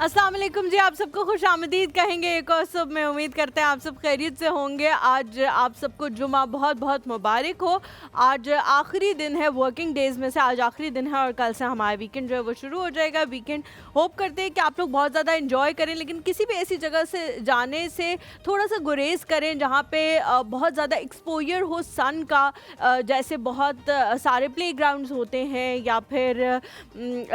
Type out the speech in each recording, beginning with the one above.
अस्सलाम वालेकुम जी, आप सबको खुश आमदीद कहेंगे एक और सुबह में। उम्मीद करते हैं आप सब खैरियत से होंगे। आज आप सबको जुमा बहुत बहुत मुबारक हो। आज आखिरी दिन है वर्किंग डेज़ में से, आज आखिरी दिन है और कल से हमारा वीकेंड जो है वो शुरू हो जाएगा। वीकेंड होप करते हैं कि आप लोग बहुत ज़्यादा इन्जॉय करें, लेकिन किसी भी ऐसी जगह से जाने से थोड़ा सा गुरेज करें जहाँ पे बहुत ज़्यादा एक्सपोजर हो सन का। जैसे बहुत सारे प्ले ग्राउंड्स होते हैं या फिर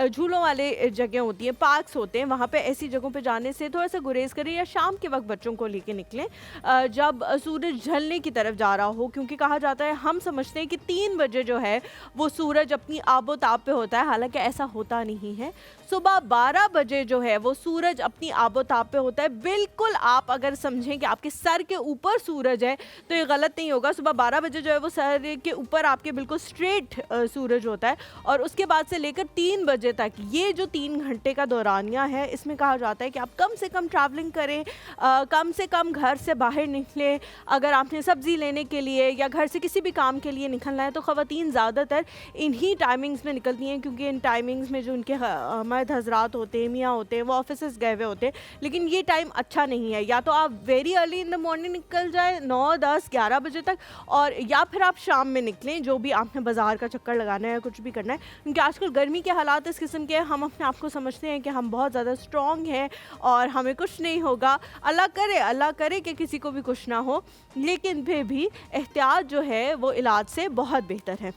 झूलों वाले जगह होती हैं, पार्क्स होते हैं, वहाँ पे ऐसी जगहों पे जाने से थोड़ा सा गुरेज करें या शाम के वक्त बच्चों को लेके निकलें जब सूरज ढलने की तरफ जा रहा हो। क्योंकि कहा जाता है, हम समझते हैं कि 3 बजे जो है वो सूरज अपनी आबोताब पे होता है, हालांकि ऐसा होता नहीं है। सुबह 12 बजे जो है वो सूरज अपनी आबोताब पे होता है। बिल्कुल आप अगर समझें कि आपके सर के ऊपर सूरज है तो ये गलत नहीं होगा। सुबह 12 बजे जो है वो सर के ऊपर आपके बिल्कुल स्ट्रेट सूरज होता है और उसके बाद से लेकर 3 बजे तक ये जो 3 घंटे का दौरानिया है, इसमें कहा जाता है कि आप कम से कम ट्रैवलिंग करें, कम से कम घर से बाहर निकलें। अगर आपने सब्ज़ी लेने के लिए या घर से किसी भी काम के लिए निकलना है तो ख़वातीन ज़्यादातर इन्हीं टाइमिंग्स में निकलती हैं, क्योंकि इन टाइमिंग्स में जो उनके मर्द हजरात होते हैं, मियाँ होते हैं, वो ऑफिस गए हुए होते हैं। लेकिन ये टाइम अच्छा नहीं है। या तो आप very early in the morning निकल जाए 9, 10, 11 बजे तक, और या फिर आप शाम में निकलें, जो भी आपने बाज़ार का चक्कर लगाना है, कुछ भी करना है। क्योंकि आजकल गर्मी के हालात इस किस्म के हैं, हम अपने आप को समझते हैं कि हम बहुत ज़्यादा स्ट्रॉन्ग हैं और हमें कुछ नहीं होगा। अल्लाह करे कि किसी को भी कुछ ना हो, लेकिन फिर भी एहतियात जो है वो इलाज से बहुत बेहतर है।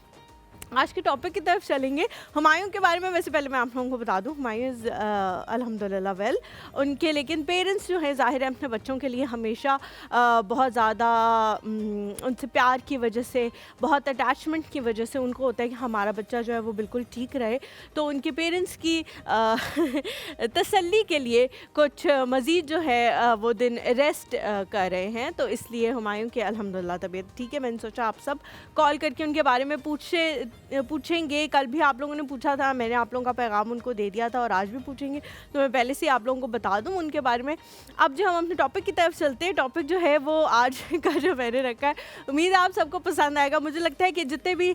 आज के टॉपिक की तरफ चलेंगे। हुमायूं के बारे में वैसे पहले मैं आप लोगों को बता दूं, हुमायूं इज़ अल्हम्दुलिल्लाह वेल। उनके लेकिन पेरेंट्स जो है ज़ाहिर है अपने बच्चों के लिए हमेशा बहुत ज़्यादा उनसे प्यार की वजह से, बहुत अटैचमेंट की वजह से उनको होता है कि हमारा बच्चा जो है वो बिल्कुल ठीक रहे। तो उनके पेरेंट्स की तसल्ली के लिए कुछ मज़ीद जो है वो दिन रेस्ट कर रहे हैं। तो इसलिए हुमायूं के अल्हम्दुलिल्लाह तबीयत ठीक है। मैंने सोचा आप सब कॉल करके उनके बारे में पूछेंगे। कल भी आप लोगों ने पूछा था, मैंने आप लोगों का पैगाम उनको दे दिया था और आज भी पूछेंगे, तो मैं पहले से आप लोगों को बता दूं उनके बारे में। अब जो हम अपने टॉपिक की तरफ चलते हैं, टॉपिक जो है वो आज का जो मैंने रखा है, उम्मीद है आप सबको पसंद आएगा। मुझे लगता है कि जितने भी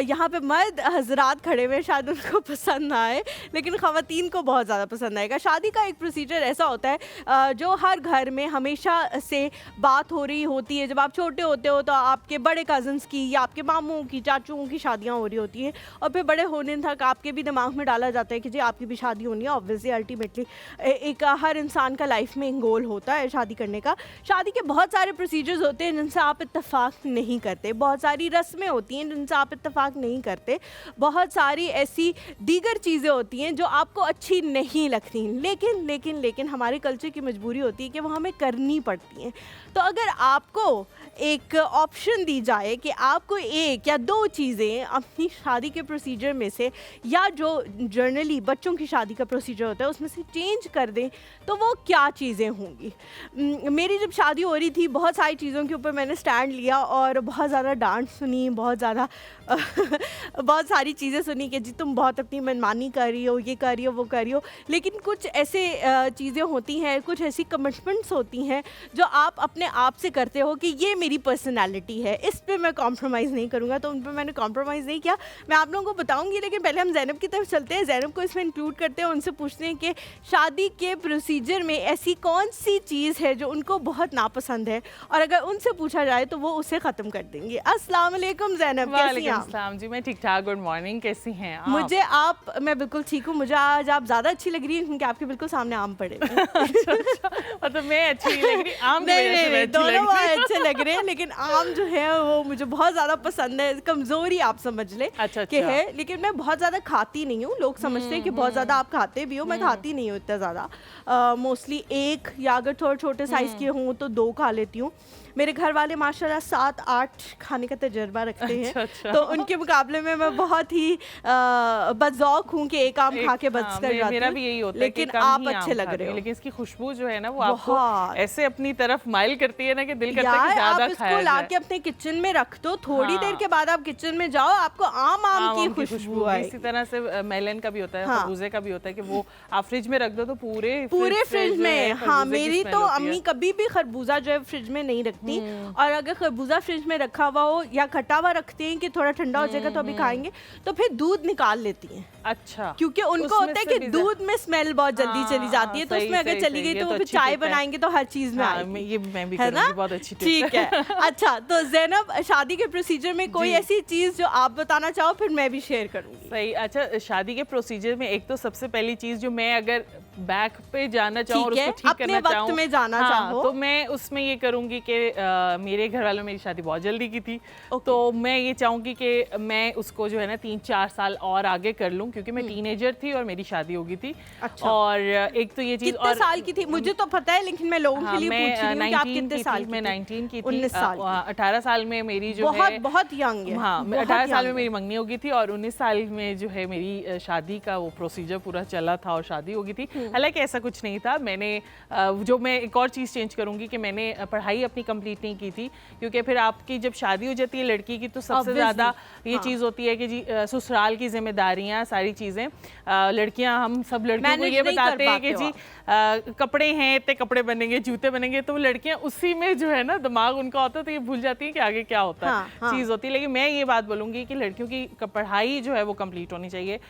यहाँ पे मर्द हजरात खड़े हुए हैं शायद उनको पसंद ना आए, लेकिन ख़वातीन को बहुत ज़्यादा पसंद आएगा। शादी का एक प्रोसीजर ऐसा होता है जो हर घर में हमेशा से बात हो रही होती है। जब आप छोटे होते हो तो आपके बड़े कज़न्स की या आपके मामू की, चाचुओं की शादियाँ हो रही होती है, और फिर बड़े होने तक आपके भी दिमाग में डाला जाता है कि जी आपकी भी शादी होनी है। ऑब्वियसली अल्टीमेटली एक हर इंसान का लाइफ में एक गोल होता है शादी करने का। शादी के बहुत सारे प्रोसीजर्स होते हैं जिनसे आप इत्तेफाक नहीं करते, बहुत सारी रस्में होती हैं जिनसे आप इत्तेफाक नहीं करते, बहुत सारी ऐसी दीगर चीज़ें होती हैं जो आपको अच्छी नहीं लगती, लेकिन लेकिन लेकिन हमारे कल्चर की मजबूरी होती है कि वो हमें करनी पड़ती हैं। तो अगर आपको एक ऑप्शन दी जाए कि आपको 1 या 2 चीज़ें अपनी शादी के प्रोसीजर में से, या जो जनरली बच्चों की शादी का प्रोसीजर होता है उसमें से चेंज कर दें, तो वो क्या चीज़ें होंगी? मेरी जब शादी हो रही थी बहुत सारी चीज़ों के ऊपर मैंने स्टैंड लिया और बहुत ज़्यादा डांट सुनी, बहुत ज़्यादा बहुत सारी चीज़ें सुनी कि जी तुम बहुत अपनी मनमानी कर रही हो, ये कर रही हो, वो कर रही हो। लेकिन कुछ ऐसे चीज़ें होती हैं, कुछ ऐसी कमिटमेंट्स होती हैं जो आप अपने आप से करते हो कि ये मेरी पर्सनैलिटी है, इस पे मैं कॉम्प्रोमाइज़ नहीं करूँगा। तो उन पर मैंने कॉम्प्रोमाइज़ नहीं किया। मैं आप लोगों को बताऊँगी, लेकिन पहले हम ज़ैनब की तरफ चलते हैं। ज़ैनब को इसमें इंक्लूड करते हैं, उनसे पूछते हैं कि शादी के प्रोसीजर में ऐसी कौन सी चीज़ है जो उनको बहुत नापसंद है, और अगर उनसे पूछा जाए तो वो उसे ख़त्म कर देंगे। अस्सलाम वालेकुम ज़ैनब, कैसी हैं आप? अस्सलाम जी, मैं ठीक ठाक। गुड मॉर्निंग, कैसी हैं आप? मैं बिल्कुल ठीक हूँ। मुझे आज आप ज़्यादा अच्छी लग रही हैं क्योंकि आपके बिल्कुल सामने आम पड़े हैं। अच्छा, मतलब मैं अच्छी नहीं लग रही, आम नहीं, दोनों अच्छे लग रहे हैं, लेकिन आम जो है वो मुझे बहुत ज़्यादा पसंद है। कमज़ोरी आप समझ लें कि है, लेकिन मैं बहुत ज़्यादा खाती नहीं हूँ। लोग समझते हैं कि बहुत ज़्यादा आप खाते भी हो, मैं खाती नहीं हूँ इतना ज़्यादा। मोस्टली 1, या अगर थोड़े छोटे साइज़ के हूँ तो 2 खा लेती हूँ। मेरे घर वाले माशाल्लाह 7-8 खाने का तजर्बा रखते हैं। अच्छा। तो उनके मुकाबले में मैं बहुत ही बज़ौक़ हूँ कि एक आम खा के बस कर जाती हूँ। मेरा भी यही होता है, लेकिन आप अच्छे लग रहे हो। लेकिन इसकी खुशबू जो है ना वो आपको ऐसे अपनी तरफ माइल करती है ना कि दिल करता है कि ज़्यादा खाया जाए। आप इसको लाके अपने किचन में रख दो, थोड़ी देर के बाद आप किचन में जाओ, आपको आम की खुशबू आई। इसी तरह से मेलन का भी होता है, हाँ। खरबूजे का भी होता है कि वो आप फ्रिज में रख दो तो पूरे फ्रिज में। हाँ, मेरी तो अम्मी कभी भी खरबूजा जो है फ्रिज में नहीं रखती, और अगर खरबूजा फ्रिज में रखा हुआ हो या कटा हुआ रखती हैं कि थोड़ा ठंडा हो जाएगा तो अभी खाएंगे, तो फिर दूध निकाल लेती हैं। अच्छा, क्योंकि उनको होता है कि दूध में स्मेल बहुत जल्दी चली जाती है, तो उसमें अगर चली गई तो वो फिर चाय बनाएंगे तो हर चीज में आएगी। ये मैं भी है ना? बहुत अच्छी ठीक है। अच्छा, तो ज़ैनब, शादी के प्रोसीजर में कोई ऐसी चीज जो आप बताना चाहो, फिर मैं भी शेयर करूंगी। सही। अच्छा, शादी के प्रोसीजर में एक तो सबसे पहली चीज जो मैं अगर बैक पे जाना चाहूँ और उसको ठीक करना चाहूँ, में जाना चाहो, तो मैं उसमें ये करूंगी कि मेरे घर वालों मेरी शादी बहुत जल्दी की थी, तो मैं ये चाहूंगी कि मैं उसको जो है ना 3-4 साल और आगे कर लूं, क्योंकि मैं टीनेजर थी और मेरी शादी हो गई थी। अच्छा। और एक तो ये चीज, कितने और साल की थी मुझे तो पता है, लेकिन मैं लोगों के लिए पूछ रही हूं कि आप कितने साल की थी? मैं 19 की थी। 19 साल की। 18 साल में मेरी जो है बहुत यंग है। हाँ, 18 साल में मेरी मंगनी हो गई थी और 19 साल में जो है मेरी शादी का वो प्रोसीजर पूरा चला था और शादी हो गई थी। हालांकि ऐसा कुछ नहीं था। मैंने जो मैं एक और चीज़ चेंज करूंगी कि मैंने पढ़ाई अपनी कंप्लीट नहीं की थी, क्योंकि फिर आपकी जब शादी हो जाती है लड़की की तो सबसे ज़्यादा ये चीज़ होती है कि जी ससुराल की जिम्मेदारियाँ, सारी चीज़ें लड़कियाँ, हम सब लड़कियों को ये बताते हैं कि जी कपड़े हैं तो कपड़े बनेंगे, जूते बनेंगे, तो लड़कियाँ उसी में जो है ना दिमाग उनका होता है, तो ये भूल जाती है कि आगे क्या होता है, चीज़ होती है। लेकिन मैं ये बात बोलूँगी कि लड़कियों की पढ़ाई जो है वो कंप्लीट होनी चाहिए।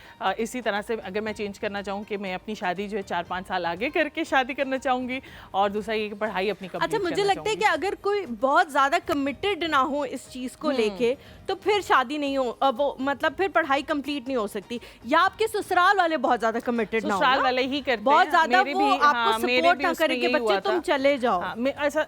इसी तरह से अगर मैं चेंज करना चाहूँ कि मैं अपनी शादी जो है 4-5 साल आगे करके शादी करना चाहूँगी, और दूसरा ये कि पढ़ाई अपनी कंप्लीट। अच्छा, मुझे लगता है कि अगर कोई बहुत ज़्यादा कमिटेड ना हो इस चीज़ को लेके, तो फिर शादी नहीं हो, वो मतलब फिर पढ़ाई कंप्लीट नहीं हो सकती, या आपके ससुराल वाले बहुत ज़्यादा कमिटेड ना हो, ससुराल वाले ही करते बहुत ज़्यादा वो आपको हाँ, सपोर्ट ना करे कि बच्चे तुम चले जाओ।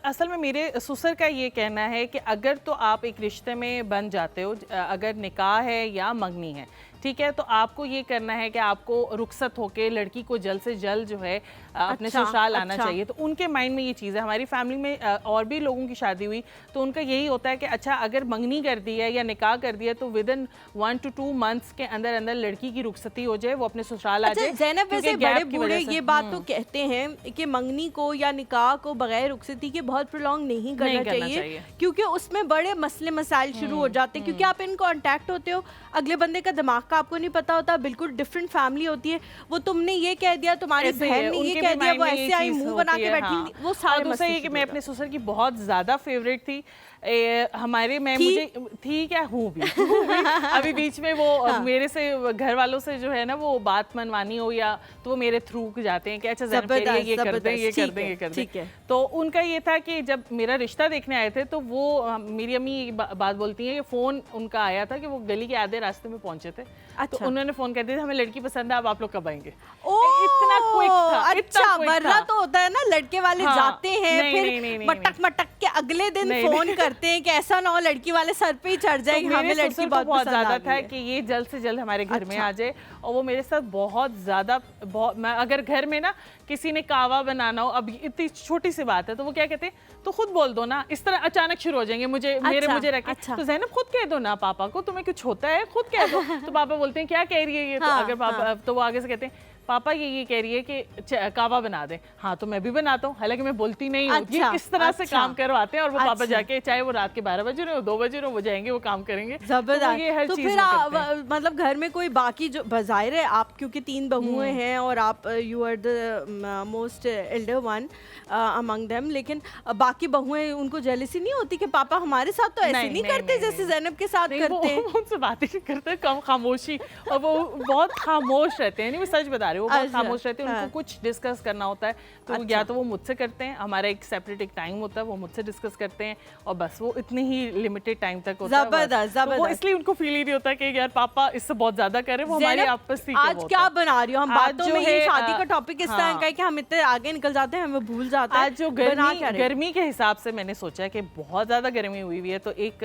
असल में मेरे ससुर का ये कहना है कि अगर तो आप एक रिश्ते में बन जाते हो, अगर निकाह है या मंगनी है, ठीक है, तो आपको ये करना है कि आपको रुखसत होके लड़की को जल्द से जल्द जो है अपने ससुराल आना चाहिए। तो उनके माइंड में ये चीज़ है। हमारी फैमिली में और भी लोगों की शादी हुई तो उनका यही होता है कि अच्छा, अगर मंगनी कर दी है या निकाह कर दिया तो विद इन 1 to 2 मंथ्स के अंदर अंदर लड़की की रुखसती हो जाए, वो अपने ससुराल आ जाए। ज़ैनब, वैसे बड़े बूढ़े ये बात तो कहते हैं कि मंगनी को या निकाह को बगैर रुखसती के बहुत प्रोलॉन्ग नहीं करना चाहिए, क्योंकि उसमें बड़े मसले मसाइल शुरू हो जाते हैं, क्योंकि आप इन कांटेक्ट होते हो, अगले बंदे का दिमाग का आपको नहीं पता होता, बिल्कुल डिफरेंट फैमिली होती है, वो तुमने ये कह दिया, तुम्हारी बहन ने ये कह दिया, वो ऐसे आई मुंह बना के बैठी, वो सारे मसले। ये कि मैं अपने ससुर की बहुत ज्यादा फेवरेट थी। हमारे मैं थी? मुझे थी क्या, हूँ भी अभी बीच में वो मेरे से घर वालों से जो है ना वो बात मनवानी हो या तो वो मेरे थ्रू जाते हैं कि अच्छा ज़ैनब कह रही है, ये कर दें, ये कर दें, ये कर दें। तो उनका ये था कि जब मेरा रिश्ता देखने आए थे तो वो मेरी अम्मी बात बोलती है कि फ़ोन उनका आया था कि वो गली के आधे रास्ते में पहुंचे थे। अच्छा। तो उन्होंने फ़ोन कर दिया, हमें लड़की पसंद है, अब आप लोग कब आएंगे। इतना क्विक था। अच्छा, वरना तो होता है ना लड़के वाले जाते हैं फिर मटक मटक के अगले दिन फोन करते हैं कि ऐसा ना हो लड़की वाले सर पे ही चढ़ जाए, हमें लड़की बहुत ज्यादा था कि ये जल्द से जल्द हमारे घर में आ जाए। और वो मेरे साथ बहुत ज्यादा, अगर घर में ना किसी ने कावा बनाना हो, अब इतनी छोटी सी बात है तो वो क्या कहते हैं, तो खुद बोल दो ना, इस तरह अचानक शुरू हो जाएंगे मुझे रख के, तो ज़ैनब खुद कह दो ना पापा को, तुम्हें कुछ होता है खुद कह दो। तो पापा बोलते हैं क्या कह रही है ये, तो अगर पापा तो वो आगे से कहते हैं पापा ये कह रही है कि कावा बना दे। हाँ, तो मैं भी बनाता हूँ, हालांकि मैं बोलती नहीं हूँ। ये इस तरह से काम करवाते हैं और वो पापा जाके, चाहे वो रात के 12 बजे रहे हो 2 बजे रहे हो, वो जाएंगे, वो काम करेंगे। जबरदस्त। तो फिर मतलब घर में कोई बाकी जो बजाहिर है आप, क्योंकि 3 बहुएं हैं और आप you are the most elder one among them, लेकिन बाकी बहुएं उनको जेलसी नहीं होती कि पापा हमारे साथ तो ऐसे नहीं करते जैसे ज़ैनब के साथ करते हैं? उनसे बातें नहीं करते, कम खामोशी, और वो बहुत खामोश रहते हैं। नहीं, मैं सच बता रही हूँ, वो बहुत खामोश रहते हैं। उनको कुछ डिस्कस करना होता है तो या तो वो मुझसे करते हैं, हमारा एक सेपरेट एक टाइम होता है, वो मुझसे डिस्कस करते हैं, और बस वो इतनी ही लिमिटेड टाइम तक होता है। जबरदस्त। वो इसलिए उनको फील ही नहीं होता कि यार पापा इससे बहुत ज्यादा कर रहे हैं, वो हमारी आपस में। आज क्या बना रही हो? हम बातों में ये शादी का टॉपिक इस तरह का है कि हम इतने आगे निकल जाते हैं, हमें भूल जाता है। आज जो गर्मी के हिसाब से मैंने सोचा कि बहुत ज्यादा गर्मी हुई हुई है, तो एक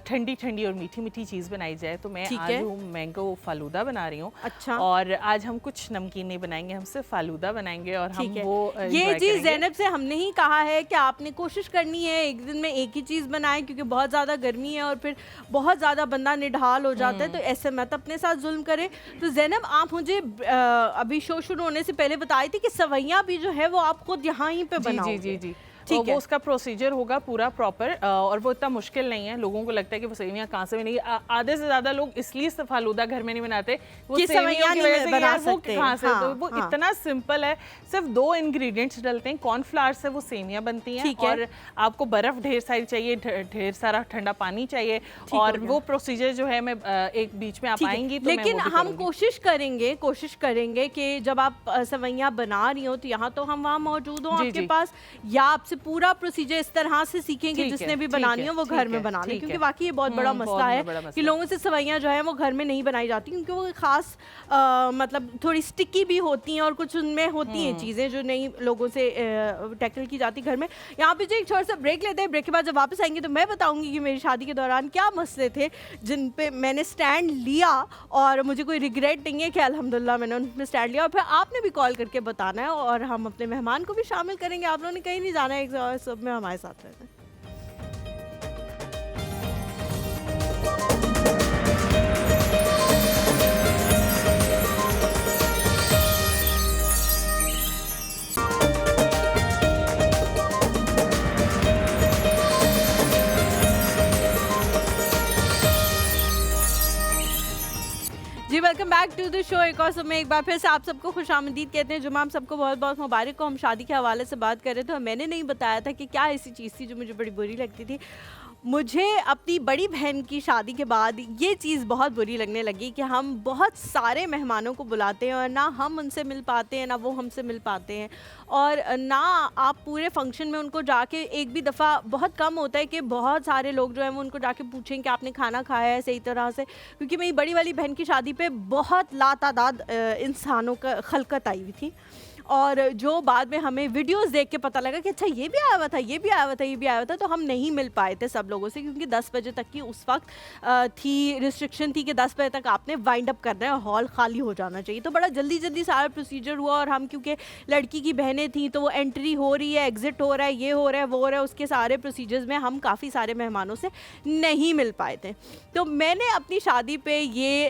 ठंडी ठंडी और मीठी मीठी चीज बनाई जाए। तो मैं आज मैंगो फालूदा बना रही हूँ। अच्छा। और आज हम कुछ नमकीन नहीं बनाएंगे, हम सिर्फ फालूदा बनाएंगे और हम वो ये जी ज़ैनब से हमने ही कहा है कि आपने कोशिश करनी है एक दिन में एक ही चीज़ बनाएं, क्योंकि बहुत ज़्यादा गर्मी है और फिर बहुत ज़्यादा बंदा निढाल हो जाता है, तो ऐसे मत अपने साथ जुल्म करें। तो ज़ैनब, आप मुझे अभी शो शुरू होने से पहले बताई थी कि सवैयाँ भी जो है वो आप खुद यहाँ ही पे बनाओगे। जी। ठीक वो है। उसका प्रोसीजर होगा पूरा प्रॉपर, और वो इतना मुश्किल नहीं है। लोगों को लगता है कि वो सेवियां कहाँ से बनेगी, आधे से ज्यादा लोग इसलिए फालूदा घर में नहीं बनाते वो कि सेवियों सेवइयां की नहीं वजह से, बना यार वो सकते। कहाँ से, हाँ, तो वो हाँ। इतना सिंपल है। सिर्फ 2 इंग्रेडिएंट्स डलते हैं, कॉर्नफ्लावर से वो सेवियां बनती हैं, ठीक है। और आपको बर्फ ढेर सारी चाहिए, ढेर सारा ठंडा पानी चाहिए, और वो प्रोसीजर जो है मैं एक बीच में आप ठीक है। आएंगी तो मैं लेकिन वो भी हम करूंगी। कोशिश करेंगे कि जब आप सेवइयां बना रही हो तो यहाँ तो हम वहाँ मौजूद हो जी, आपके जी। पास, या आपसे पूरा प्रोसीजर इस तरह से सीखेंगे ठीक जिसने है, भी ठीक बनानी है, हो वो ठीक घर में है, बना ले, ठीक क्योंकि है। वाकई ये बहुत बड़ा मसला बहुत है बड़ा कि मसला। लोगों से सेवइयां जो है वो घर में नहीं बनाई जाती, क्योंकि वो खास मतलब थोड़ी स्टिकी भी होती हैं और कुछ उनमें होती हैं चीज़ें जो नहीं लोगों से टैकल की जाती घर में। यहाँ पे जो एक छोटा सा ब्रेक लेते हैं, ब्रेक के बाद जब वापस आएंगे तो मैं बताऊंगी कि मेरी शादी के दौरान क्या मसले थे जिन पे मैंने स्टैंड लिया, और मुझे कोई रिग्रेट नहीं है कि अल्हम्दुलिल्लाह मैंने उन पे स्टैंड लिया। और फिर आपने भी कॉल करके बताना है, और हम अपने मेहमान को भी शामिल करेंगे। आप लोगों ने कहीं नहीं जाना है, एक सब में हमारे साथ रहना है। जी welcome back to the show. एक और समय एक बार फिर से आप सबको खुशामदीद कहते हैं। जुमा हम सबको बहुत बहुत मुबारक हो। हम शादी के हवाले से बात कर रहे थे और मैंने नहीं बताया था कि क्या ऐसी चीज़ थी जो मुझे बड़ी बुरी लगती थी। मुझे अपनी बड़ी बहन की शादी के बाद ये चीज़ बहुत बुरी लगने लगी कि हम बहुत सारे मेहमानों को बुलाते हैं और ना हम उनसे मिल पाते हैं ना वो हमसे मिल पाते हैं, और ना आप पूरे फंक्शन में उनको जाके एक भी दफ़ा, बहुत कम होता है कि बहुत सारे लोग जो हैं वो उनको जाके पूछें कि आपने खाना खाया है सही तरह से, क्योंकि मेरी बड़ी वाली बहन की शादी पे बहुत लातादाद इंसानों का खलकत आई हुई थी, और जो बाद में हमें वीडियोस देख के पता लगा कि अच्छा ये भी आया हुआ था, ये भी आया हुआ था, ये भी आया हुआ था, तो हम नहीं मिल पाए थे सब लोगों से, क्योंकि 10 बजे तक की उस वक्त थी रिस्ट्रिक्शन थी कि 10 बजे तक आपने वाइंड अप करना है और हॉल खाली हो जाना चाहिए। तो बड़ा जल्दी जल्दी सारा प्रोसीजर हुआ, और हम क्योंकि लड़की की बहनें थी तो वो एंट्री हो रही है, एग्जिट हो रहा है, ये हो रहा है, वो हो रहा है, उसके सारे प्रोसीजर्स में हम काफ़ी सारे मेहमानों से नहीं मिल पाए थे। तो मैंने अपनी शादी पे ये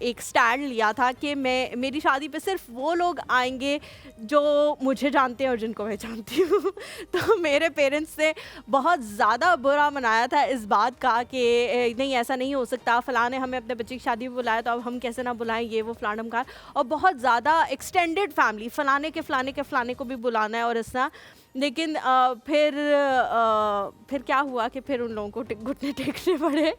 एक स्टैंड लिया था कि मेरी शादी पे सिर्फ वो लोग आएंगे जो मुझे जानते हैं और जिनको मैं जानती हूँ। तो मेरे पेरेंट्स ने बहुत ज़्यादा बुरा मनाया था इस बात का कि नहीं ऐसा नहीं हो सकता, फ़लाँ ने हमें अपने बच्चे की शादी में बुलाया तो अब हम कैसे ना बुलाएं, ये वो फ़लाँ ढमकान, और बहुत ज़्यादा एक्सटेंडेड फैमिली, फ़लाने के फ़लाने को भी बुलाना है और इस तरह। लेकिन फिर क्या हुआ कि फिर उन लोगों को घुटने टेकने पड़े,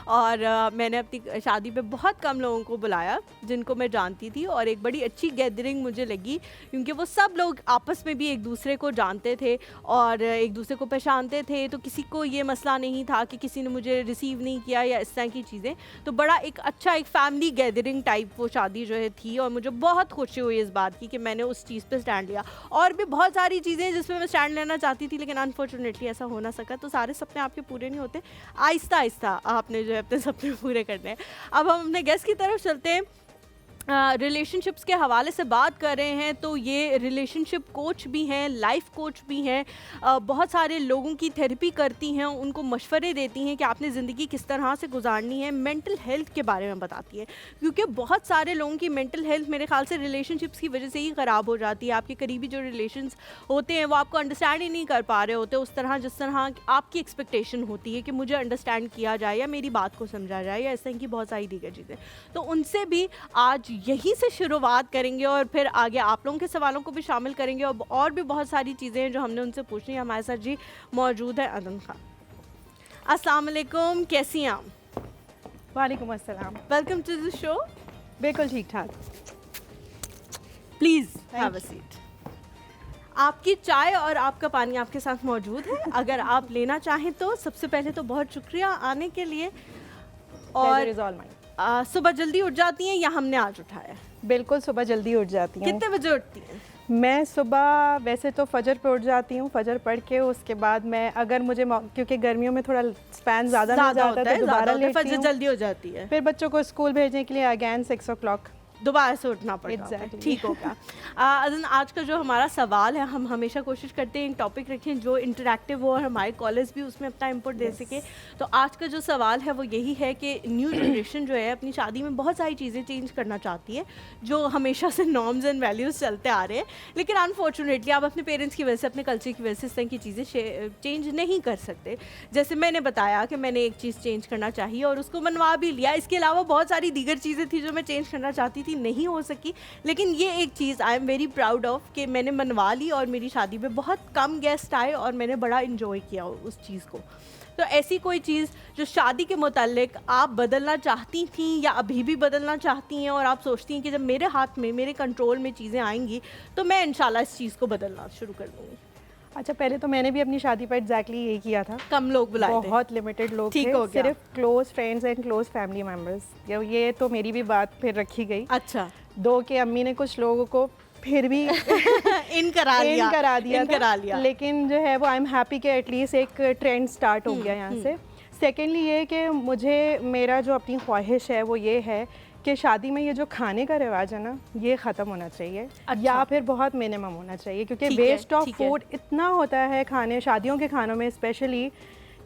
और मैंने अपनी शादी पे बहुत कम लोगों को बुलाया जिनको मैं जानती थी, और एक बड़ी अच्छी गैदरिंग मुझे लगी, क्योंकि वो सब लोग आपस में भी एक दूसरे को जानते थे और एक दूसरे को पहचानते थे, तो किसी को ये मसला नहीं था कि किसी ने मुझे रिसीव नहीं किया या इस तरह की चीज़ें। तो बड़ा एक अच्छा एक फैमिली गैदरिंग टाइप वो शादी जो है थी, और मुझे बहुत खुशी हुई इस बात की कि मैंने उस चीज़ पे स्टैंड लिया। और भी बहुत सारी चीज़ें जिसमें मैं स्टैंड लेना चाहती थी, लेकिन अनफॉर्चुनेटली ऐसा हो ना सका। तो सारे सपने आपके पूरे नहीं होते, आहिस्ता आहिस्ता आपने जो है अपने सपने पूरे करने हैं। अब हम अपने गेस्ट की तरफ चलते हैं। रिलेशनशिप्स के हवाले से बात कर रहे हैं, तो ये रिलेशनशिप कोच भी हैं, लाइफ कोच भी हैं, बहुत सारे लोगों की थेरेपी करती हैं, उनको मशवरे देती हैं कि आपने ज़िंदगी किस तरह से गुजारनी है, मेंटल हेल्थ के बारे में बताती हैं, क्योंकि बहुत सारे लोगों की मेंटल हेल्थ मेरे ख्याल से रिलेशनशिप्स की वजह से ही ख़राब हो जाती है। आपके करीबी जो रिलेशंस होते हैं वो आपको अंडरस्टैंड ही नहीं कर पा रहे होते उस तरह जिस तरह आपकी एक्सपेक्टेशन होती है कि मुझे अंडरस्टैंड किया जाए या मेरी बात को समझा जाए या इस तरह की बहुत सारी दीगर चीज़ें। तो उनसे भी आज यही से शुरुआत करेंगे और फिर आगे आप लोगों के सवालों को भी शामिल करेंगे, और भी बहुत सारी चीज़ें हैं जो हमने उनसे पूछनी है। हमारे साथ जी मौजूद है अदन खान। अस्सलाम वालेकुम, कैसी हैं आप? वालेकुम अस्सलाम। Welcome to the show. बिल्कुल ठीक ठाक। Please have a seat. आपकी चाय और आपका पानी आपके साथ मौजूद है, अगर आप लेना चाहें तो। सबसे पहले तो बहुत शुक्रिया आने के लिए। और सुबह जल्दी उठ जाती हैं या हमने आज उठाया? बिल्कुल सुबह जल्दी उठ जाती हूँ। कितने बजे उठती हैं? मैं सुबह वैसे तो फजर पे उठ जाती हूँ, फजर पढ़ के उसके बाद मैं अगर मुझे क्योंकि गर्मियों में थोड़ा स्पैन ज़्यादा मिल जाता है तो दोबारा लेटती हूँ। फजर जल्दी हो जाती है। फिर बच्चों को स्कूल भेजने के लिए अगेन 6 o'clock दोबारा से उठना पड़ता है। Exactly. ठीक हो गया। अदन आज का जो हमारा सवाल है, हम हमेशा कोशिश करते हैं एक टॉपिक रखें जो इंटरैक्टिव हो और हमारे कॉलेज भी उसमें अपना इनपुट दे सके। तो आज का जो सवाल है वो यही है कि न्यू जनरेशन जो है अपनी शादी में बहुत सारी चीज़ें चेंज करना चाहती है जो हमेशा से नॉर्म्स एंड वैल्यूज़ चलते आ रहे हैं, लेकिन अनफॉर्चुनेटली आप अपने पेरेंट्स की वजह से, अपने कल्चर की वजह से इस तरह की चीज़ें चेंज नहीं कर सकते। जैसे मैंने बताया कि मैंने एक चीज़ चेंज करना चाहिए और उसको मनवा भी लिया। इसके अलावा बहुत सारी दीगर चीज़ें थी जो मैं चेंज करना चाहती थी, नहीं हो सकी, लेकिन ये एक चीज़ I am very proud of कि मैंने मनवा ली और मेरी शादी में बहुत कम गेस्ट आए और मैंने बड़ा इन्जॉय किया उस चीज़ को। तो ऐसी कोई चीज़ जो शादी के मुतालिक आप बदलना चाहती थी या अभी भी बदलना चाहती हैं और आप सोचती हैं कि जब मेरे हाथ में, मेरे कंट्रोल में चीज़ें आएंगी तो मैं इंशाल्लाह इस चीज़ को बदलना शुरू कर दूँगी। अच्छा, पहले तो मैंने भी अपनी शादी पर एग्जैक्टली यही किया था। कम लोग बुलाए थे, बहुत लिमिटेड लोग ठीक थे, हो गया। सिर्फ close friends and close family members. ये तो मेरी भी बात फिर रखी गई। अच्छा। दो के अम्मी ने कुछ लोगों को फिर भी इन करा लिया। लेकिन जो है वो आई एम हैप्पी कि एटलीस्ट एक ट्रेंड स्टार्ट हो गया यहाँ से। सेकेंडली ये कि मुझे, मेरा जो अपनी ख्वाहिश है वो ये है कि शादी में ये जो खाने का रिवाज है ना, ये ख़त्म होना चाहिए। अच्छा। या फिर बहुत मिनिमम होना चाहिए, क्योंकि ठीक है, वेस्ट ऑफ ठीक है। फूड इतना होता है खाने, शादियों के खानों में स्पेशली,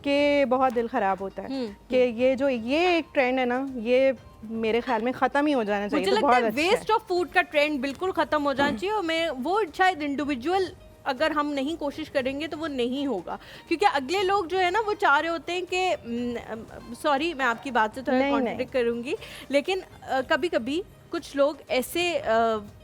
कि बहुत दिल ख़राब होता है। कि ये एक ट्रेंड है ना, ये मेरे ख्याल में ख़त्म ही हो जाना चाहिए। मुझे तो लगता है बहुत अच्छा वेस्ट ऑफ फूड का ट्रेंड बिल्कुल ख़त्म हो जाना चाहिए और मैं वो शायद इंडिविजुअल अगर हम नहीं कोशिश करेंगे तो वो नहीं होगा, क्योंकि अगले लोग जो है ना वो चाह रहे होते हैं कि सॉरी मैं आपकी बात से थोड़ा कॉन्ट्रडिक्ट करूँगी, लेकिन कभी कभी कुछ लोग ऐसे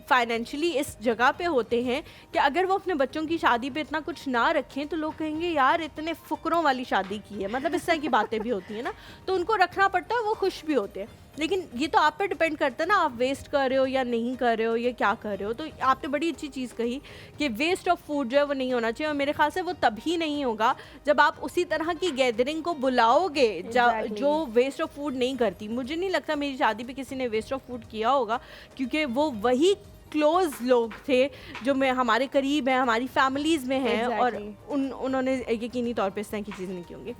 फाइनेंशियली इस जगह पे होते हैं कि अगर वो अपने बच्चों की शादी पे इतना कुछ ना रखें तो लोग कहेंगे यार इतने फुकरों वाली शादी की है, मतलब इस तरह की बातें भी होती हैं ना, तो उनको रखना पड़ता है, वो खुश भी होते हैं। लेकिन ये तो आप पे डिपेंड करता है ना, आप वेस्ट कर रहे हो या नहीं कर रहे हो या क्या कर रहे हो। तो आपने बड़ी अच्छी चीज़ कही कि वेस्ट ऑफ फूड जो है वो नहीं होना चाहिए, और मेरे ख्याल से वो तभी नहीं होगा जब आप उसी तरह की गैदरिंग को बुलाओगे जो वेस्ट ऑफ फूड नहीं करती। मुझे नहीं लगता मेरी शादी पे किसी ने वेस्ट ऑफ फूड किया होगा, क्योंकि वो वही क्लोज लोग थे जो मैं हमारे करीब हैं, हमारी फैमिलीज़ में हैं। और उन्होंने यकीनी तौर पे इस तरह की चीज़ नहीं की होंगी।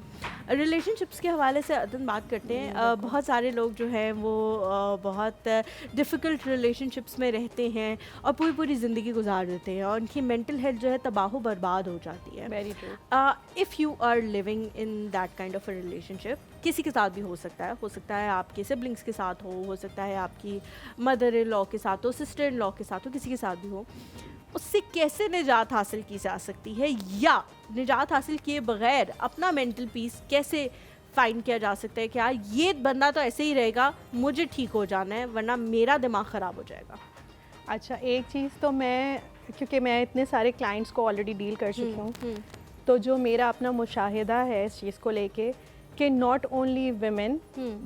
रिलेशनशिप्स के हवाले से अदन बात करते हैं। बहुत सारे लोग जो हैं वो बहुत डिफ़िकल्ट रिलेशनशिप्स में रहते हैं और पूरी पूरी ज़िंदगी गुजार देते हैं और उनकी मेंटल हेल्थ जो है तबाह बर्बाद हो जाती है। Very true. If you are living in that kind of a relationship, किसी के साथ भी हो सकता है आपके सिबलिंग्स के साथ हो सकता है आपकी मदर इन लॉ के साथ हो, सिस्टर इन लॉ के साथ हो, किसी के साथ भी हो, उससे कैसे निजात हासिल की जा सकती है, या निजात हासिल किए बगैर अपना मेंटल पीस कैसे फाइंड किया जा सकता है कि यार ये बंदा तो ऐसे ही रहेगा, मुझे ठीक हो जाना है वरना मेरा दिमाग ख़राब हो जाएगा। अच्छा, एक चीज़ तो मैं, क्योंकि मैं इतने सारे क्लाइंट्स को ऑलरेडी डील कर चुकी हूँ, तो जो मेरा अपना मुशाहिदा है इस चीज़ को लेके कि not only women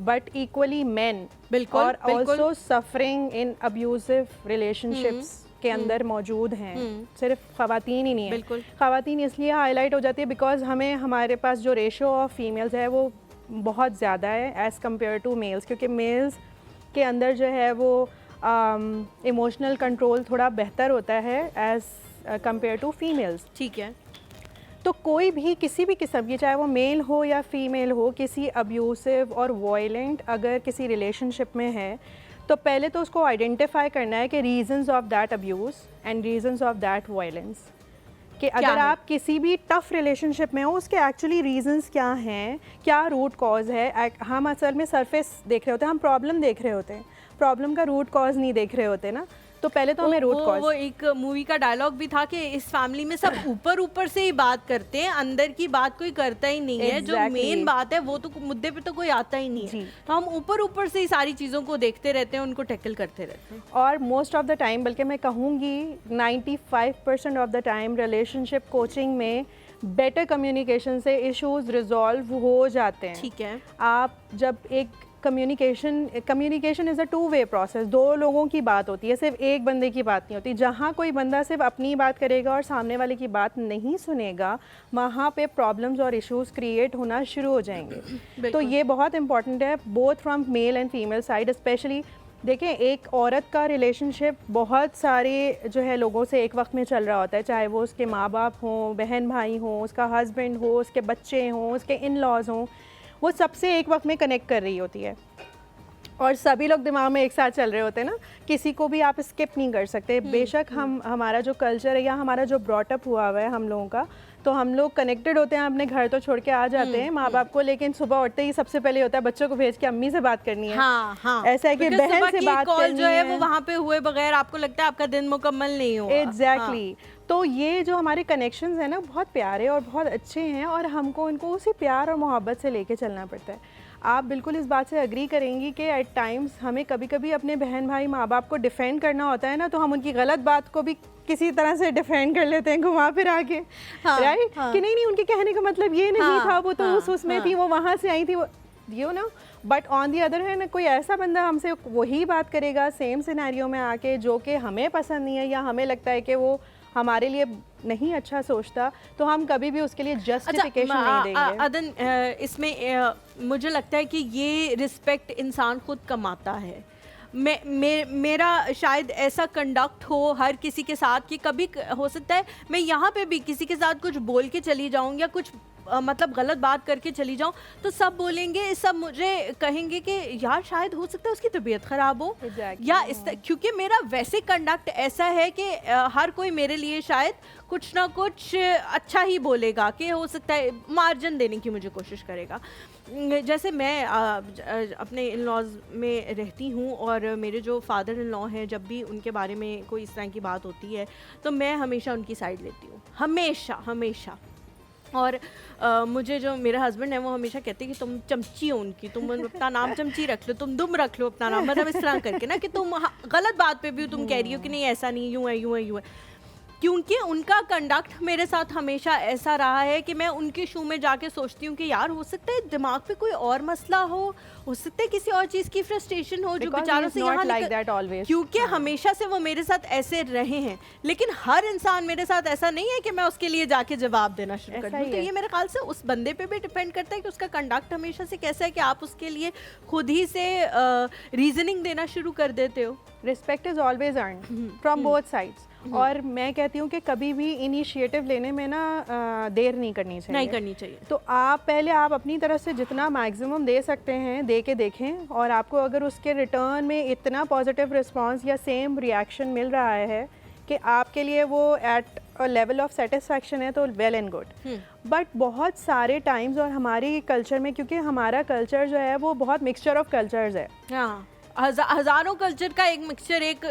but equally man और also suffering in abusive relationships के अंदर मौजूद हैं। सिर्फ ख़वातीन ही नहीं है, ख़वातीन इसलिए हाईलाइट हो जाती है बिकॉज हमें, हमारे पास जो रेशो ऑफ फीमेल्स है वो बहुत ज़्यादा है एज़ कम्पेयर टू मेल्स, क्योंकि मेल्स के अंदर जो है वो इमोशनल कंट्रोल थोड़ा बेहतर होता है एज़ कम्पेयर टू फीमेल्स। ठीक है। तो कोई भी किसी भी किस्म की, चाहे वो मेल हो या फीमेल हो, किसी अब्यूसिव और वायलेंट अगर किसी रिलेशनशिप में है तो पहले तो उसको आइडेंटिफाई करना है कि reasons of that abuse and reasons of that violence, कि अगर आप किसी भी टफ़ रिलेशनशिप में हो उसके एक्चुअली रीजंस क्या हैं, क्या रूट कॉज है। हम असल में सरफेस देख रहे होते हैं, हम प्रॉब्लम देख रहे होते हैं, प्रॉब्लम का रूट कॉज नहीं देख रहे होते ना। तो पहले तो हमें रूट कॉज, वो एक मूवी का डायलॉग भी था कि इस फैमिली में सब ऊपर से ही बात करते हैं, अंदर की बात कोई करता ही नहीं है। जो मेन बात है वो तो मुद्दे पे तो कोई आता ही नहीं है, तो हम ऊपर से ही सारी चीज़ों को देखते रहते हैं, उनको टैकल करते रहते हैं। और मोस्ट ऑफ द टाइम, बल्कि मैं कहूँगी 95% of the time relationship coaching में बेटर कम्युनिकेशन से इश्यूज रिजॉल्व हो जाते हैं। ठीक है। आप जब एक communication is a two way process, दो लोगों की बात होती है, सिर्फ एक बंदे की बात नहीं होती। जहाँ कोई बंदा सिर्फ अपनी बात करेगा और सामने वाले की बात नहीं सुनेगा, वहाँ पे प्रॉब्लम्स और इश्यूज क्रिएट होना शुरू हो जाएंगे। तो ये बहुत इंपॉर्टेंट है both from male and female side. Specially देखें, एक औरत का रिलेशनशिप बहुत सारे जो है लोगों से एक वक्त में चल रहा होता है, चाहे वो उसके माँ बाप हों, बहन भाई हों, उसका हस्बैंड हो, उसके बच्चे हों, उसके इन लॉज हों, वो सबसे एक वक्त में कनेक्ट कर रही होती है। और सभी लोग दिमाग में एक साथ चल रहे होते हैं ना, किसी को भी आप स्किप नहीं कर सकते। बेशक हमारा जो कल्चर है या हमारा जो ब्रॉटअप हुआ हुआ है हम लोगों का, तो हम लोग कनेक्टेड होते हैं, अपने घर तो छोड़ के आ जाते हैं माँ बाप को, लेकिन सुबह उठते ही सबसे पहले होता है बच्चों को भेज के अम्मी से बात करनी है। हाँ, हाँ। ऐसा है कि बहन से बात करनी जो है वो वहाँ पे हुए बगैर आपको लगता है आपका दिन मुकम्मल नहीं हुआ। एग्जैक्टली। तो ये जो हमारे कनेक्शंस हैं ना बहुत प्यारे और बहुत अच्छे हैं, और हमको इनको उसी प्यार और मोहब्बत से लेके चलना पड़ता है। आप बिल्कुल इस बात से अग्री करेंगी कि एट टाइम्स हमें कभी कभी अपने बहन भाई माँ बाप को डिफेंड करना होता है ना, तो हम उनकी गलत बात को भी किसी तरह से डिफेंड कर लेते हैं घुमा फिरा के, राइट? कि नहीं उनके कहने का मतलब ये नहीं था, वो तो उसमें थी, वो वहाँ से आई थी, वो you know. But on the other hand कोई ऐसा बंदा हमसे वही बात करेगा सेम सिनेरियो में आके जो कि हमें पसंद नहीं है या हमें लगता है कि वो हमारे लिए नहीं अच्छा सोचता, तो हम कभी भी उसके लिए जस्टिफिकेशन नहीं देंगे। अदन, इसमें मुझे लगता है कि ये रिस्पेक्ट इंसान खुद कमाता है। मेरा शायद ऐसा कंडक्ट हो हर किसी के साथ कि कभी हो सकता है मैं यहाँ पे भी किसी के साथ कुछ बोल के चली जाऊँ या कुछ मतलब गलत बात करके चली जाऊँ, तो सब बोलेंगे, सब मुझे कहेंगे कि यार शायद हो सकता है उसकी तबीयत ख़राब हो, या क्योंकि मेरा वैसे कंडक्ट ऐसा है कि हर कोई मेरे लिए शायद कुछ ना कुछ अच्छा ही बोलेगा, कि हो सकता है मार्जिन देने की मुझे कोशिश करेगा। जैसे मैं अपने इन लॉज में रहती हूँ और मेरे जो फादर इन लॉ हैं, जब भी उनके बारे में कोई इस तरह की बात होती है तो मैं हमेशा उनकी साइड लेती हूँ, हमेशा हमेशा। और मुझे जो मेरे हस्बैंड है वो हमेशा कहते हैं कि तुम चमची हो उनकी, तुम अपना नाम चमची रख लो, तुम दुम रख लो अपना नाम, मतलब इस तरह करके ना कि तुम गलत बात पे भी तुम कह रही हो कि नहीं ऐसा नहीं, यूँ है यूँ है यूँ है। क्योंकि उनका कंडक्ट मेरे साथ हमेशा ऐसा रहा है कि मैं उनके शू में जाके सोचती हूँ कि यार हो सकता है दिमाग पे कोई और मसला हो सकता है किसी और चीज़ की फ्रस्ट्रेशन हो जो बेचारों से यहाँ क्योंकि हमेशा से वो मेरे साथ ऐसे रहे हैं। लेकिन हर इंसान मेरे साथ ऐसा नहीं है कि मैं उसके लिए जाके जवाब देना शुरू कर दूँ। तो ये मेरे ख्याल से उस बंदे पे भी डिपेंड करता है कि उसका कंडक्ट हमेशा से कैसा है कि आप उसके लिए खुद ही से रीजनिंग देना शुरू कर देते हो। Respect is always earn from both sides. और मैं कहती हूँ कि कभी भी इनिशिएटिव लेने में ना देर नहीं करनी चाहिए। तो आप पहले आप अपनी तरफ से जितना मैक्सिमम दे सकते हैं दे के देखें, और आपको अगर उसके रिटर्न में इतना पॉजिटिव रिस्पांस या सेम रिएक्शन मिल रहा है कि आपके लिए वो at a level of satisfaction है तो वेल एंड गुड। बट बहुत सारे टाइम्स और हमारे कल्चर में, क्योंकि हमारा कल्चर जो है वो बहुत मिक्सचर ऑफ कल्चर्स है, हजारों कल्चर का एक मिक्सचर, एक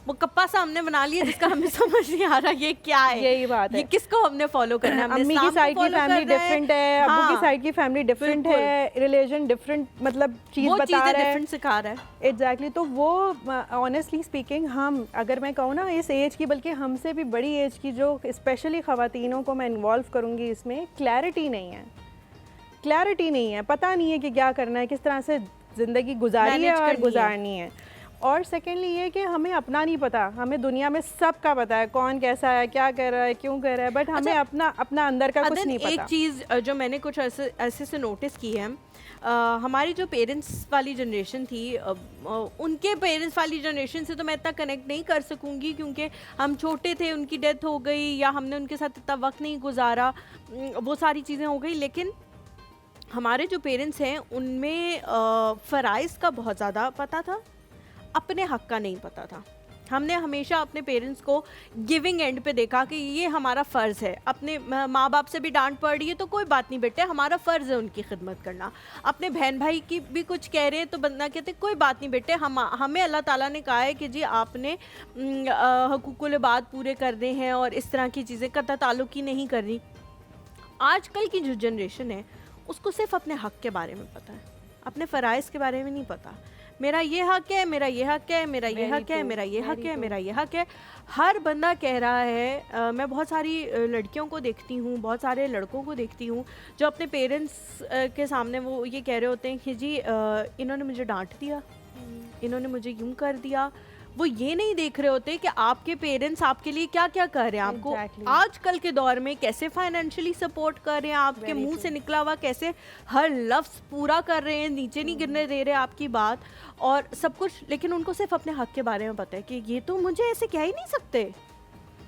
वो कप्पा सा हमने बना लिया जिसका हमें समझ नहीं आ रहा ये क्या है। यही बात है, ये किसको हमने फॉलो करना है। अम्मी की साइड की फैमिली डिफरेंट है, अब्बू की साइड की फैमिली डिफरेंट है, रिलीजन डिफरेंट, मतलब चीज बता रहा है, डिफरेंट सिखा रहा है। एग्जैक्टली। तो वो ऑनेस्टली स्पीकिंग हम अगर मैं कहूँ ना इस एज की, बल्कि हमसे भी बड़ी एज की जो स्पेशली ख़वातीनों को मैं इन्वॉल्व करूँगी इसमें, क्लैरिटी नहीं है, पता नहीं है कि क्या करना है, किस तरह से ज़िंदगी गुजारी है और गुजारनी है। और सेकेंडली ये कि हमें अपना नहीं पता, हमें दुनिया में सब का पता है, कौन कैसा है, क्या कर रहा है, क्यों कर रहा है, बट हमें अपना अंदर का कुछ नहीं पता। एक चीज़ जो मैंने कुछ ऐसे से नोटिस की है, हमारी जो पेरेंट्स वाली जनरेशन थी, उनके पेरेंट्स वाली जनरेशन से तो मैं इतना कनेक्ट नहीं कर सकूंगी क्योंकि हम छोटे थे, उनकी डेथ हो गई या हमने उनके साथ इतना वक्त नहीं गुजारा, वो सारी चीज़ें हो गई। लेकिन हमारे जो पेरेंट्स हैं उनमें फ़राइज़ का बहुत ज़्यादा पता था, अपने हक़ का नहीं पता था। हमने हमेशा अपने पेरेंट्स को गिविंग एंड पे देखा कि ये हमारा फ़र्ज़ है। अपने माँ बाप से भी डांट पड़ रही है तो कोई बात नहीं बेटे, हमारा फ़र्ज़ है उनकी खिदमत करना। अपने बहन भाई की भी कुछ कह रहे हैं तो बंदा कहते कोई बात नहीं बेटे, हमें अल्लाह ताला ने कहा है कि जी आपने हुकूकुल इबाद पूरे करने हैं और इस तरह की चीज़ें, कता ताल्लुक़ ही नहीं करनी। आजकल की जो जनरेशन है उसको सिर्फ अपने हक़ के बारे में पता है, अपने फ़राइज़ के बारे में नहीं पता। मेरा ये हक़ है, मेरा ये हक़ है, मेरा ये हक़ है, मेरा ये हक़ है, मेरा ये हक़ है। हर बंदा कह रहा है। मैं बहुत सारी लड़कियों को देखती हूँ, बहुत सारे लड़कों को देखती हूँ जो अपने पेरेंट्स के सामने वो ये कह रहे होते हैं कि जी इन्होंने मुझे डांट दिया, इन्होंने मुझे यूँ कर दिया। वो ये नहीं देख रहे होते कि आपके पेरेंट्स आपके लिए क्या क्या कर रहे हैं, आपको आजकल के दौर में कैसे फाइनेंशियली सपोर्ट कर रहे हैं, आपके मुंह से निकला हुआ कैसे हर लफ्ज़ पूरा कर रहे हैं, नीचे नहीं गिरने दे रहे आपकी बात और सब कुछ। लेकिन उनको सिर्फ अपने हक के बारे में पता है कि ये तो मुझे ऐसे कह ही नहीं सकते,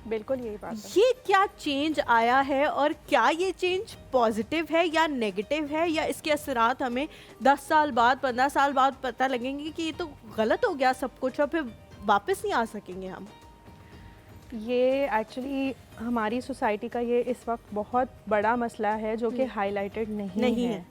बिल्कुल यही बात है। ये क्या चेंज आया है और क्या ये चेंज पॉजिटिव है या नेगेटिव है, या इसके असरात हमें 10 साल बाद 15 साल बाद पता लगेंगे कि ये तो गलत हो गया सब कुछ और फिर वापस नहीं आ सकेंगे हम? ये एक्चुअली हमारी सोसाइटी का ये इस वक्त बहुत बड़ा मसला है जो कि हाईलाइटेड नहीं है।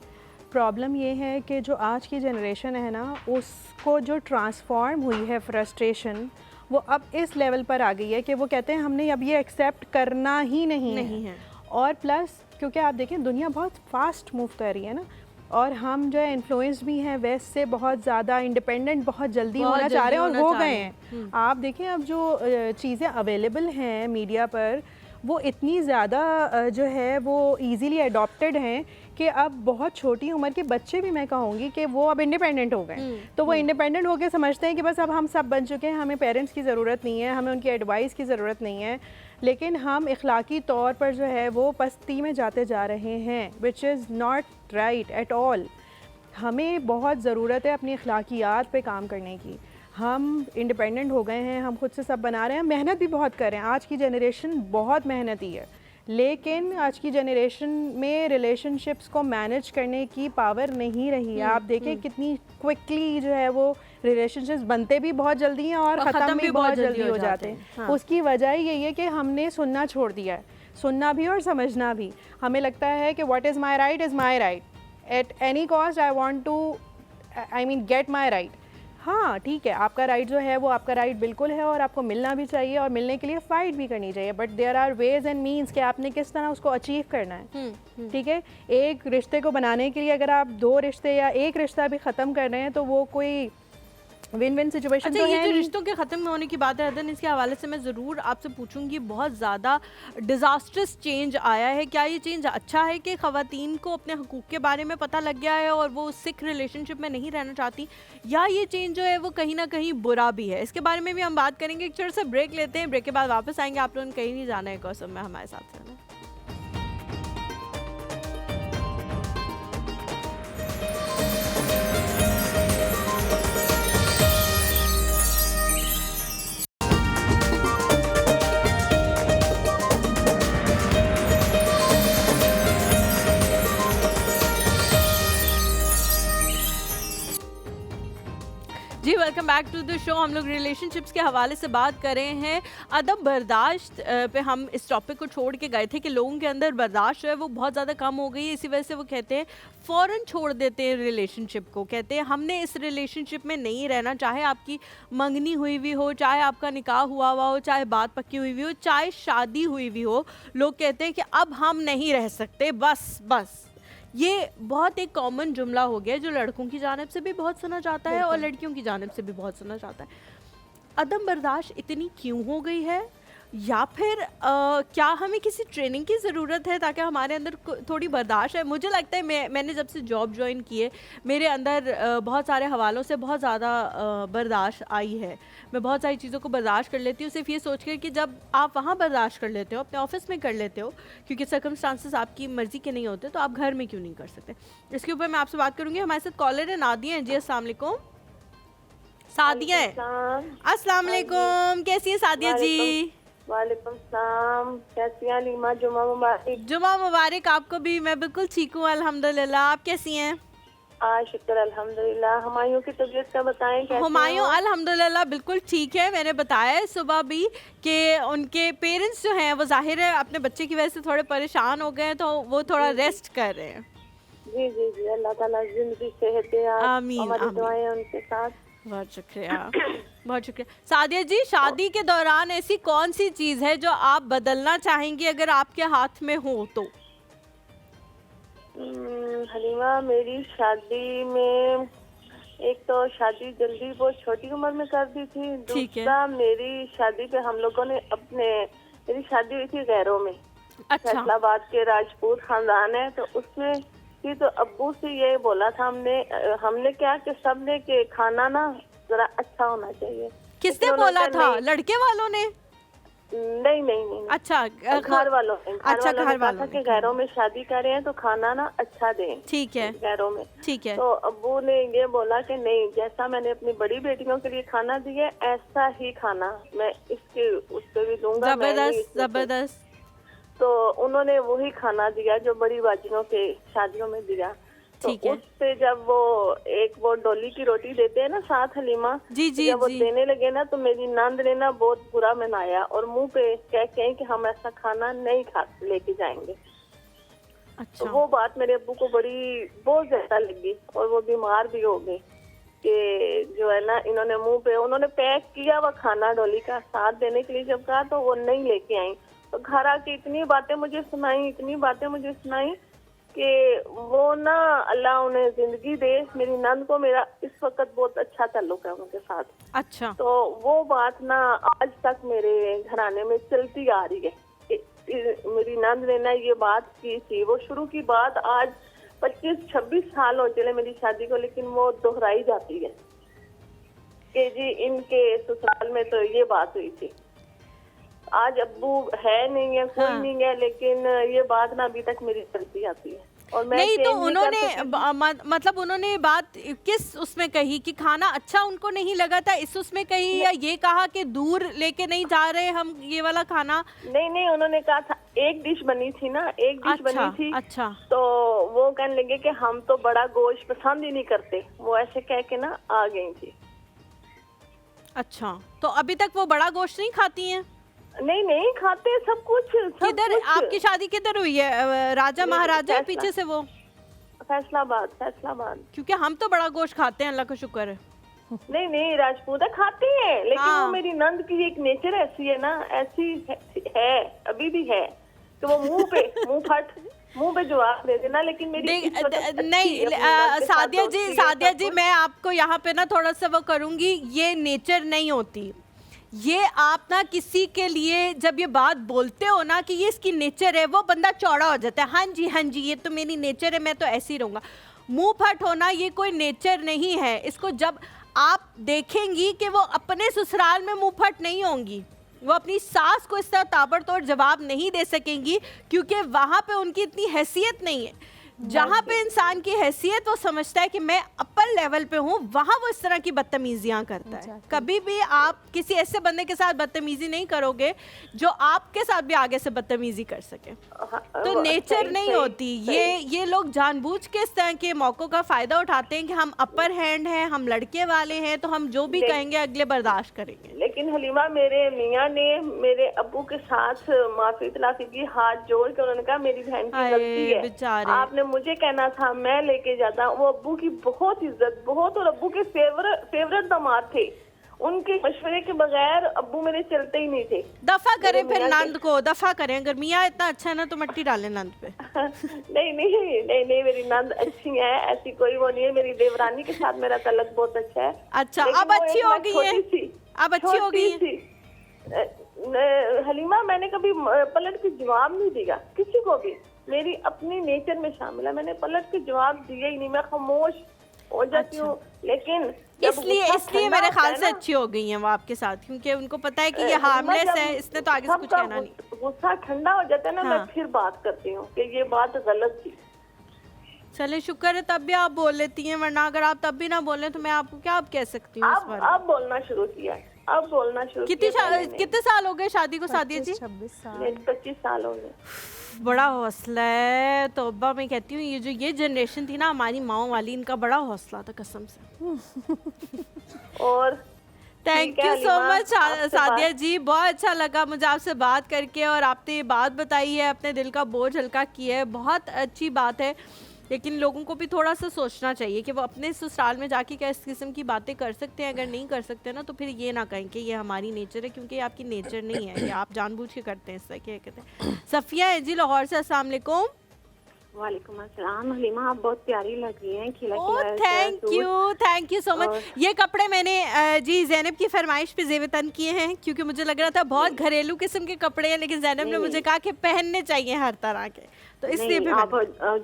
प्रॉब्लम ये है कि जो आज की जनरेशन है ना, उसको जो ट्रांसफॉर्म हुई है फ्रस्ट्रेशन, वो अब इस लेवल पर आ गई है कि वो कहते हैं हमने अब ये एक्सेप्ट करना ही नहीं है। और प्लस क्योंकि आप देखें दुनिया बहुत फास्ट मूव कर रही है ना, और हम जो है इन्फ्लुएंस भी हैं वेस्ट से, बहुत ज़्यादा इंडिपेंडेंट बहुत जल्दी होना चाह रहे हैं और हो गए हैं। आप देखें अब जो चीज़ें अवेलेबल हैं मीडिया पर, वो इतनी ज़्यादा जो है वो इजीली अडॉप्टेड हैं कि अब बहुत छोटी उम्र के बच्चे भी मैं कहूँगी कि वो अब इंडिपेंडेंट हो गए। तो वो इंडिपेंडेंट होकर समझते हैं कि बस अब हम सब बन चुके हैं, हमें पेरेंट्स की ज़रूरत नहीं है, हमें उनकी एडवाइस की ज़रूरत नहीं है। लेकिन हम इखलाकी तौर पर जो है वो पस्ती में जाते जा रहे हैं, which is not right at all. हमें बहुत ज़रूरत है अपनी अखलाकियात पे काम करने की। हम इंडिपेंडेंट हो गए हैं, हम खुद से सब बना रहे हैं, मेहनत भी बहुत कर रहे हैं। आज की जनरेशन बहुत मेहनती है, लेकिन आज की जनरेशन में रिलेशनशिप्स को मैनेज करने की पावर नहीं रही है। आप देखें कितनी क्विकली जो है वो रिलेशनशिप्स बनते भी बहुत जल्दी हैं और ख़त्म भी बहुत जल्दी हो जाते हैं। हाँ। उसकी वजह यही है कि हमने सुनना छोड़ दिया है, सुनना भी और समझना भी। हमें लगता है कि what is my right is my right, at any cost I want to get my right. हाँ ठीक है, आपका राइट जो है वो आपका राइट बिल्कुल है और आपको मिलना भी चाहिए और मिलने के लिए फ़ाइट भी करनी चाहिए, but there are ways and means कि आपने किस तरह उसको अचीव करना है। ठीक है, एक रिश्ते को बनाने के लिए अगर आप 2 रिश्ते या एक रिश्ता भी ख़त्म कर रहे हैं तो वो कोई विन विन सिचुएशन अच्छा, तो ये है जो नहीं। रिश्तों के ख़त्म होने की बात है अदन, इसके हवाले से मैं ज़रूर आपसे पूछूंगी। बहुत ज़्यादा डिज़ास्टर्स चेंज आया है, क्या ये चेंज अच्छा है कि ख़वातीन को अपने हकूक़ के बारे में पता लग गया है और वो सिख रिलेशनशिप में नहीं रहना चाहती, या ये चेंज जो है वो कहीं ना कहीं बुरा भी है? इसके बारे में भी हम बात करेंगे। एक छोटा सा ब्रेक लेते हैं, ब्रेक के बाद वापस आएंगे। आप लोगों ने कहीं नहीं जाना है, कौसम में हमारे साथ रहना। जी welcome back to the show. हम लोग रिलेशनशिप्स के हवाले से बात कर रहे हैं। अदब बर्दाश्त पे हम इस टॉपिक को छोड़ के गए थे कि लोगों के अंदर बर्दाश्त जो है वो बहुत ज़्यादा कम हो गई है। इसी वजह से वो कहते हैं फ़ौरन छोड़ देते हैं रिलेशनशिप को। कहते हैं हमने इस रिलेशनशिप में नहीं रहना, चाहे आपकी मंगनी हुई हुई हो, चाहे आपका निकाह हुआ हुआ हो, चाहे बात पक्की हुई हुई हो, चाहे शादी हुई हुई हो। लोग कहते हैं कि अब हम नहीं रह सकते, बस। ये बहुत एक कॉमन जुमला हो गया जो लड़कों की जानिब से भी बहुत सुना जाता है और लड़कियों की जानिब से भी बहुत सुना जाता है। अदम बर्दाश्त इतनी क्यों हो गई है, या फिर क्या हमें किसी ट्रेनिंग की ज़रूरत है ताकि हमारे अंदर थोड़ी बर्दाश्त है? मुझे लगता है मैंने जब से जॉब ज्वाइन की है, मेरे अंदर बहुत सारे हवालों से बहुत ज़्यादा बर्दाश्त आई है। मैं बहुत सारी चीज़ों को बर्दाश्त कर लेती हूँ सिर्फ ये सोच कर कि जब आप वहाँ बर्दाश्त कर लेते हो, अपने ऑफिस में कर लेते हो, क्योंकि सर्कमस्टांसेस आपकी मर्ज़ी के नहीं होते, तो आप घर में क्यों नहीं कर सकते? इसके ऊपर मैं आपसे बात करूँगी। हमारे साथ कॉलर है नादिया हैं। जी अस्सलाम वालेकुम। सादिया है। अस्सलाम वालेकुम, कैसी है सादिया जी? वालेकुम सलाम, कैसी हैं लीमा? जुमा मुबारक। जुमा मुबारक आपको भी। मैं बिल्कुल ठीक हूँ अल्हम्दुलिल्लाह। आप कैसी हैं? शुक्र अल्हम्दुलिल्लाह। हुमायूं की तबीयत का बताएं, कैसे हुमायूं हो? अल्हम्दुलिल्लाह बिल्कुल ठीक है। मैंने बताया है सुबह भी कि उनके पेरेंट्स जो हैं वो जाहिर है अपने बच्चे की वजह से थोड़े परेशान हो गए हैं, तो वो थोड़ा रेस्ट कर रहे हैं। जी जी जी, अल्लाह ताला जिंदगी सेहत दे। आमीन, हमारी आमीन। दुआएं उनके साथ। बहुत शुक्रिया, बहुत शुक्रिया। सादिया जी, शादी के दौरान ऐसी कौन सी चीज़ है जो आप बदलना चाहेंगी अगर आपके हाथ में हो तो? हलीमा, मेरी शादी में एक तो शादी जल्दी बहुत छोटी उम्र में कर दी थी। ठीक है। दूसरा, मेरी शादी पे हम लोगों ने मेरी शादी हुई थी गैरों में। अच्छा। फैसलाबाद के राजपूत खानदान है, तो उसमें की तो अब्बू से ये बोला था हमने क्या कि सबने के खाना ना जरा अच्छा होना चाहिए। किसने इसलिए बोला उन्होंने था? नहीं- लड़के वालों ने? नहीं नहीं नहीं, अच्छा घर वालों ने अच्छा, घर कहा वालों था ने कि घरों में शादी कर रहे हैं तो खाना ना अच्छा दें ठीक है, घरों में। ठीक है। तो अब्बू ने ये बोला कि नहीं, जैसा मैंने अपनी बड़ी बेटियों के लिए खाना दिया ऐसा ही खाना मैं इसके उससे भी दूंगा। मैं नहीं जबरदस्त इसमें जबरदस्त। तो उन्होंने वही खाना दिया जो बड़ी बाजियों के शादियों में दिया। तो ठीक है। उससे जब वो डोली की रोटी देते हैं ना साथ हलीमा, जी जी जब वो जी। देने लगे ना तो मेरी नंद ने ना बहुत बुरा मनाया और मुंह पे कह के कि हम ऐसा खाना नहीं खा लेके जाएंगे। तो अच्छा वो बात मेरे अब्बू को बहुत ज्यादा लगी और वो बीमार भी हो गए कि जो है ना इन्होंने मुंह पे उन्होंने पैक किया हुआ खाना डोली का साथ देने के लिए जब कहा तो वो नहीं लेके आई। तो घर आके इतनी बातें मुझे सुनाई कि वो ना अल्लाह उन्हें जिंदगी दे। मेरी नंद को मेरा इस वक्त बहुत अच्छा ताल्लुक है उनके साथ। अच्छा तो वो बात ना आज तक मेरे घराने में चलती आ रही है। मेरी नंद ने ना ये बात की थी, वो शुरू की बात आज 25-26 साल हो चले मेरी शादी को, लेकिन वो दोहराई जाती है कि जी इनके ससुराल में तो ये बात हुई थी। आज अब्बू है नहीं है, कोई हाँ। नहीं है, लेकिन ये बात ना अभी तक मेरी चलती आती है। और मैं नहीं तो change कर उन्होंने सकती। मतलब उन्होंने बात किस उसमें कही कि खाना अच्छा उनको नहीं लगा था इस उसमें कही, या ये कहा कि दूर लेके नहीं जा रहे हम ये वाला खाना? नहीं उन्होंने कहा था एक डिश बनी थी ना, एक डिश अच्छा बनी थी। अच्छा तो वो कहने लगे कि हम तो बड़ा गोश्त पसंद ही नहीं करते, वो ऐसे कह के ना आ गई थी। अच्छा, तो अभी तक वो बड़ा गोश्त नहीं खाती हैं? नहीं खाते सब कुछ। किधर आपकी शादी किधर हुई है? राजा महाराजा है पीछे से वो? फैसलाबाद। क्योंकि हम तो बड़ा गोश्त खाते हैं, अल्लाह का शुक्र है। नहीं राजपूत खाते हैं, लेकिन हाँ। वो मेरी नंद की एक नेचर ऐसी है ना, ऐसी है अभी भी है कि वो मुंह पे जवाब दे देना। लेकिन मेरी इस वक्त अच्छी नहीं अपनी नंद के साथ सादिया दोस्ती है, सादिया सब जी कुछ। मैं आपको यहाँ पे ना थोड़ा सा वो करूँगी, ये नेचर नहीं होती। ये आप ना किसी के लिए जब ये बात बोलते हो ना कि ये इसकी नेचर है, वो बंदा चौड़ा हो जाता है। हाँ जी ये तो मेरी नेचर है, मैं तो ऐसे ही रहूँगा। मुंह फट होना ये कोई नेचर नहीं है। इसको जब आप देखेंगी कि वो अपने ससुराल में मुंह फट नहीं होंगी, वो अपनी सास को इस तरह ताबड़तोड़ जवाब नहीं दे सकेंगी, क्योंकि वहाँ पे उनकी इतनी हैसियत नहीं है। जहाँ पे इंसान की हैसियत वो समझता है कि मैं अपर लेवल पे हूँ, वहाँ वो इस तरह की बदतमीजियाँ करता है। कभी भी आप किसी ऐसे बंदे के साथ बदतमीजी नहीं करोगे जो आपके साथ भी आगे से बदतमीजी कर सके। तो वो नेचर सही- नहीं सही- होती। सही। ये लोग जानबूझ के इस तरह के मौकों का फायदा उठाते हैं कि हम अपर हैंड हैं, हम लड़के वाले हैं, तो हम जो भी कहेंगे अगले बर्दाश्त करेंगे। लेकिन हलीमा मेरे मियाँ ने मेरे अब्बू के साथ माफी तलाफी की, हाथ जोड़ के उन्होंने कहा मेरी बहन की हाय गलती है, बेचारे। आपने मुझे कहना था, मैं लेके जाता। वो अब्बू की बहुत इज्जत बहुत, और अब्बू के फेवरेट दामाद थे। उनके मशवरे के बगैर अब्बू मेरे चलते ही नहीं थे। दफा करें मेरे फिर मियाँ नंद को, दफा करें। अगर मियाँ इतना अच्छा है ना तो मट्टी डालें नंद पे। नहीं मेरी नंद अच्छी है, ऐसी कोई वो नहीं है। मेरी देवरानी के साथ मेरा तलक बहुत अच्छा है। अच्छा, लेकिन अब वो अच्छी एक हो मैं गई छोटी है? सी- अब अच्छी हो गई है? छोटी सी। हलीमा मैंने कभी पलट के जवाब नहीं दिया किसी को भी, मेरी अपनी नेचर में शामिल है। मैंने पलट के जवाब दिया ही नहीं, मैं खामोश हो जाती हूँ। लेकिन जब इसलिए गुस्सा इसलिए ठंडा मेरे होता ख्याल है से ना, अच्छी हो गई हैं वो आपके साथ, क्योंकि उनको पता है कि ये हलीमा, हार्मलेस जब है, इसने तो आगे से कुछ सबका कहना नहीं। गुस्सा ठंडा हो जाता है ना, हाँ। मैं फिर बात करती हूँ कि ये बात गलत थी। चले शुक्र है तब भी आप बोल लेती हैं, वरना अगर आप तब भी ना बोलें तो मैं आपको क्या कह सकती हूँ इस बारे में। अब बोलना शुरू किया है, अब बोलना शुरू किया। पहले नहीं। कितने साल हो गए शादी को सादिया जी? 26 साल। मेरे 25 साल हो गए। बड़ा हौसला है। तौबा, मैं कहती हूँ ये जनरेशन थी ना हमारी माओ वाली, इनका बड़ा हौसला था कसम से। और थैंक ठीक है यू सो हलीमा, मच आपसे सादिया बात- जी, बहुत अच्छा लगा मुझे आपसे बात करके, और आपने ये बात बताई है, अपने दिल का बोझ हल्का किया है, बहुत अच्छी बात है। लेकिन लोगों को भी थोड़ा सा सोचना चाहिए कि वो अपने ससुराल में जाके क्या इस किस्म की बातें कर सकते हैं। अगर नहीं कर सकते ना तो फिर ये ना कहें कि ये हमारी नेचर है, क्योंकि ये आपकी नेचर नहीं है, ये आप जानबूझ के करते हैं। इस तरह क्या कहते हैं। सफ़िया है जी लाहौर से, अस्सलाम वालेकुम। वालेकुम अस्सलाम। हलीमा, आप बहुत प्यारी लग रही हैं, खिला ओह खिला थैंक यू सो मच। ये कपड़े मैंने जी ज़ैनब की फरमाइश पे ज़ेबतन किए हैं, क्योंकि मुझे लग रहा था बहुत घरेलू किस्म के कपड़े हैं, लेकिन ज़ैनब ने मुझे कहा कि पहनने चाहिए हर तरह के, तो इसलिए भी आप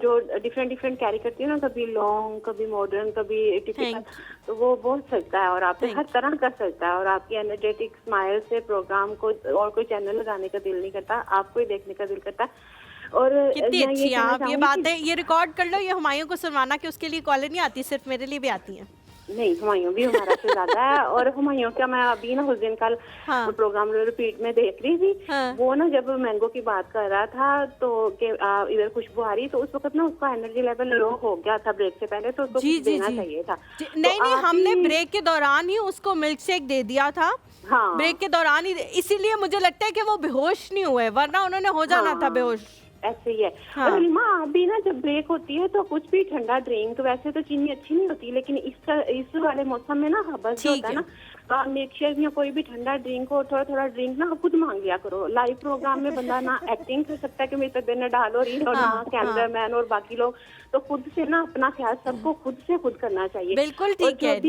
जो डिफरेंट कैरी करती है ना, कभी लॉन्ग, कभी मॉडर्न, कभी टिपिकल, तो वो बहुत सजता है और आप पे हर तरह का सजता है। और आपकी एनर्जेटिक स्माइल से प्रोग्राम को और कोई चैनल लगाने का दिल नहीं करता, आपको ही देखने का दिल करता। और कितनी मैं अच्छी हैं आप, ये चाहूंगी बातें ये रिकॉर्ड कर लो, ये हुमायूं को सुनवाना कि उसके लिए कॉलर नहीं आती, सिर्फ मेरे लिए भी आती हैं। नहीं, हुमायूं भी हमारा से ज्यादा है। और हुमायूं का मैं अभी ना उस दिन कल प्रोग्राम रिपीट में देख रही थी, वो ना जब मैंगो की बात कर रहा था तो इधर खुशबू आ रही, तो उस वक्त ना उसका एनर्जी लेवल लो हो गया था ब्रेक से पहले, तो उसको कुछ देना चाहिए था। नहीं, हमने ब्रेक के दौरान ही उसको मिल्क शेक दे दिया था। हाँ, ब्रेक के दौरान ही, इसीलिए मुझे लगता है कि वो बेहोश नहीं हुए, वरना उन्होंने हो जाना था बेहोश। ऐसे ही है। और हलीमा, अभी ना जब ब्रेक होती है तो कुछ भी ठंडा ड्रिंक, तो वैसे तो चीनी अच्छी नहीं होती, लेकिन इस वाले मौसम में ना बस होता है ना, मिल्क शेक या कोई भी ठंडा ड्रिंक हो, थोड़ा थोड़ा ड्रिंक ना खुद मांग लिया करो। लाइव प्रोग्राम में बंदा ना एक्टिंग कर सकता है कि मेरी तबीयत न डालो रही, और ना कैमरामैन और बाकी लोग, तो खुद से ना अपना ख्याल सबको खुद से खुद करना चाहिए। बिल्कुल ठीक है।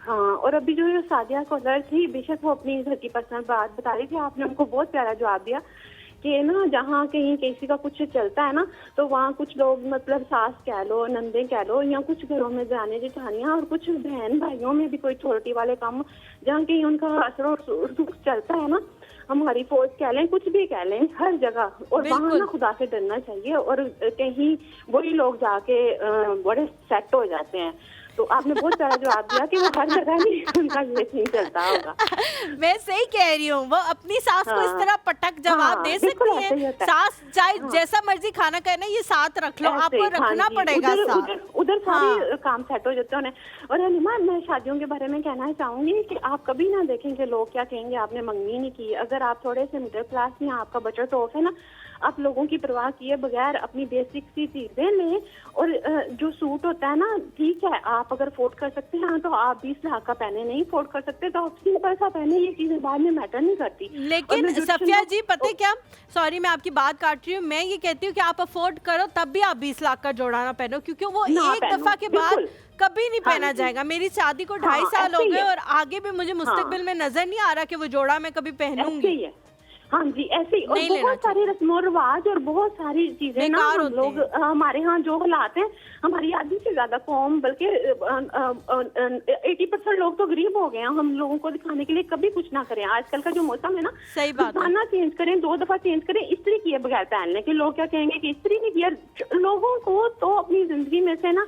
हाँ, और अभी जो सादिया कॉलर थी, बेशक वो अपनी घर की पर्सनल बात बता रही थी, आपने उनको बहुत प्यारा जवाब दिया कि ना जहाँ कहीं किसी का कुछ चलता है ना, तो वहाँ कुछ लोग, मतलब सास कह लो, नंदे कह लो, या कुछ घरों में जाने जेठानियाँ और कुछ बहन भाइयों में भी कोई छोटी वाले काम, जहाँ कहीं उनका असर और दुख चलता है ना, हमारी फौज कह लें, कुछ भी कह लें, हर जगह, और वहाँ ना खुदा से डरना चाहिए। और कहीं वही लोग जाके बड़े सेट हो जाते हैं। तो आपने बहुत सारा जवाब दिया कि वो हर जगह नहीं उनका ये नहीं चलता होगा। मैं सही कह रही हूँ, वो अपनी सास को इस तरह पटक जवाब दे सकती है। सास चाहे जैसा मर्जी खाना कहना, ये साथ रख लो, आपको रखना पड़ेगा साथ। उधर सारे काम सेट हो जाते हैं। और हलीमा, मैं शादियों के बारे में कहना चाहूंगी कि आप कभी ना देखें कि लोग क्या कहेंगे, आपने मंगनी नहीं की। अगर आप थोड़े से मिडिल क्लास में, आपका बजट ऑफ है ना, आप लोगों की परवाह किए बगैर अपनी बेसिक सी चीजें लें। और जो सूट होता है ना, ठीक है, आप अगर अफोर्ड कर सकते हैं तो आप 20 लाख का पहने, नहीं अफोर्ड कर सकते तो आप सिंपल सा पहने, ये चीजें बाद में मैटर नहीं करती। लेकिन सफिया जी, पता है क्या, सॉरी मैं आपकी बात काट रही हूँ, मैं ये कहती हूँ कि आप अफोर्ड करो तब भी आप 20 लाख का जोड़ा ना पहनो, क्योंकि वो एक दफा के बाद कभी नहीं पहना जाएगा। मेरी शादी को 2.5 साल हो गए और आगे भी मुझे मुस्तकबिल में नजर नहीं आ रहा कि वो जोड़ा मैं कभी पहनूंगी। हाँ जी, ऐसे ही। और बहुत सारे रस्मों रिवाज और बहुत सारी चीजें ना, हम लोग, हमारे यहाँ जो हालात हैं, हमारी आधी से ज्यादा कौम, बल्कि 80% लोग तो गरीब हो गए हैं। हम लोगों को दिखाने के लिए कभी कुछ ना करें। आजकल का जो मौसम है ना, सही बात है, खाना चेंज करें, 2 दफा चेंज करें, इस्त्री किए बगैर पहनने के। लोग क्या कहेंगे कि इस्त्री नहीं किया। लोगों को तो अपनी जिंदगी में से ना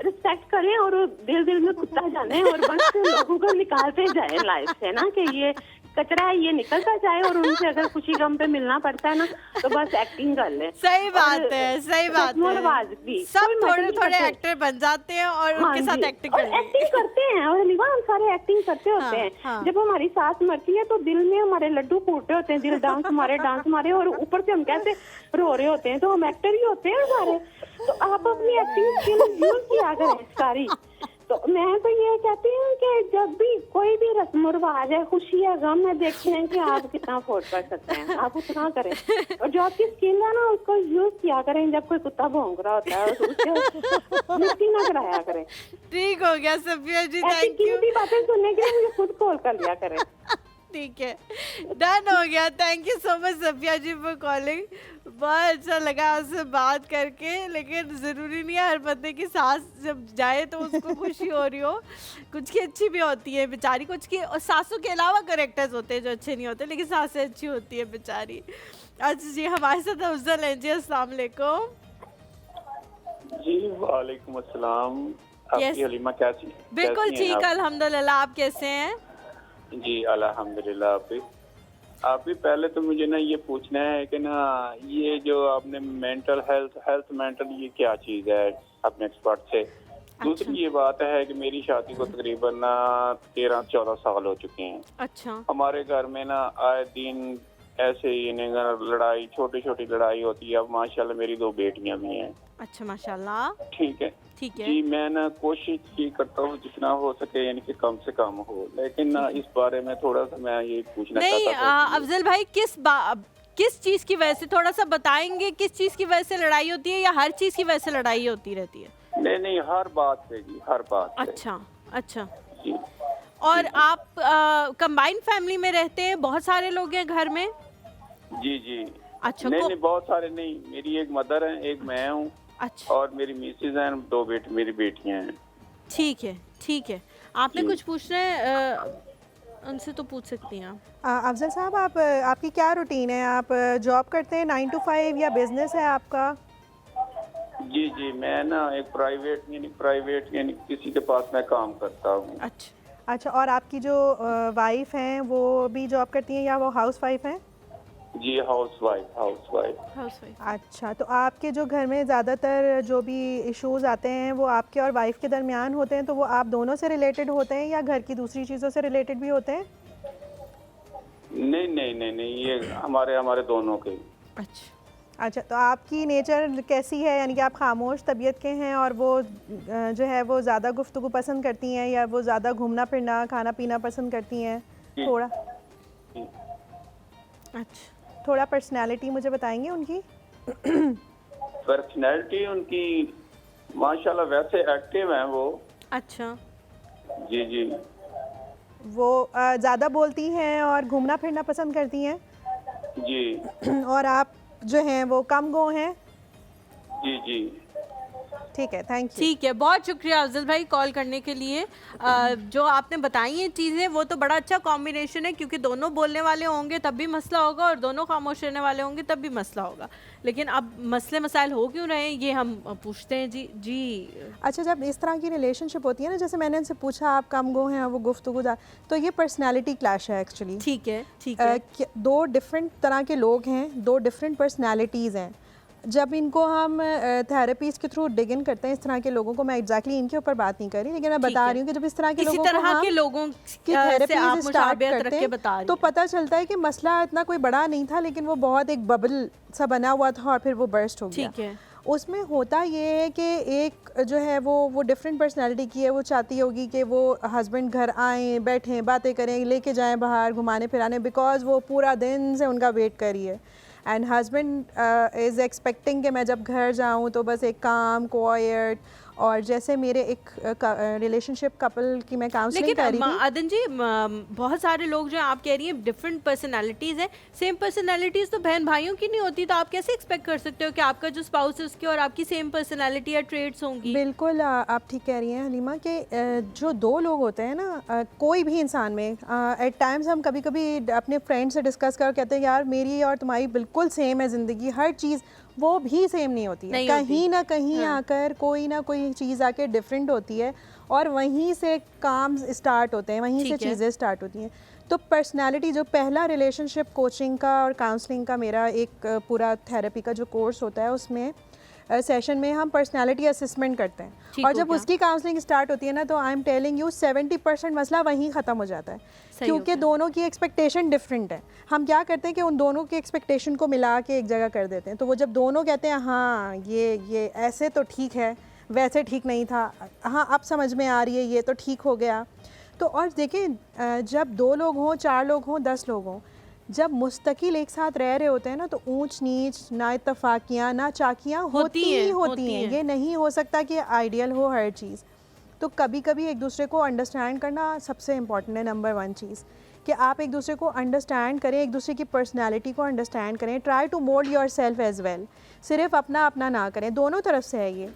रिस्पेक्ट करें और दिल दिल में कुत्ता जाने, और बस लोगों को निकालते जाए लाइफ से ना, कि ये कचरा है, ये निकलता जाए। और उनसे अगर खुशी गम पे मिलना पड़ता है ना, तो बस एक्टिंग कर ले। सही बात है, सही बात है। सब थोड़े थोड़े एक्टर बन जाते हैं और उनके साथ एक्टिंग करते हैं। और हम सारे एक्टिंग करते होते हैं। जब हमारी सास मरती है तो दिल में हमारे लड्डू फूटते होते हैं, दिल डांस मारे, और ऊपर से हम कैसे रो रहे होते हैं, तो हम एक्टर ही होते हैं सारे। तो आप अपनी एक्टिंग स्किल्स यूज किया करें सारी। तो मैं तो ये कहती हूँ कि जब भी कोई भी रस्म रिवाज है, खुशी है, गम है, देखते हैं कि आप कितना अफोर्ड कर सकते हैं, आप उतना करें। और जो आपकी स्किल है ना, उसको यूज किया करें। जब कोई कुत्ता भौंक रहा होता है उससे मिट्टी ना कराया करें। ठीक हो गया सफिया जी, थैंक यू। ऐसी बातें सुनने के लिए मुझे खुद कॉल कर लिया करें। ठीक है, डन हो गया। Thank you so much Safiya ji for calling. बहुत अच्छा लगा आपसे बात करके, लेकिन ज़रूरी नहीं है हर बंदे की सास जब जाए तो उसको खुशी हो रही हो। कुछ की अच्छी भी होती है बेचारी, कुछ की, और सासों के अलावा कैरेक्टर्स होते हैं जो अच्छे नहीं होते, लेकिन सासें अच्छी होती है बेचारी। अच्छा जी, हमारे साथ अफजल हैं जी, अस्सलाम वालेकुम। जी वालेकुम अस्सलाम। आपकी हलीमा कैसी? बिल्कुल ठीक, अल्हम्दुलिल्लाह। आप कैसे हैं? जी अल्हम्दुलिल्लाह। आप भी पहले तो मुझे ना ये पूछना है कि ना, ये जो आपने मेंटल हेल्थ मेंटल, ये क्या चीज़ है अपने एक्सपर्ट से। दूसरी ये बात है कि मेरी शादी को तकरीबन 13-14 साल हो चुके हैं। अच्छा। हमारे घर में ना आए दिन ऐसे ही लड़ाई, छोटी छोटी लड़ाई होती है। अब माशाल्लाह मेरी 2 बेटियां भी हैं। अच्छा, माशाल्लाह। ठीक है जी। मैं ना कोशिश ये करता हूँ जितना हो सके, यानी कि कम से कम हो, लेकिन ना इस बारे में थोड़ा सा मैं ये पूछना चाहता हूँ। नहीं अफजल भाई, किस चीज़ की वजह से, थोड़ा सा बताएंगे किस चीज़ की वजह से लड़ाई होती है या हर चीज़ की वजह से लड़ाई होती रहती है? नहीं नहीं, हर बात पे जी, हर बात पे। अच्छा अच्छा। जी और आप कंबाइंड फैमिली में रहते हैं, बहुत सारे लोग हैं घर में? जी जी। अच्छा नहीं नहीं, बहुत सारे नहीं, मेरी एक मदर है, एक मैं हूँ अच्छा और मेरी मिसेज हैं, 2 मेरी बेटियां हैं। ठीक है ठीक है। आपने जी। कुछ पूछना है उनसे तो पूछ सकती हैं आप। अफजल साहब, आप आपकी क्या रूटीन है? आप जॉब करते हैं 9 to 5 या बिजनेस है आपका? जी जी, मैं ना एक प्राइवेट यानी किसी के पास मैं काम करता हूँ। अच्छा अच्छा, और आपकी जो वाइफ हैं वो भी जॉब करती हैं या वो हाउस वाइफ हैं? जी, हाउस वाइफ। हाउसवाइफ। अच्छा, तो आपके जो घर में ज़्यादातर जो भी इश्यूज आते हैं वो आपके और वाइफ के दरमियान होते हैं, तो वो आप दोनों से रिलेटेड होते हैं या घर की दूसरी चीज़ों से रिलेटेड भी होते हैं? नहीं नहीं नहीं नहीं, ये हमारे दोनों के। अच्छा अच्छा, तो आपकी नेचर कैसी है? यानी कि आप खामोश तबीयत के हैं और वो जो है वो ज़्यादा गुफ्तगू पसंद करती हैं या वो ज़्यादा घूमना फिरना खाना पीना पसंद करती हैं? जी। थोड़ा जी। अच्छा थोड़ा पर्सनैलिटी मुझे बताएंगे उनकी? पर्सनैलिटी उनकी माशाल्लाह वैसे एक्टिव हैं वो। अच्छा। जी जी। वो ज़्यादा बोलती हैं और घूमना फिरना पसंद करती हैं जी और आप जो हैं वो कम गो हैं। जी जी। ठीक है, थैंक यू। ठीक है, बहुत शुक्रिया अफजल भाई कॉल करने के लिए। जो आपने बताई हैं चीज़ें वो तो बड़ा अच्छा कॉम्बिनेशन है, क्योंकि दोनों बोलने वाले होंगे तब भी मसला होगा और दोनों खामोश रहने वाले होंगे तब भी मसला होगा। लेकिन अब मसले मसाइल हो क्यों रहे हैं ये हम पूछते हैं जी। जी अच्छा, जब इस तरह की रिलेशनशिप होती है ना, जैसे मैंने उनसे पूछा आप कम गो हैं, वो गुफ्तगू तो ये पर्सनैलिटी क्लैश है एक्चुअली। ठीक है ठीक है। दो डिफरेंट तरह के लोग हैं, दो डिफरेंट पर्सनैलिटीज़ हैं। जब इनको हम थेरेपीज़ के थ्रू डिग इन करते हैं, इस तरह के लोगों को, मैं एग्जैक्टली इनके ऊपर बात नहीं कर रही, लेकिन मैं बता रही हूँ कि जब इस तरह के किसी लोगों तरह को हम के लोगों की से आप थेरेपीज़ स्टार्ट मुशाबहत रख करते के बता हैं रही तो हैं। पता चलता है कि मसला इतना कोई बड़ा नहीं था, लेकिन वो बहुत एक बबल सा बना हुआ था और फिर वो बर्स्ट हो गया। ठीक है। उसमें होता ये है कि एक जो है वो डिफरेंट पर्सनालिटी की है। वो चाहती होगी कि वो हस्बैंड घर आएँ, बैठें, बातें करें, लेके जाएं बाहर घुमाने फिराने, बिकॉज वो पूरा दिन से उनका वेट कर रही है। एंड हस्बैंड इज़ एक्सपेक्टिंग कि मैं जब घर जाऊं तो बस एक काम क्वाइट। और जैसे मेरे एक रिलेशनशिप कपल की मैं काउंसलिंग कर रही लेकिन थी। अदन जी बहुत सारे लोग जो आप कह रही हैं डिफरेंट पर्सनालिटीज़ हैं, सेम पर्सनालिटीज़ तो बहन भाइयों की नहीं होती, तो आप कैसे एक्सपेक्ट कर सकते हो कि आपका जो स्पाउस है उसकी और आपकी सेम पर्सनालिटी या ट्रेड्स होंगी? बिल्कुल आप ठीक कह रही हैं हलीमा कि जो दो लोग होते हैं ना, कोई भी इंसान में एट टाइम्स हम कभी कभी अपने फ्रेंड से डिस्कस कर कहते हैं यार मेरी और तुम्हारी बिल्कुल सेम है ज़िंदगी, हर चीज़, वो भी सेम नहीं होती है। कहीं ना कहीं आकर कोई ना कोई चीज़ आके डिफरेंट होती है और वहीं से काम स्टार्ट होते हैं, वहीं से चीज़ें स्टार्ट होती हैं। तो पर्सनालिटी, जो पहला रिलेशनशिप कोचिंग का और काउंसलिंग का मेरा एक पूरा थेरेपी का जो कोर्स होता है, उसमें सेशन में हम पर्सनालिटी असेसमेंट करते हैं और जब उसकी काउंसलिंग स्टार्ट होती है ना, तो आई एम टेलिंग यू 70% मसला वहीं ख़त्म हो जाता है, क्योंकि दोनों की एक्सपेक्टेशन डिफरेंट है। हम क्या करते हैं कि उन दोनों की एक्सपेक्टेशन को मिला के एक जगह कर देते हैं। तो वो जब दोनों कहते हैं हाँ ये ऐसे तो ठीक है, वैसे ठीक नहीं था, हाँ अब समझ में आ रही है, ये तो ठीक हो गया। तो और देखें, जब 2 लोग हों, 4 लोग हों, 10 लोग हों, जब मुस्तकिल एक साथ रह रहे होते हैं ना, तो ऊंच नीच, ना इत्तफाकियाँ, ना चाकियाँ होती हैं। ये नहीं हो सकता कि आइडियल हो हर चीज़। तो कभी कभी एक दूसरे को अंडरस्टैंड करना सबसे इम्पॉर्टेंट है, नंबर 1 चीज़, कि आप एक दूसरे को अंडरस्टैंड करें, एक दूसरे की पर्सनैलिटी को अंडरस्टैंड करें। Try to mould yourself as well, सिर्फ अपना अपना ना करें, दोनों तरफ से है ये।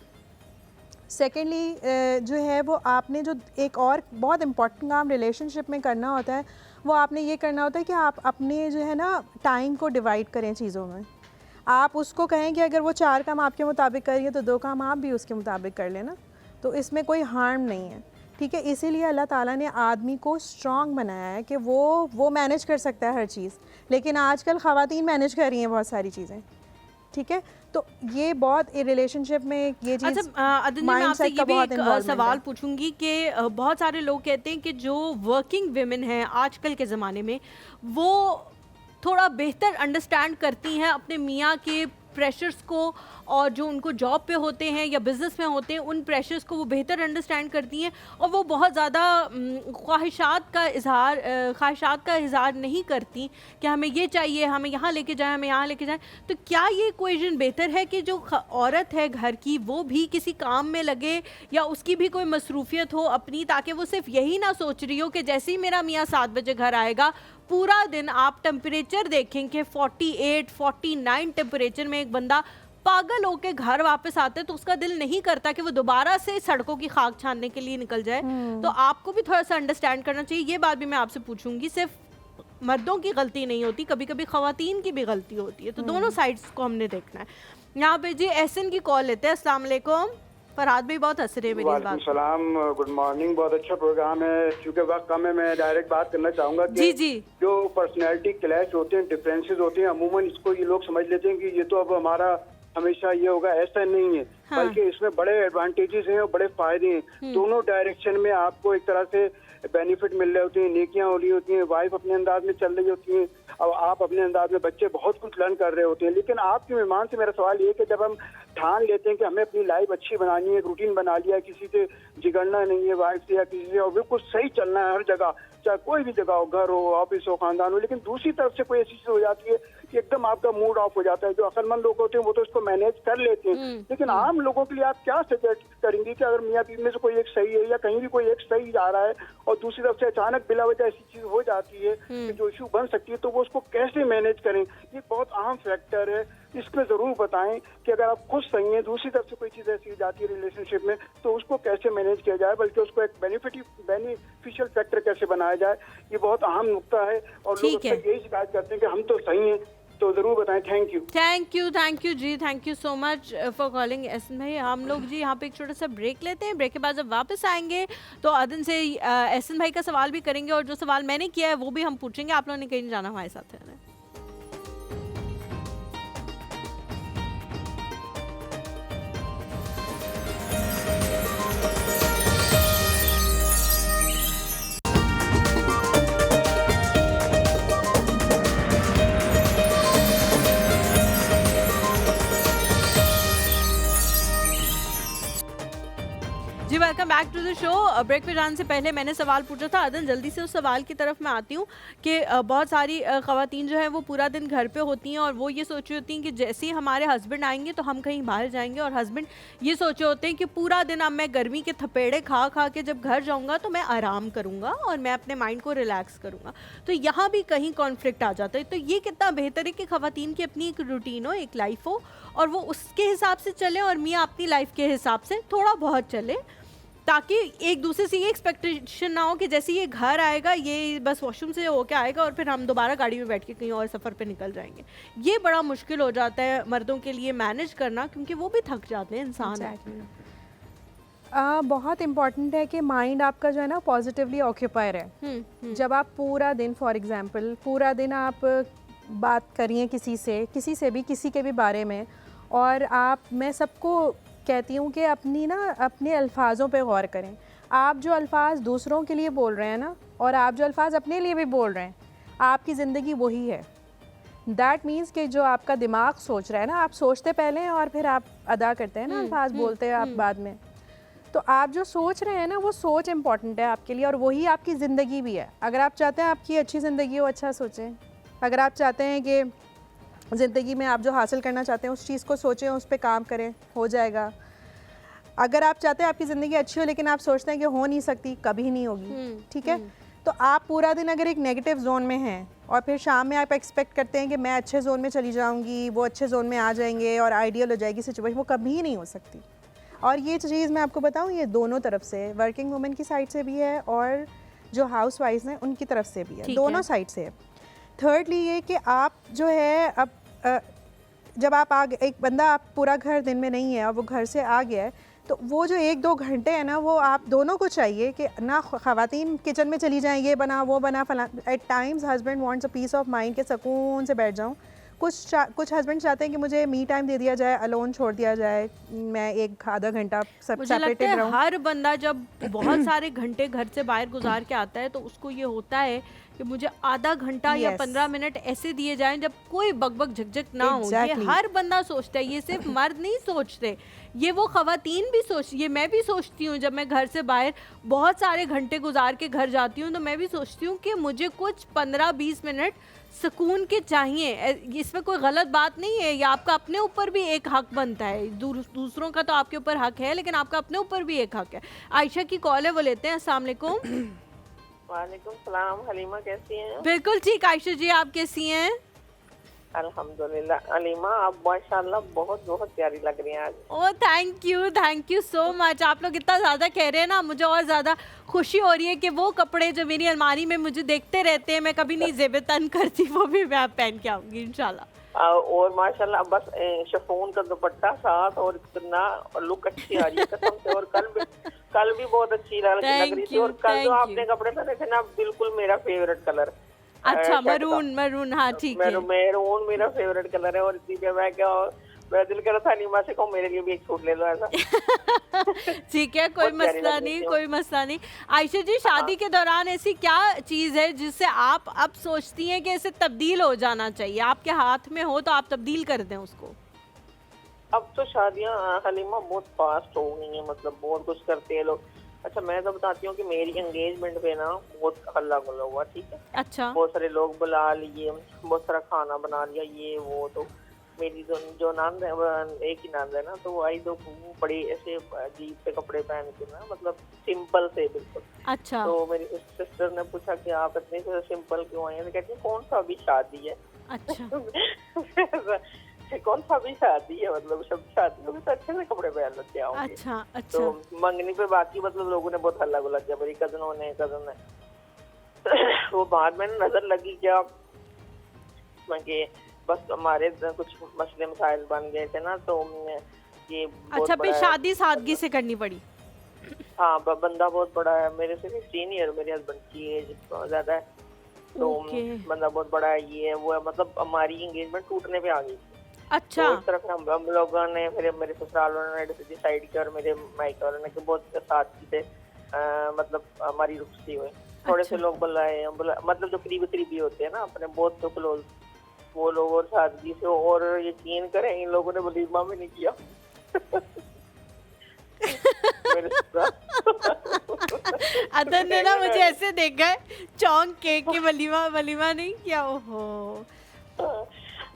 सेकेंडली जो है वो आपने जो एक और बहुत इम्पॉर्टेंट काम रिलेशनशिप में करना होता है, वो आपने ये करना होता है कि आप अपने जो है ना टाइम को डिवाइड करें चीज़ों में। आप उसको कहें कि अगर वो 4 काम आपके मुताबिक कर रही है तो 2 काम आप भी उसके मुताबिक कर लेना, तो इसमें कोई हार्म नहीं है। ठीक है, इसीलिए अल्लाह ताला ने आदमी को स्ट्रॉन्ग बनाया है कि वो मैनेज कर सकता है हर चीज़, लेकिन आजकल ख़वातीन मैनेज कर रही हैं बहुत सारी चीज़ें। ठीक है, तो ये बहुत रिलेशनशिप में ये चीज़। अच्छा अदन जी, मैं आपसे ये भी एक सवाल पूछूंगी कि बहुत सारे लोग कहते हैं कि जो वर्किंग विमेन हैं आजकल के ज़माने में, वो थोड़ा बेहतर अंडरस्टैंड करती हैं अपने मियाँ के प्रेशर्स को और जो उनको जॉब पे होते हैं या बिजनेस में होते हैं उन प्रेशर्स को वो बेहतर अंडरस्टैंड करती हैं और वो बहुत ज़्यादा ख्वाहिशात का इजहार नहीं करती कि हमें ये चाहिए, हमें यहाँ लेके जाए, हमें यहाँ लेके जाए। तो क्या ये इक्वेशन बेहतर है कि जो औरत है घर की वो भी किसी काम में लगे या उसकी भी कोई मसरूफियत हो अपनी, ताकि वो सिर्फ यही ना सोच रही हो कि जैसे ही मेरा मियाँ 7 बजे घर आएगा पूरा दिन आप टेम्परेचर देखेंगे 48, 49 टेम्परेचर में एक बंदा पागल होके घर वापस आते तो उसका दिल नहीं करता कि वो दोबारा से सड़कों की खाक छानने के लिए निकल जाए। तो आपको भी थोड़ा सा अंडरस्टैंड करना चाहिए। ये बात भी मैं आपसे पूछूंगी, सिर्फ मर्दों की गलती नहीं होती, कभी कभी खवातीन की भी गलती होती है, तो दोनों साइड्स को हमने देखना है। यहाँ पे जी एहसन की कॉल लेते हैं। अस्सलाम वालेकुम। फरहाद भी बहुत हंस रहे हैं मेरी इस बात। सलाम, गुड मॉर्निंग। बहुत अच्छा प्रोग्राम है। चूंकि वक्त कम है मैं डायरेक्ट बात करना चाहूंगा कि जी जो पर्सनैलिटी क्लैश होते हैं, डिफरेंसेस होते हैं, अमूमन इसको ये लोग समझ लेते हैं कि ये तो अब हमारा हमेशा ये होगा, ऐसा नहीं है। हाँ। बल्कि इसमें बड़े एडवांटेजेस हैं और बड़े फायदे हैं। दोनों डायरेक्शन में आपको एक तरह से बेनिफिट मिल रहे होते हैं, नेकियां हो रही होती हैं, वाइफ अपने अंदाज में चल रही होती हैं और आप अपने अंदाज में, बच्चे बहुत कुछ लर्न कर रहे होते हैं। लेकिन आपके मेहमान से मेरा सवाल ये है कि जब हम ठान लेते हैं कि हमें अपनी लाइफ अच्छी बनानी है, रूटीन बना लिया, किसी से जिगड़ना नहीं है वाइफ से या किसी से, और बिल्कुल सही चलना है हर जगह, चाहे कोई भी जगह हो, घर हो, ऑफिस हो, खानदान हो, लेकिन दूसरी तरफ से कोई ऐसी चीज हो जाती है कि एकदम आपका मूड ऑफ हो जाता है। जो अक्लमंद लोग होते हैं वो तो इसको मैनेज कर लेते हैं, लेकिन आम लोगों के लिए आप क्या सजेस्ट करेंगे कि अगर मियां बीवी में से कोई एक सही है या कहीं भी कोई एक सही जा रहा है और दूसरी तरफ से अचानक बिला वजह ऐसी चीज हो जाती है कि जो इशू बन सकती है, तो वो उसको कैसे मैनेज करें? ये बहुत अहम फैक्टर है। इसमें जरूर बताएं कि अगर आप खुद सही हैं, दूसरी तरफ से कोई चीज ऐसी जाती है रिलेशनशिप में, तो उसको कैसे मैनेज किया जाए, बल्कि उसको एक बेनिफिशियल फैक्टर कैसे बनाया जाए। ये बहुत अहम नुक्ता है और लोग अक्सर यही शिकायत करते हैं कि हम तो सही हैं। तो जरूर बताएं। थैंक यू जी, thank you so much for calling Ehsan भाई। हम लोग जी यहाँ पे एक छोटा सा ब्रेक लेते हैं। ब्रेक के बाद जब वापस आएंगे तो अदन से एहसन भाई का सवाल भी करेंगे और जो सवाल मैंने किया है वो भी हम पूछेंगे। आप लोगों ने कहीं नहीं जाना, हमारे साथ रहना। जी welcome back to the show. Break पे जाने से पहले मैंने सवाल पूछा था अदन, जल्दी से उस सवाल की तरफ मैं आती हूँ कि बहुत सारी ख़वातीन जो हैं वो पूरा दिन घर पे होती हैं और वो ये सोची होती हैं कि जैसे ही हमारे हस्बैंड आएंगे तो हम कहीं बाहर जाएंगे, और हस्बैंड ये सोचे होते हैं कि पूरा दिन अब मैं गर्मी के थपेड़े खा खा के जब घर जाऊँगा तो मैं आराम करूँगा और मैं अपने माइंड को रिलैक्स करूँगा। तो यहाँ भी कहीं कॉन्फ्लिक्ट आ जाता है। तो ये कितना बेहतर है कि ख़वातीन की अपनी एक रूटीन हो, एक लाइफ हो और वो उसके हिसाब से चले और मियाँ अपनी लाइफ के हिसाब से थोड़ा बहुत चले, ताकि एक दूसरे से ये एक्सपेक्टेशन ना हो कि जैसे ये घर आएगा ये बस वॉशरूम से होके आएगा और फिर हम दोबारा गाड़ी में बैठ के कहीं और सफ़र पे निकल जाएंगे। ये बड़ा मुश्किल हो जाता है मर्दों के लिए मैनेज करना, क्योंकि वो भी थक जाते हैं इंसान। बहुत इम्पॉर्टेंट है कि माइंड आपका जो है ना पॉजिटिवली ऑक्यूपाई है। जब आप पूरा दिन, फॉर एग्जांपल पूरा दिन आप बात करिए किसी से भी, किसी के भी बारे में, और मैं सबको कहती हूँ कि अपने अल्फाजों पे गौर करें। आप जो अल्फाज दूसरों के लिए बोल रहे हैं ना, और आप जो अल्फाज अपने लिए भी बोल रहे हैं, आपकी ज़िंदगी वही है। दैट मीन्स कि जो आपका दिमाग सोच रहा है ना, आप सोचते पहले हैं और फिर आप अदा करते हैं ना, अल्फाज बोलते हैं आप बाद में। तो आप जो सोच रहे हैं ना, वो सोच इम्पॉर्टेंट है आपके लिए और वही आपकी ज़िंदगी भी है। अगर आप चाहते हैं आपकी अच्छी ज़िंदगी हो, अच्छा सोचें। अगर आप चाहते हैं कि ज़िंदगी में आप जो हासिल करना चाहते हैं उस चीज़ को सोचें, उस पर काम करें, हो जाएगा। अगर आप चाहते हैं आपकी ज़िंदगी अच्छी हो लेकिन आप सोचते हैं कि हो नहीं सकती, कभी नहीं होगी, ठीक है। तो आप पूरा दिन अगर एक नेगेटिव जोन में हैं और फिर शाम में आप एक्सपेक्ट करते हैं कि मैं अच्छे जोन में चली जाऊंगी, वो अच्छे जोन में आ जाएंगे और आइडियल हो जाएगी सिचुएशन, वो कभी नहीं हो सकती। और ये चीज़ मैं आपको बताऊँ, ये दोनों तरफ से, वर्किंग वुमेन की साइड से भी है और जो हाउस वाइफ हैं उनकी तरफ से भी है, दोनों साइड से है। थर्डली ये कि आप जो है अब जब आप एक बंदा, आप पूरा घर दिन में नहीं है और वो घर से आ गया है, तो वो जो 1-2 घंटे है ना, वो आप दोनों को चाहिए कि ना ख़वातीन किचन में चली जाएं, ये बना वो बना फला। At times husband wants a peace of mind के सुकून से बैठ जाऊं। कुछ हस्बैंड चाहते हैं कि मुझे मी टाइम दे दिया जाए, अलोन छोड़ दिया जाए, मैं 1-आधा घंटा सब सेपरेटेड रहूं। हर बंदा जब बहुत सारे घंटे घर से बाहर गुजार के आता है तो उसको ये होता है कि मुझे आधा घंटा या Yes. 15 मिनट ऐसे दिए जाएं जब कोई बकबक झकझक ना हो। ये Exactly. हर बंदा सोचता है, ये सिर्फ मर्द नहीं सोचते, ये वो खवातीन भी सोचती, ये मैं भी सोचती हूँ। जब मैं घर से बाहर बहुत सारे घंटे गुजार के घर जाती हूँ तो मैं भी सोचती हूँ कि मुझे कुछ 15-20 मिनट सुकून के चाहिए। इसमें कोई गलत बात नहीं है, ये आपका अपने ऊपर भी एक हक बनता है। दूसरों का तो आपके ऊपर हक है, लेकिन आपका अपने ऊपर भी एक हक है। आयशा की कॉल है, वो लेते हैं। अस्सलाम वालेकुम। वालेकुम सलाम। हलीमा कैसी हैं? बिल्कुल ठीक आयशा जी, आप कैसी हैं? अल्हम्दुलिल्लाह। हलीमा आप माशाल्लाह बहुत बहुत प्यारी लग रही हैं आज। ओ थैंक यू सो मच। आप लोग इतना ज़्यादा कह रहे हैं ना, मुझे और ज़्यादा खुशी हो रही है कि वो कपड़े जो मेरी अलमारी में मुझे देखते रहते हैं, मैं कभी नहीं ज़ेब तन करती, वो भी मैं आप पहन के आऊँगी इंशाल्लाह। और माशाल्लाह बस शिफॉन का दुपट्टा साथ और इतना लुक अच्छी आ रही है कसम से। और कल भी बहुत अच्छी लग रही थी। और कल जो आपने कपड़े पहने थे ना, बिल्कुल मेरा फेवरेट कलर। अच्छा, मरून, हाँ ठीक है। मैरून मेरा फेवरेट कलर है। और इतनी देर मैं क्या, मेरा दिल कर रहा था हलीमा से कहूँ मेरे लिए भी एक सूट ले लो ऐसा। ठीक है, कोई मसला नहीं, कोई मसला नहीं। आयशा जी, शादी के दौरान ऐसी क्या चीज़ है जिससे आप अब सोचती हैं कि इसे तब्दील हो जाना चाहिए? आपके हाथ में हो तो आप तब्दील कर दें उसको। अब तो शादियाँ हलीमा बहुत फास्ट हो गई हैं, मतलब बहुत कुछ करते हैं लोग। अच्छा मैं तो बताती हूँ कि मेरी एंगेजमेंट पे ना बहुत हल्ला गुल्ला हुआ, ठीक है। अच्छा। बहुत सारे लोग बुला लिए, बहुत सारा खाना बना लिया, ये वो। तो मेरी जो नंद है, एक ही नंद है ना, तो वो आई तो वो बड़े ऐसे अजीब से कपड़े पहन के ना, मतलब सिंपल से बिल्कुल। अच्छा। तो मेरी सिस्टर ने पूछा कि आप इतने से सिंपल क्यों आई हैं? कहती है कौन सा अभी शादी है। अच्छा। कौन सा भी शादी है, मतलब सब शादी होगी तो अच्छे से कपड़े पहन लेते आओगे। अच्छा। तो मंगनी पे बाकी मतलब लोगों ने बहुत हल्ला गुल्ला किया, मेरी कजनों ने वो बाद में नजर लगी क्या कि बस हमारे कुछ मसले मसाइल बन गए थे ना, तो ये अच्छा, फिर शादी सादगी से करनी पड़ी। हाँ, बंदा बहुत बड़ा है, मेरे से 15 ईयर मेरे हस्बैंड की एज ज्यादा है। तो बंदा बहुत बड़ा है, ये है वो है, मतलब हमारी एंगेजमेंट टूटने पे आ गई। अच्छा। तो इस तरफ हम लोगों ने, फिर मेरे ससुराल वालों ने डिसाइड किया और मेरे मायके वालों ने बहुत साथ थे, मतलब हमारी रुखसती हुई। थोड़े से लोग बुलाए, मतलब जो करीबी होते हैं ना अपने, बहुत तो क्लोज, वो लोग और सादगी से। और यकीन करें इन लोगों ने वलीमा में नहीं किया। अदन ने ना मुझे ऐसे देखा है चौंक के कि वलीमा नहीं किया। ओहो।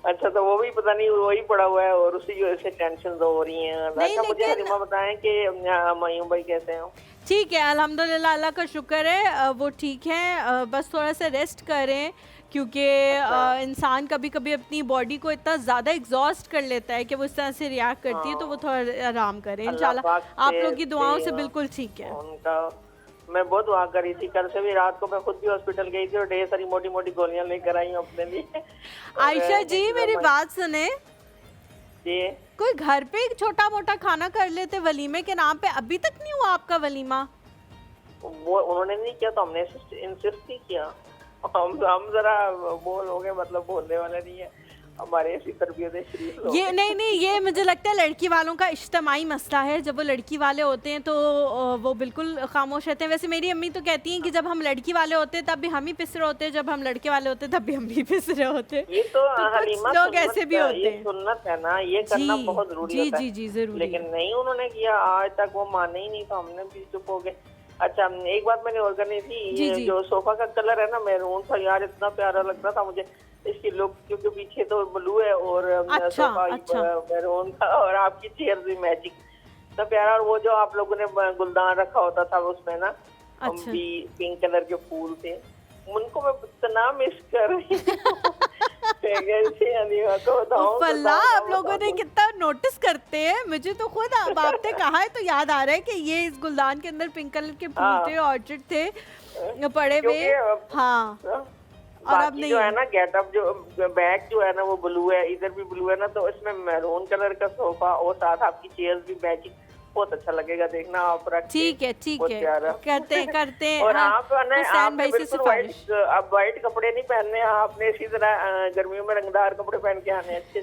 अच्छा, तो वो भी पता नहीं वही पड़ा हुआ है और उसी वजह से टेंशन हो रही है। अच्छा मुझे हलीमा बताएं कि मायूं भाई कैसे हैं? ठीक है, अल्हम्दुलिल्लाह, अल्लाह का शुक्र है, वो ठीक है। बस थोड़ा सा रेस्ट करें, क्योंकि इंसान कभी कभी अपनी बॉडी को इतना ज़्यादा एग्जॉस्ट कर लेता है कि वो इस तरह से रिएक्ट करती है, तो वो थोड़ा आराम करें इंशाल्लाह। आप लोग की दुआओं से बिल्कुल ठीक है। उनका मैं बहुत दुआ कर रही थी, कल से भी रात को मैं खुद भी हॉस्पिटल गई थी और ढेर सारी मोटी मोटी गोलियां लेकर आई हूँ अपने लिए। आयशा जी, मेरी बात सुने जी। कोई घर पे एक छोटा मोटा खाना कर लेते वलीमे के नाम पे, अभी तक नहीं हुआ आपका वलीमा? वो उन्होंने नहीं किया तो हमने इंसिस्ट नहीं किया। हम जरा बोल हो गए, मतलब बोलने वाले नहीं है हमारे, ऐसी तरबियत शरीफ लोग। ये नहीं, ये मुझे लगता है लड़की वालों का इज्तिमाई मसला है। जब वो लड़की वाले होते हैं तो वो बिल्कुल खामोश रहते हैं। वैसे मेरी अम्मी तो कहती हैं कि जब हम लड़की वाले होते हैं तब भी हम ही पिस रहे होते हैं, जब हम लड़के वाले होते हैं तब भी हम ही पिस रहे होते हैं। ये तो हलीमा लोग ऐसे भी होते हैं, सुन्नत है ना, ये करना बहुत जरूरी होता है। जी जरूर। लेकिन नहीं उन्होंने किया, आज तक वो माने ही नहीं, तो हमने भी चुप हो गए। अच्छा, एक बात मैंने और करनी थी, ये जो सोफा का कलर है ना मैरून था यार, इतना प्यारा लग रहा था मुझे इसकी लुक, क्योंकि पीछे तो ब्लू है और सोफा मैरून था और आपकी चेयर भी मैचिंग, इतना प्यारा। और वो जो आप लोगों ने गुलदान रखा होता था उसमें ना भी पिंक कलर के फूल थे, उनको मैं इतना मिस कर रही हूँ। आप लोगों ने कितना नोटिस करते हैं, मुझे तो खुद अब आपने कहा है तो याद आ रहा है कि ये इस गुलदान के अंदर पिंक कलर के फूल थे, ऑर्चिड थे पड़े हुए। हाँ, और अब नहीं जो है ना गेटअप, जो बैग जो है ना वो ब्लू है, इधर भी ब्लू है ना, तो इसमें मैरून कलर का सोफा और साथ आपकी चेयर्स भी मैचिंग, बहुत अच्छा लगेगा, देखना आप रख। ठीक है करते हैं। और आप वाइट कपड़े नहीं पहनने, आपने इसी तरह गर्मियों में रंगदार कपड़े पहन के आने अच्छे।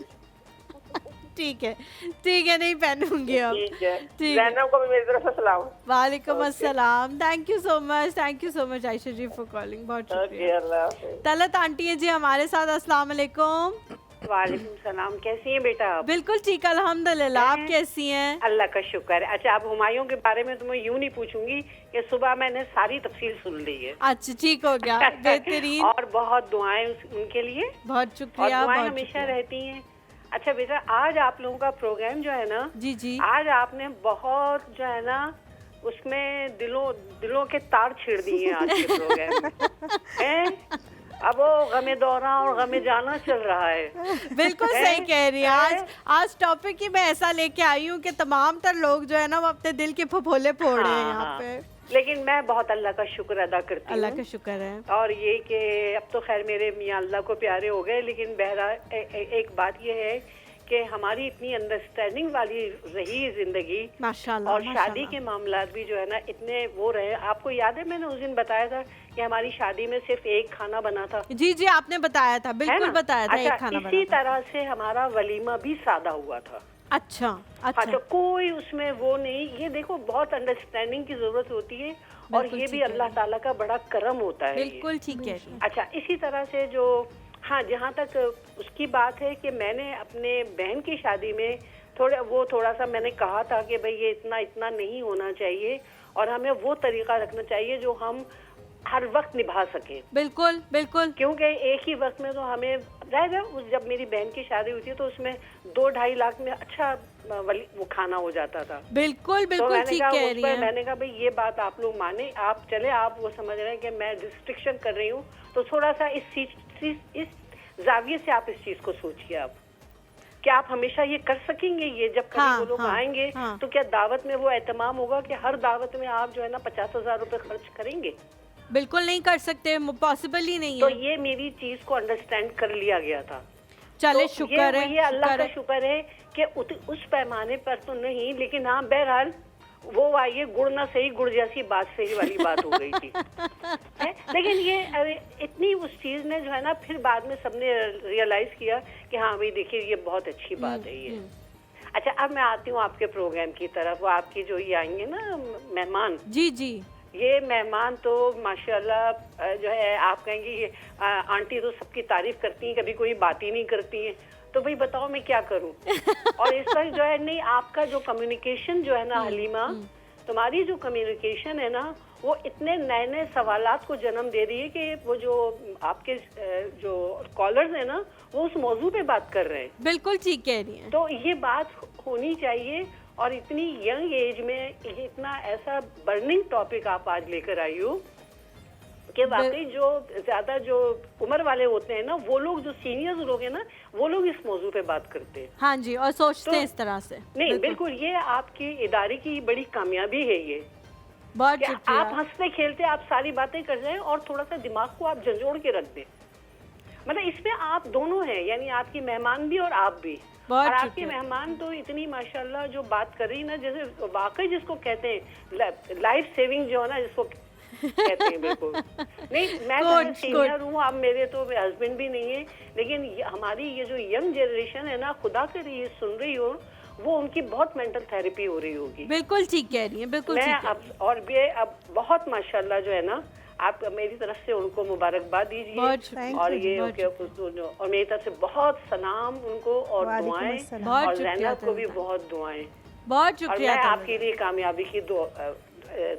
ठीक है, नहीं पहनूंगी अब। ठीक है, ठीक है। जैनब को भी मेरी तरफ से सलाम। वालेकुम अस्सलाम। Thank you so much Ayesha ji for calling, बहुत ओके, शुक्रिया। अल्लाह हाफिज। तलत आंटी है जी हमारे साथ। अस्सलाम वालेकुम। वालेकुम सलाम, कैसी हैं बेटा आप? बिल्कुल ठीक, अल्हम्दुलिल्लाह। आप कैसी हैं? अल्लाह का शुक्र है। अच्छा, आप हुमायूं के बारे में तो मैं यूं नहीं पूछूंगी कि सुबह मैंने सारी तफसील सुन ली है। अच्छा, ठीक हो गया, बेहतरीन। और बहुत दुआएं उनके लिए, बहुत और शुक्रिया, दुआएं बहुत हमेशा शुक्रिया। रहती हैं। अच्छा बेटा, आज आप लोगों का प्रोग्राम जो है ना, जी आज आपने बहुत जो है ना उसमें दिलों के तार छेड़ दिए हैं आज के प्रोग्राम में। हैं? अब वो गमे दौरा और गमे जाना चल रहा है। बिल्कुल सही कह रही है। आज टॉपिक ही मैं ऐसा लेके आई हूँ कि तमाम तर लोग जो है ना वो अपने दिल के फफोले फोड़ रहे हैं यहाँ हाँ, पे। लेकिन मैं बहुत अल्लाह का शुक्र अदा करती हूँ। अल्लाह का शुक्र है। और ये कि अब तो खैर मेरे मियाँ अल्लाह को प्यारे हो गए, लेकिन बहरहाल एक बात ये है कि हमारी इतनी अंडरस्टैंडिंग वाली रही जिंदगी, माशाल्लाह, और शादी माशाल्लाह। के मामलात भी जो है ना इतने वो रहे। आपको याद है मैंने उस दिन बताया था कि हमारी शादी में सिर्फ एक खाना बना था, जी आपने बताया था, है बिल्कुल ना? बताया था, अच्छा, एक खाना इसी बना था। तरह से हमारा वलीमा भी सादा हुआ था। अच्छा अच्छा, अच्छा, कोई उसमें वो नहीं। ये देखो, बहुत अंडरस्टैंडिंग की जरूरत होती है, और बिल्कुल ये ठीक भी है। अल्लाह ताला का बड़ा करम होता है ये। बिल्कुल ठीक है। अच्छा, इसी तरह से जो, हाँ, जहाँ तक उसकी बात है कि मैंने अपने बहन की शादी में थोड़ा सा मैंने कहा था कि भाई ये इतना नहीं होना चाहिए, और हमें वो तरीका रखना चाहिए जो हम हर वक्त निभा सके। बिल्कुल बिल्कुल। क्योंकि एक ही वक्त में तो हमें जब मेरी बहन की शादी हुई थी तो उसमें 2-2.5 लाख में अच्छा वो खाना हो जाता था। बिल्कुल तो बिल्कुल मैंने ठीक कहा, कह उस रही पर हैं। मैंने कहा भाई ये बात आप लोग माने, आप चले, आप वो समझ रहे हैं कि मैं रिस्ट्रिक्शन कर रही हूँ, तो थोड़ा सा इस जाविये से आप इस चीज को सोचिए। आप क्या आप हमेशा ये कर सकेंगे? ये जब कभी हाँ, वो लोग हाँ, आएंगे हाँ। तो क्या दावत में वो एहतमाम होगा कि हर दावत में आप जो है ना 50,000 रुपए खर्च करेंगे? बिल्कुल नहीं कर सकते, पॉसिबल ही नहीं तो है। ये मेरी चीज को अंडरस्टैंड कर लिया गया था। चले, तो शुक्र है, ये अल्लाह शुक्र का है। शुक्र है कि उस पैमाने पर तो नहीं, लेकिन हाँ बहरहाल वो आइए, गुड़ ना सही गुड़ जैसी बात सही वाली बात हो गई थी। है? लेकिन ये इतनी उस चीज ने जो है ना, फिर बाद में सबने रियलाइज किया कि हाँ भाई देखिए ये बहुत अच्छी बात है ये। अच्छा, अब मैं आती हूँ आपके प्रोग्राम की तरफ। वो आपकी जो ये आएंगे ना मेहमान, जी ये मेहमान तो माशाल्लाह जो है, आप कहेंगे ये आंटी तो सबकी तारीफ करती हैं, कभी कोई बात ही नहीं करती हैं। तो भाई बताओ मैं क्या करूं? और इस वक्त जो है नहीं, आपका जो कम्युनिकेशन जो है ना हलीमा, तुम्हारी जो कम्युनिकेशन है ना, वो इतने नए नए सवालात को जन्म दे रही है कि वो जो आपके जो कॉलर्स है ना, वो उस मौजू पे बात कर रहे हैं। बिल्कुल ठीक कह रही हैं। तो ये बात होनी चाहिए, और इतनी यंग एज में ये इतना ऐसा बर्निंग टॉपिक आप आज लेकर आई हो कि वाकई जो ज्यादा जो उम्र वाले होते हैं ना, वो लोग जो सीनियर्स लोग हैं ना, वो लोग इस मौजू पे बात करते हैं। हाँ जी, और सोचते हैं तो- इस तरह से। नहीं, बिल्कुल ये आपकी इदारे की बड़ी कामयाबी है ये, बहुत कि शुक्रिया। आप हंसते खेलते आप सारी बातें कर जाएं, और थोड़ा सा दिमाग को आप झंझोड़ के रख दें। मतलब इसमें आप दोनों हैं, यानी आपकी मेहमान भी और आप भी। बहुत और आपकी शुक्रिया। मेहमान तो इतनी माशाल्लाह जो बात कर रही ना, जैसे वाकई जिसको कहते हैं लाइफ सेविंग जो है ना, जिसको कहते हैं। बिल्कुल नहीं, मैं Good, सीनियर हूँ, अब मेरे तो हस्बैंड भी नहीं है, लेकिन हमारी ये जो यंग जनरेशन है ना, खुदा के लिए सुन रही हो, वो उनकी बहुत मेंटल थेरेपी हो रही होगी। बिल्कुल ठीक कह रही हैं, बिल्कुल ठीक मैं है। और भी अब बहुत माशाल्लाह जो है ना, आप मेरी तरफ से उनको मुबारकबाद दीजिए। बहुत शुक्रिया। और ये बहुत और मेरी तरफ से बहुत सलाम उनको, और वालेकुम दुआएं, अस्सलाम। बहुत और शुक्रिया ज़ैनब को भी तलत। बहुत दुआएं। बहुत और शुक्रिया मैं तलत। आपके लिए कामयाबी की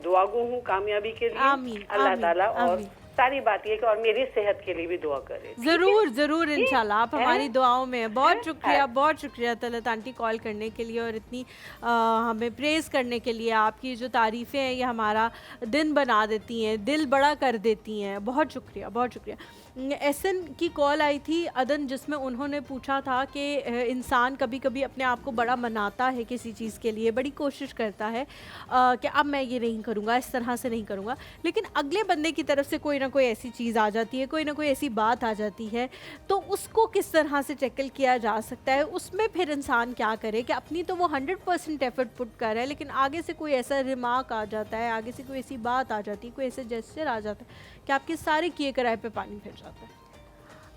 दुआगू हूँ, कामयाबी के लिए। आमीन, अल्लाह आमीन, ताला, और आमीन। सारी बात ये कि और मेरी सेहत के लिए भी दुआ करें। जरूर जरूर इंशाल्लाह, आप है? हमारी दुआओं में हैं। बहुत है? शुक्रिया, है। बहुत शुक्रिया तलत आंटी कॉल करने के लिए, और इतनी हमें प्रेज करने के लिए। आपकी जो तारीफ़ें हैं ये हमारा दिन बना देती हैं, दिल बड़ा कर देती हैं। बहुत शुक्रिया, बहुत शुक्रिया। एसएन की कॉल आई थी अदन, जिसमें उन्होंने पूछा था कि इंसान कभी कभी अपने आप को बड़ा मनाता है किसी चीज़ के लिए, बड़ी कोशिश करता है कि अब मैं ये नहीं करूँगा, इस तरह से नहीं करूँगा, लेकिन अगले बंदे की तरफ से कोई ना कोई ऐसी चीज़ आ जाती है, कोई ना कोई ऐसी बात आ जाती है, तो उसको किस तरह से टैकल किया जा सकता है? उसमें फिर इंसान क्या करे कि अपनी तो वो 100% एफर्ट पुट कर रहा है, लेकिन आगे से कोई ऐसा रिमार्क आ जाता है, आगे से कोई ऐसी बात आ जाती है, कोई ऐसे जेस्चर आ जाता है कि आपके सारे किए कराए पे पानी फिर जाता है।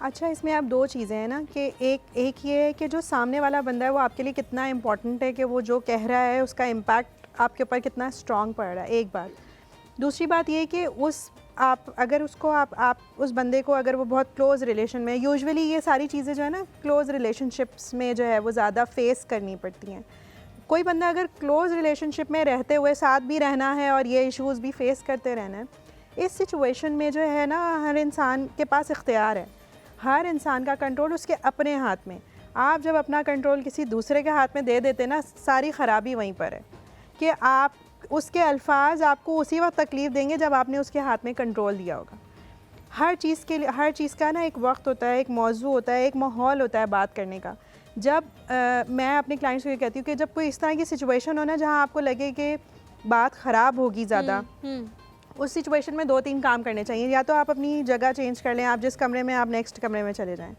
अच्छा, इसमें आप दो चीज़ें हैं ना कि एक ये है कि जो सामने वाला बंदा है वो आपके लिए कितना इम्पोर्टेंट है, कि वो जो कह रहा है उसका इम्पैक्ट आपके ऊपर कितना स्ट्रॉन्ग पड़ रहा है, एक बात। दूसरी बात ये कि अगर उसको आप उस बंदे को, अगर वो बहुत क्लोज़ रिलेशन में, यूजुअली ये सारी चीज़ें जो है ना क्लोज़ रिलेशनशिप्स में जो है वो ज़्यादा फेस करनी पड़ती हैं। कोई बंदा अगर क्लोज़ रिलेशनशिप में रहते हुए साथ भी रहना है और ये इश्यूज़ भी फेस करते रहना है, इस सिचुएशन में जो है ना हर इंसान के पास इख्तियार है, हर इंसान का कंट्रोल उसके अपने हाथ में। आप जब अपना कंट्रोल किसी दूसरे के हाथ में दे देते ना, सारी ख़राबी वहीं पर है कि आप उसके अल्फाज आपको उसी वक्त तकलीफ़ देंगे जब आपने उसके हाथ में कंट्रोल दिया होगा। हर चीज़ के लिए, हर चीज़ का ना एक वक्त होता है, एक मौजू होता है, एक माहौल होता है बात करने का। जब मैं अपने क्लाइंट्स को ये कहती हूँ कि जब कोई इस तरह की सिचुएशन हो ना जहाँ आपको लगे कि बात ख़राब होगी ज़्यादा, उस सिचुएशन में 2-3 काम करने चाहिए। या तो आप अपनी जगह चेंज कर लें, आप जिस कमरे में, आप नेक्स्ट कमरे में चले जाएं,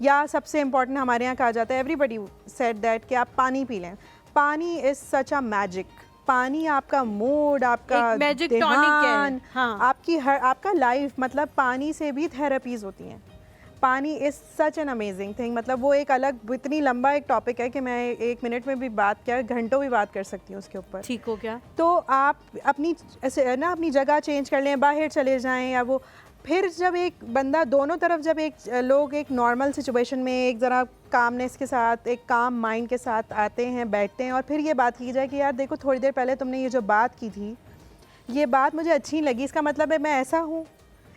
या सबसे इम्पॉर्टेंट हमारे यहाँ कहा जाता है, एवरीबडी सेड दैट, कि आप पानी पी लें। पानी इज़ सच अ मैजिक। पानी आपका मूड, आपका मैजिक ध्यान, टॉनिक है। हाँ। आपका लाइफ, मतलब पानी से भी थेरेपीज़ होती हैं। पानी is such an amazing thing. मतलब वो एक अलग, इतनी लंबा एक टॉपिक है कि मैं 1 मिनट में भी बात, क्या घंटों भी बात कर सकती हूँ उसके ऊपर। ठीक हो क्या? तो आप अपनी ऐसे ना अपनी जगह चेंज कर लें, बाहर चले जाएं, या वो फिर जब एक बंदा दोनों तरफ, जब लोग एक नॉर्मल सिचुएशन में एक ज़रा कामनेस के साथ, एक काम माइंड के साथ आते हैं, बैठते हैं, और फिर ये बात की जाए कि यार देखो थोड़ी देर पहले तुमने ये जो बात की थी, ये बात मुझे अच्छी नहीं लगी, इसका मतलब है मैं ऐसा हूँ,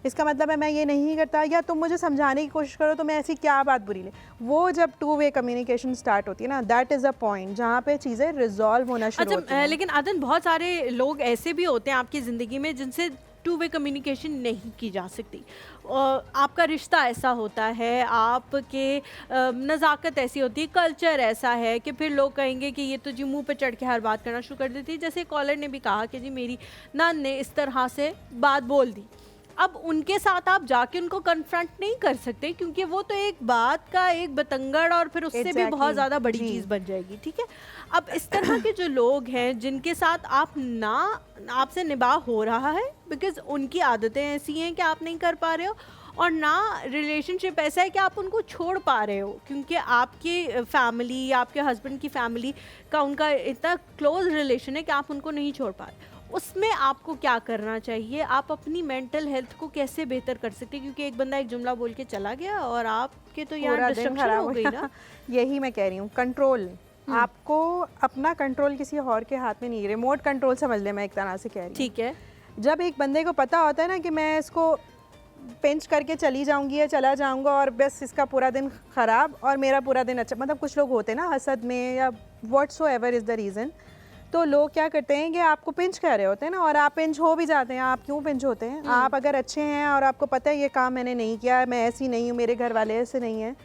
इसका मतलब है मैं ये नहीं करता, या तुम मुझे समझाने की कोशिश करो तो मैं ऐसी क्या बात बुरी ले। वो जब 2 वे कम्युनिकेशन स्टार्ट होती है ना, दैट इज़ अ पॉइंट जहाँ पे चीज़ें रिजॉल्व होना शुरू होती हैं। लेकिन अदन, बहुत सारे लोग ऐसे भी होते हैं आपकी ज़िंदगी में जिनसे 2 वे कम्युनिकेशन नहीं की जा सकती। आपका रिश्ता ऐसा होता है, आपके नज़ाकत ऐसी होती है, कल्चर ऐसा है कि फिर लोग कहेंगे कि ये तो जी मुंह पे चढ़ के हर बात करना शुरू कर देती है। जैसे कॉलर ने भी कहा कि जी मेरी नन ने इस तरह से बात बोल दी। अब उनके साथ आप जाके उनको कन्फ्रंट नहीं कर सकते, क्योंकि वो तो एक बात का एक बतंगड़, और फिर उससे भी बहुत ज़्यादा बड़ी चीज़ बन जाएगी। ठीक है, अब इस तरह के जो लोग हैं जिनके साथ आपसे निभाह हो रहा है, बिकॉज उनकी आदतें ऐसी हैं कि आप नहीं कर पा रहे हो, और ना रिलेशनशिप ऐसा है कि आप उनको छोड़ पा रहे हो, क्योंकि आपकी फैमिली, आपके हस्बैंड की फैमिली का उनका इतना क्लोज रिलेशन है कि आप उनको नहीं छोड़ पा रहे। उसमें आपको क्या करना चाहिए? आप अपनी मेंटल हेल्थ को कैसे बेहतर कर सकते हैं? क्योंकि एक बंदा एक जुमला बोल के चला गया और आपके तो यार डिस्ट्रक्शन हो गई ना। यही मैं कह रही हूँ, कंट्रोल। आपको अपना कंट्रोल किसी और के हाथ में नहीं, रिमोट कंट्रोल समझ ले, मैं एक तरह से कह रही हूँ। ठीक है। जब एक बंदे को पता होता है ना कि मैं इसको पिंच करके चली जाऊंगी या चला जाऊंगा और बस इसका पूरा दिन ख़राब और मेरा पूरा दिन अच्छा, मतलब कुछ लोग होते हैं ना हसद में या व्हाट्सोएवर इज़ द रीज़न, तो लोग क्या करते हैं कि आपको पिंच कह रहे होते हैं ना, और आप पिंच हो भी जाते हैं। आप क्यों पिंच होते हैं? आप अगर अच्छे हैं और आपको पता है ये काम मैंने नहीं किया, मैं ऐसी नहीं हूँ, मेरे घर वाले ऐसे नहीं हैं,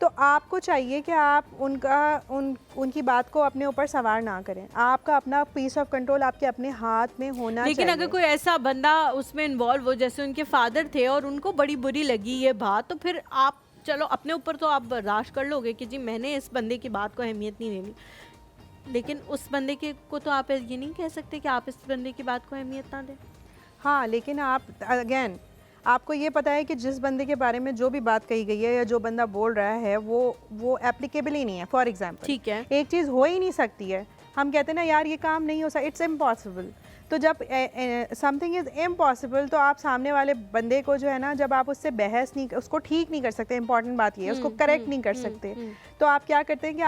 तो आपको चाहिए कि आप उनकी बात को अपने ऊपर सवार ना करें। आपका अपना पीस ऑफ कंट्रोल आपके अपने हाथ में होना लेकिन चाहिए। अगर कोई ऐसा बंदा उसमें इन्वॉल्व हो, जैसे उनके फादर थे और उनको बड़ी बुरी लगी ये बात, तो फिर आप चलो अपने ऊपर तो आप बर्दाश्त कर लोगे कि जी मैंने इस बंदे की बात को अहमियत नहीं देनी, लेकिन उस बंदे के को तो आप ये नहीं कह सकते कि आप इस बंदे की बात को अहमियत ना दें। हाँ, लेकिन आप अगेन आपको ये पता है कि जिस बंदे के बारे में जो भी बात कही गई है या जो बंदा बोल रहा है वो एप्लीकेबल ही नहीं है। फॉर एग्जांपल, ठीक है, एक चीज़ हो ही नहीं सकती है, हम कहते हैं ना यार ये काम नहीं हो सकता, इट्स इम्पॉसिबल। तो जब समथिंग इज़ इम्पॉसिबल तो आप सामने वाले बंदे को जो है ना, जब आप उससे बहस नहीं, उसको ठीक नहीं कर सकते, इंपॉर्टेंट बात ये है, उसको करेक्ट नहीं कर सकते, तो आप क्या करते हैं कि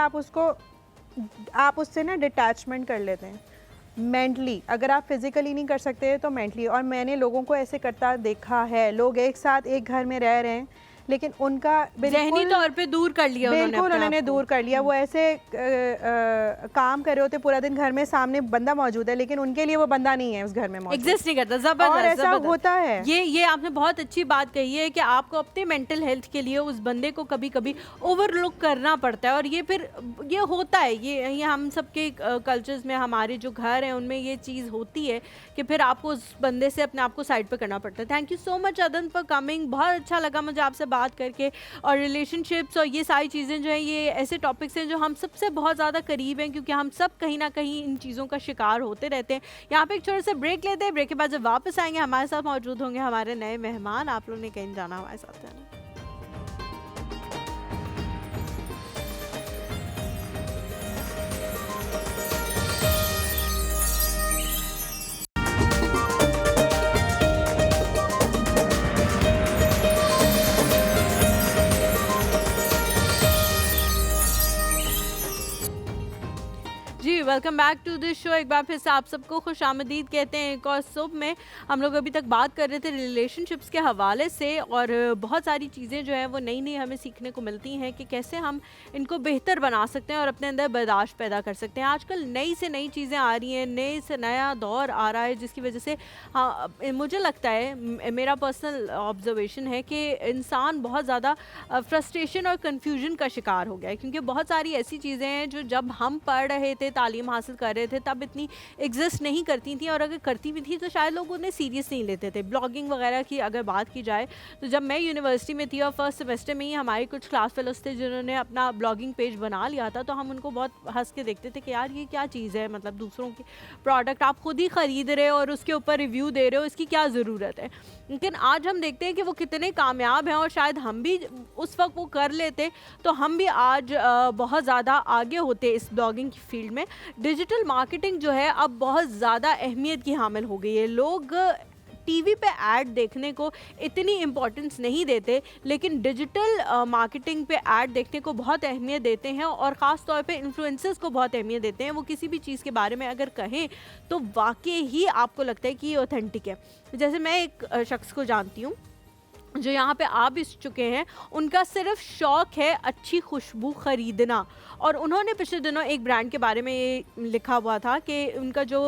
आप उससे ना डिटैचमेंट कर लेते हैं मेंटली। अगर आप फिजिकली नहीं कर सकते तो मेंटली। और मैंने लोगों को ऐसे करता देखा है, लोग एक साथ एक घर में रह रहे हैं लेकिन उनका ज़हनी तौर पे दूर कर लिया, बिल्कुल उन्होंने दूर कर लिया। वो ऐसे काम कर रहे होते पूरा दिन, घर में सामने बंदा मौजूद है लेकिन उनके लिए वो बंदा नहीं है उस घर में मौजूद, एग्जिस्ट नहीं करता। जबरदस्त, और ऐसा होता है। ये आपने बहुत अच्छी बात कही है कि आपको अपने मेंटल हेल्थ के लिए उस बंदे को कभी कभी ओवरलुक करना पड़ता है, और ये फिर ये होता है, ये हम सबके कल्चर्स में, हमारे जो घर हैं उनमें ये चीज़ होती है कि फिर आपको उस बंदे से अपने आप को साइड पर करना पड़ता है। थैंक यू सो मच अदन फॉर कमिंग, बहुत अच्छा लगा मुझे आपसे बात करके। और रिलेशनशिप्स और ये सारी चीज़ें जो हैं, ये ऐसे टॉपिक्स हैं जो हम सबसे बहुत ज़्यादा करीब हैं, क्योंकि हम सब कहीं ना कहीं इन चीज़ों का शिकार होते रहते हैं। यहाँ पे एक छोटा सा ब्रेक लेते हैं, ब्रेक के बाद जब वापस आएंगे हमारे साथ मौजूद होंगे हमारे नए मेहमान। आप लोगों ने कहीं जाना हमारे साथ जाना। Welcome back to this show. एक बार फिर से आप सबको खुशामदीद कहते हैं। एक और सुबह में हम लोग अभी तक बात कर रहे थे रिलेशनशिप्स के हवाले से, और बहुत सारी चीज़ें जो हैं वो नई नई हमें सीखने को मिलती हैं कि कैसे हम इनको बेहतर बना सकते हैं और अपने अंदर बर्दाश्त पैदा कर सकते हैं। आजकल नई से नई चीज़ें आ रही हैं, नए से नया दौर आ रहा है, जिसकी वजह से हाँ मुझे लगता है, मेरा पर्सनल ऑब्जर्वेशन है कि इंसान बहुत ज़्यादा फ्रस्ट्रेशन और कन्फ्यूजन का शिकार हो गया है, क्योंकि बहुत सारी ऐसी चीज़ें हैं जो जब हम पढ़ रहे थे, तालीम हासिल कर रहे थे, तब इतनी एग्जिस्ट नहीं करती थी, और अगर करती भी थी तो शायद लोग उन्हें सीरियस नहीं लेते थे। ब्लॉगिंग वगैरह की अगर बात की जाए तो जब मैं यूनिवर्सिटी में थी और फर्स्ट सेमेस्टर में ही हमारे कुछ क्लास फेलोज थे जिन्होंने अपना ब्लॉगिंग पेज बना लिया था, तो हम उनको बहुत हंस के देखते थे कि यार ये क्या चीज़ है, मतलब दूसरों के प्रोडक्ट आप खुद ही ख़रीद रहे हो और उसके ऊपर रिव्यू दे रहे हो, इसकी क्या ज़रूरत है। लेकिन आज हम देखते हैं कि वो कितने कामयाब हैं, और शायद हम भी उस वक्त वो कर लेते तो हम भी आज बहुत ज़्यादा आगे होते इस ब्लॉगिंग की फील्ड में। डिजिटल मार्केटिंग जो है अब बहुत ज़्यादा अहमियत की हामिल हो गई है। लोग टीवी पे ऐड देखने को इतनी इम्पोर्टेंस नहीं देते, लेकिन डिजिटल मार्केटिंग पे ऐड देखने को बहुत अहमियत देते हैं, और ख़ास तौर पे इन्फ्लुएंसर्स को बहुत अहमियत देते हैं। वो किसी भी चीज़ के बारे में अगर कहें तो वाकई ही आपको लगता है कि ये ऑथेंटिक है। जैसे मैं एक शख्स को जानती हूँ जो यहाँ पे आ भी चुके हैं, उनका सिर्फ शौक़ है अच्छी खुशबू ख़रीदना, और उन्होंने पिछले दिनों एक ब्रांड के बारे में ये लिखा हुआ था कि उनका जो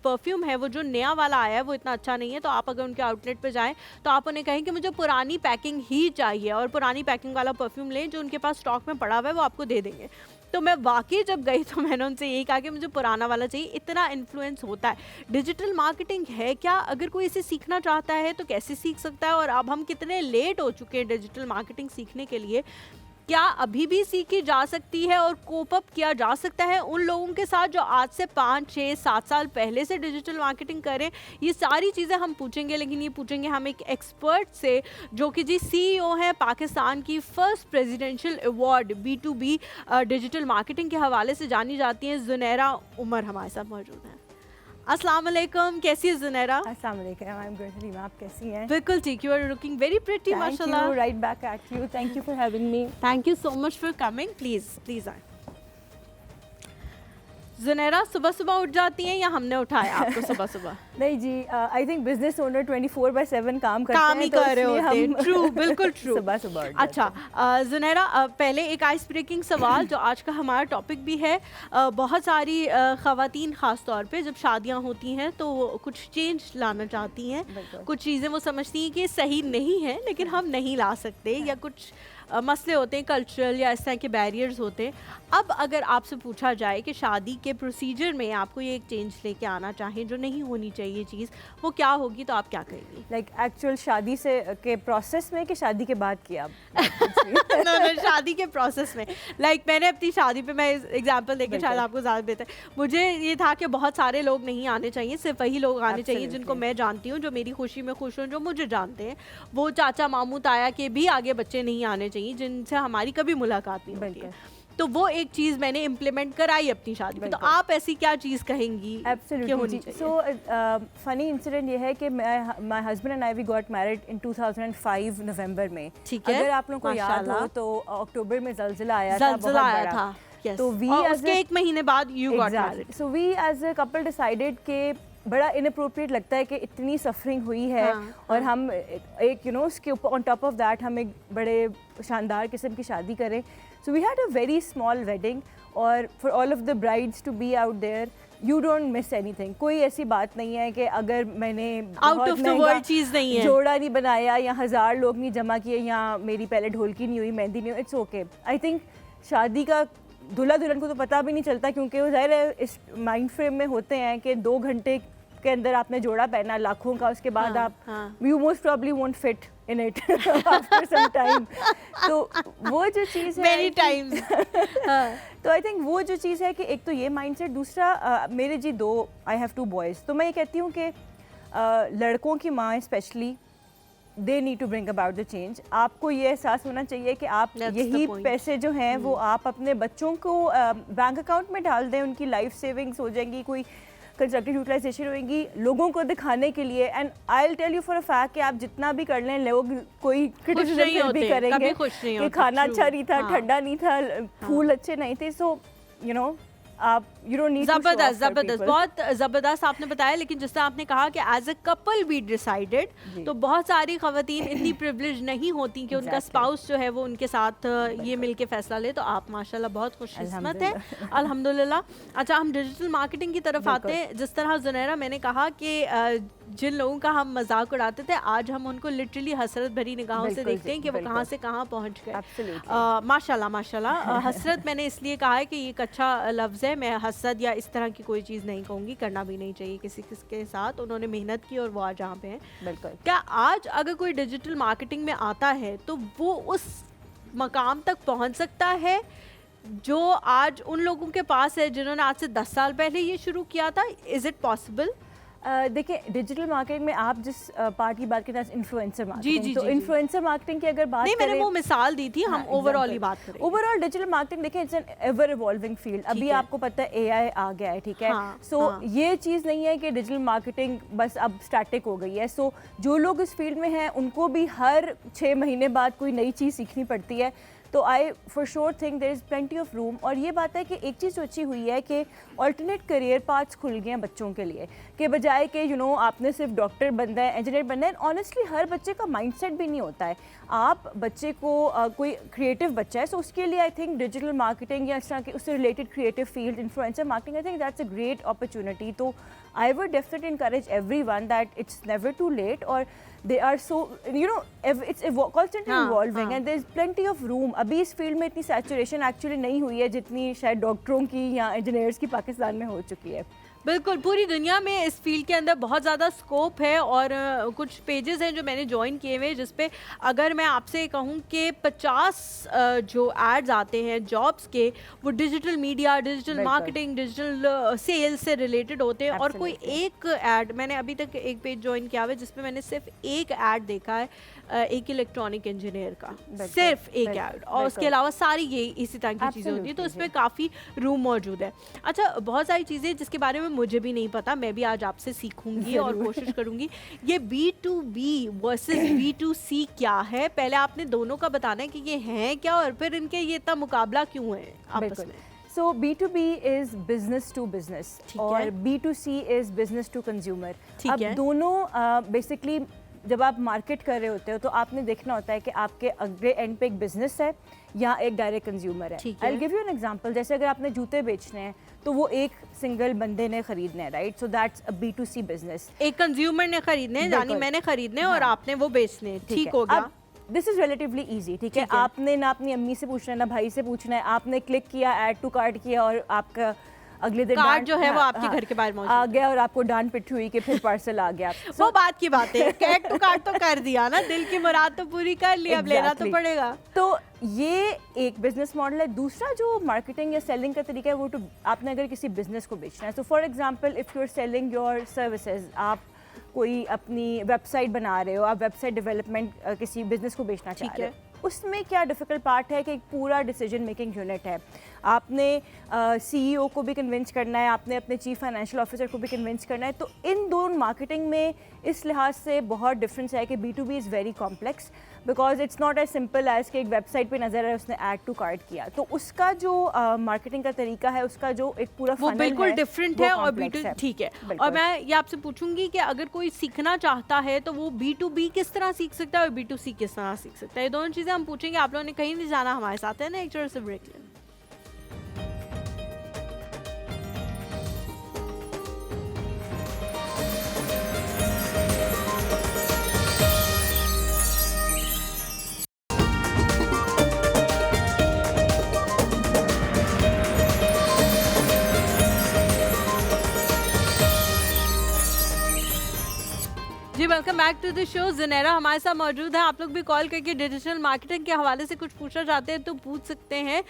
परफ्यूम है वो जो नया वाला आया है वो इतना अच्छा नहीं है, तो आप अगर उनके आउटलेट पे जाएं तो आप उन्हें कहें कि मुझे पुरानी पैकिंग ही चाहिए, और पुरानी पैकिंग वाला परफ्यूम लें जो उनके पास स्टॉक में पड़ा हुआ है, वो आपको दे देंगे। तो मैं वाकई जब गई तो मैंने उनसे यही कहा कि मुझे पुराना वाला चाहिए। इतना इन्फ्लुएंस होता है। डिजिटल मार्केटिंग है क्या? अगर कोई इसे सीखना चाहता है तो कैसे सीख सकता है, और अब हम कितने लेट हो चुके हैं डिजिटल मार्केटिंग सीखने के लिए? क्या अभी भी सीखी जा सकती है और कोप अप किया जा सकता है उन लोगों के साथ जो आज से 5, 6, 7 साल पहले से डिजिटल मार्केटिंग करें? ये सारी चीज़ें हम पूछेंगे, लेकिन ये पूछेंगे हम एक एक्सपर्ट से जो कि जी CEO है पाकिस्तान की first presidential award B2B digital marketing के हवाले से जानी जाती हैं। ज़ुनैरा उमर हमारे साथ मौजूद हैं। अस्सलाम वालेकुम, कैसी है ज़ुनैरा? अस्सलाम वालेकुम, आई एम गुड हलीमा, आप कैसी हैं? बिल्कुल ठीक, you are looking very pretty माशाल्लाह। Thank you, right back at you, thank you for having me. Thank you so much for coming, please आए। ज़ुनैरा सुबह सुबह उठ जाती हैं या हमने उठाया आपको सुबह सुबह? नहीं जी, आई थिंक बिजनेस ओनर 24/7 काम करते हैं, काम ही कर रहे होते हैं। ट्रू, बिल्कुल ट्रू। सुबह सुबह। अच्छा ज़ुनैरा, पहले एक आइस ब्रेकिंग सवाल जो आज का हमारा टॉपिक भी है। बहुत सारी ख़वातीन ख़ास तौर पे जब शादियां होती हैं तो वो कुछ चेंज लाना चाहती हैं, कुछ चीज़ें वो समझती हैं कि सही नहीं है लेकिन हम नहीं ला सकते, या कुछ मसले होते हैं कल्चरल या इस तरह के बैरियर्स होते हैं। अब अगर आपसे पूछा जाए कि शादी के प्रोसीजर में आपको ये एक चेंज लेके आना चाहें जो नहीं होनी चाहिए चीज़, वो क्या होगी, तो आप क्या करेंगी? लाइक एक्चुअल शादी से के प्रोसेस में कि शादी के बाद की आप? no, शादी के प्रोसेस में। लाइक मैंने अपनी शादी पे, मैं एग्जांपल देके शायद आपको ज़्यादा बेहतर, मुझे ये था कि बहुत सारे लोग नहीं आने चाहिए, सिर्फ वही लोग आने चाहिए जिनको मैं जानती हूँ, जो मेरी खुशी में खुश हों, जो मुझे जानते हैं। वो चाचा मामू ताया के भी आगे बच्चे नहीं आने चाहिए जिनसे हमारी कभी मुलाकात नहीं होती है। तो वो एक चीज़ मैंने इम्प्लीमेंट कराई अपनी शादी में। तो आप ऐसी क्या चीज़ कहेंगी? एब्सोल्युटली। सो फनी इंसिडेंट ये है कि my husband and I we got married in 2005 November में। ठीक है, अगर आप लोगों को याद हो तो अक्टूबर में ज़लज़ला आया था, बहुत बड़ा। Yes. तो वी उसके एक महीने बाद you got married. So we as a couple decided कि बड़ा इनअप्रोप्रिएट लगता है कि इतनी सफरिंग हुई है, और हम एक उसके ऊपर ऑन टॉप ऑफ दैट हम एक बड़े शानदार किस्म की शादी करें। So we had a very small wedding, और for all of the brides to be out there, you don't miss anything. कोई ऐसी बात नहीं है कि अगर मैंने आउट ऑफ द वर्ल्ड चीज़ नहीं है, जोड़ा नहीं बनाया या 1000 लोग नहीं जमा किए या मेरी पहले ढोलकी नहीं हुई, मेहंदी नहीं हुई, इट्स ओके। आई थिंक शादी का दूल्हा दुल्हन को तो पता भी नहीं चलता, क्योंकि वो ज़ाहिर है इस माइंड फ्रेम में होते हैं कि 2 घंटे के अंदर आपने जोड़ा पहना लाखों का, उसके बाद आप you most probably won't fit in it after some time. तो वो जो चीज़ है मेनी टाइम्स तो आई थिंक वो जो चीज़ है कि एक तो ये माइंडसेट, दूसरा मेरे जी 2 आई हैव 2 बॉयज़, तो मैं ये कहती हूँ कि लड़कों की माँ specially they need to bring about the change. आपको ये एहसास होना चाहिए कि आप यही पैसे जो हैं वो आप अपने बच्चों को बैंक अकाउंट में डाल दें, उनकी लाइफ सेविंग्स हो जाएंगी, कोई कंस्ट्रक्टिव यूटिलाइजेशन होगी लोगों को दिखाने के लिए। And I will tell you for a fact कि आप जितना भी कर लें, लोग कोई क्रिटिसिज्म भी करेंगे कि खाना अच्छा नहीं था, ठंडा नहीं था, फूल अच्छे नहीं थे। सो आप यू डोंट नीड जबरदस्त जबरदस्त, बहुत जबरदस्त आपने बताया। लेकिन जिस तरह आपने कहा कि as a couple we decided, तो बहुत सारी खवातीन इतनी प्रिविलेज नहीं होती कि उनका स्पाउस जो है वो उनके साथ ये मिलके फैसला ले। तो आप माशाल्लाह बहुत खुशकिस्मत है, अल्हम्दुलिल्लाह। अच्छा, हम डिजिटल मार्केटिंग की तरफ आते हैं। जिस तरह जुनैरा मैंने कहा कि जिन लोगों का हम मजाक उड़ाते थे, आज हम उनको लिटरली हसरत भरी निगाहों से देखते हैं कि वो कहाँ से कहाँ पहुँच गए। माशाल्लाह माशाल्लाह। हसरत मैंने इसलिए कहा है कि ये एक अच्छा लफ्ज़ है। मैं हसद या इस तरह की कोई चीज़ नहीं कहूँगी, करना भी नहीं चाहिए किसी के साथ। उन्होंने मेहनत की और वो आज यहाँ पे हैं। बिल्कुल। क्या आज अगर कोई डिजिटल मार्केटिंग में आता है तो वो उस मकाम तक पहुँच सकता है जो आज उन लोगों के पास है जिन्होंने आज से 10 साल पहले ये शुरू किया था? Is it possible? देखिए, डिजिटल मार्केटिंग में आप जिस पार्ट की बात करते हैं, इन्फ्लुएंसर मार्केटिंग। जी, तो जी, इन्फ्लुएंसर मार्केटिंग की अगर बात नहीं, करें, मैंने वो मिसाल दी थी, हम ओवरऑल ही बात करें। ओवरऑल डिजिटल मार्केटिंग देखिए, it's an ever evolving field. अभी आपको पता है एआई आ गया है, ठीक है। सो ये चीज़ नहीं है कि डिजिटल मार्केटिंग बस अब स्टैटिक हो गई है। सो जो लोग इस फील्ड में हैं उनको भी हर 6 महीने बाद कोई नई चीज़ सीखनी पड़ती है। तो I for sure think there is plenty of room. और ये बात है कि एक चीज़ जो अच्छी हुई है कि ऑल्टरनेट करियर पाथ्स खुल गए हैं बच्चों के लिए, कि बजाय कि आपने सिर्फ डॉक्टर बनना है, इंजीनियर बनना है। ऑनेस्टली हर बच्चे का माइंडसेट भी नहीं होता है। आप बच्चे को कोई क्रिएटिव बच्चा है, सो उसके लिए आई थिंक डिजिटल मार्केटिंग या इस तरह के उससे related creative field, influencer marketing, I think that's a great opportunity. तो I would definitely encourage everyone that it's never too late, or they are so it's constantly evolving and there's plenty of room. अभी इस field में इतनी saturation actually नहीं हुई है जितनी शायद डॉक्टरों की या इंजीनियर्स की पाकिस्तान में हो चुकी है। बिल्कुल, पूरी दुनिया में इस फील्ड के अंदर बहुत ज़्यादा स्कोप है। और कुछ पेजेस हैं जो मैंने ज्वाइन किए हुए, जिस पे अगर मैं आपसे कहूँ कि 50 जो एड्स आते हैं जॉब्स के, वो digital media, digital marketing, digital sales से रिलेटेड होते हैं। और कोई एक ऐड, मैंने अभी तक एक पेज ज्वाइन किया हुआ है जिसपे मैंने सिर्फ एक ऐड देखा है, एक इलेक्ट्रॉनिक इंजीनियर का, सिर्फ एक ऐड, और उसके अलावा सारी ये इसी तरह की चीज़ें होती है। तो उसमें काफ़ी रूम मौजूद है। अच्छा, बहुत सारी चीज़ें जिसके बारे में मुझे भी नहीं पता, मैं भी आज आपसे सीखूंगी और कोशिश करूंगी। ये B2B वर्सेस B2C क्या है? पहले आपने दोनों का बताना है कि ये हैं क्या, और फिर इनके ये इतना मुकाबला क्यों है आपस में? So B2B is business to business और B2C is business to consumer। अब दोनों बेसिकली जब आप मार्केट कर रहे होते हो तो आपने देखना होता है कि आपके अगले एंड पे एक बिजनेस है या एक डायरेक्ट कंज्यूमर है। I will give you an example. जैसे अगर आपने जूते बेचने हैं तो वो एक सिंगल बंदे ने खरीदने हैं, right? So that's a B2C business. एक कंज्यूमर ने खरीदने हैं, यानी मैंने खरीदने और आपने वो बेचने, ठीक हो गया। दिस इज रिलेटिवली इजी, ठीक है। आपने ना अपनी अम्मी से पूछना है ना भाई से पूछना है, आपने क्लिक किया, ऐड टू कार्ट किया और आपका अगले दिन कार्ड जो है वो आपके घर के बाहर मौजूद आ गया और आपको डांट पिट्ठी हुई कि फिर पार्सल आ गया। वो बात की बात है, ऐड टू कार्ट तो कर दिया ना, दिल की मुराद तो पूरी कर ली, अब लेना तो पड़ेगा। तो ये एक बिजनेस मॉडल है। दूसरा जो मार्केटिंग या सेलिंग का तरीका है वो तो आपने अगर किसी बिजनेस को बेचना है, so for example if you are selling your services, आप कोई अपनी वेबसाइट बना रहे हो, आप वेबसाइट डेवलपमेंट किसी बिजनेस को बेचना चाह रहे हो, उसमें क्या डिफ़िकल्ट पार्ट है कि एक पूरा डिसीजन मेकिंग यूनिट है। आपने CEO को भी कन्विंस करना है, आपने अपने चीफ फाइनेंशियल ऑफिसर को भी कन्विंस करना है। तो इन दोनों मार्केटिंग में इस लिहाज से बहुत डिफरेंस है कि B2B is very complex because it's not as simple as कि एक वेबसाइट पे नजर है उसने ऐड टू कार्ट किया। तो उसका जो मार्केटिंग का तरीका है, उसका जो एक पूरा वो बिल्कुल डिफरेंट है और B2, ठीक है। और मैं ये आपसे पूछूंगी कि अगर कोई सीखना चाहता है तो वो B2B किस तरह सीख सकता है और B2C किस तरह सीख सकता है? ये दोनों चीज़ें हम पूछेंगे। आप लोगों ने कहीं नहीं जाना, हमारे साथ है ना, एक छोटे से ब्रेक लें। जी, welcome back to the show. Zunaira हमारे साथ मौजूद है। आप लोग भी कॉल करके डिजिटल मार्केटिंग के हवाले से कुछ पूछना चाहते हैं तो पूछ सकते हैं।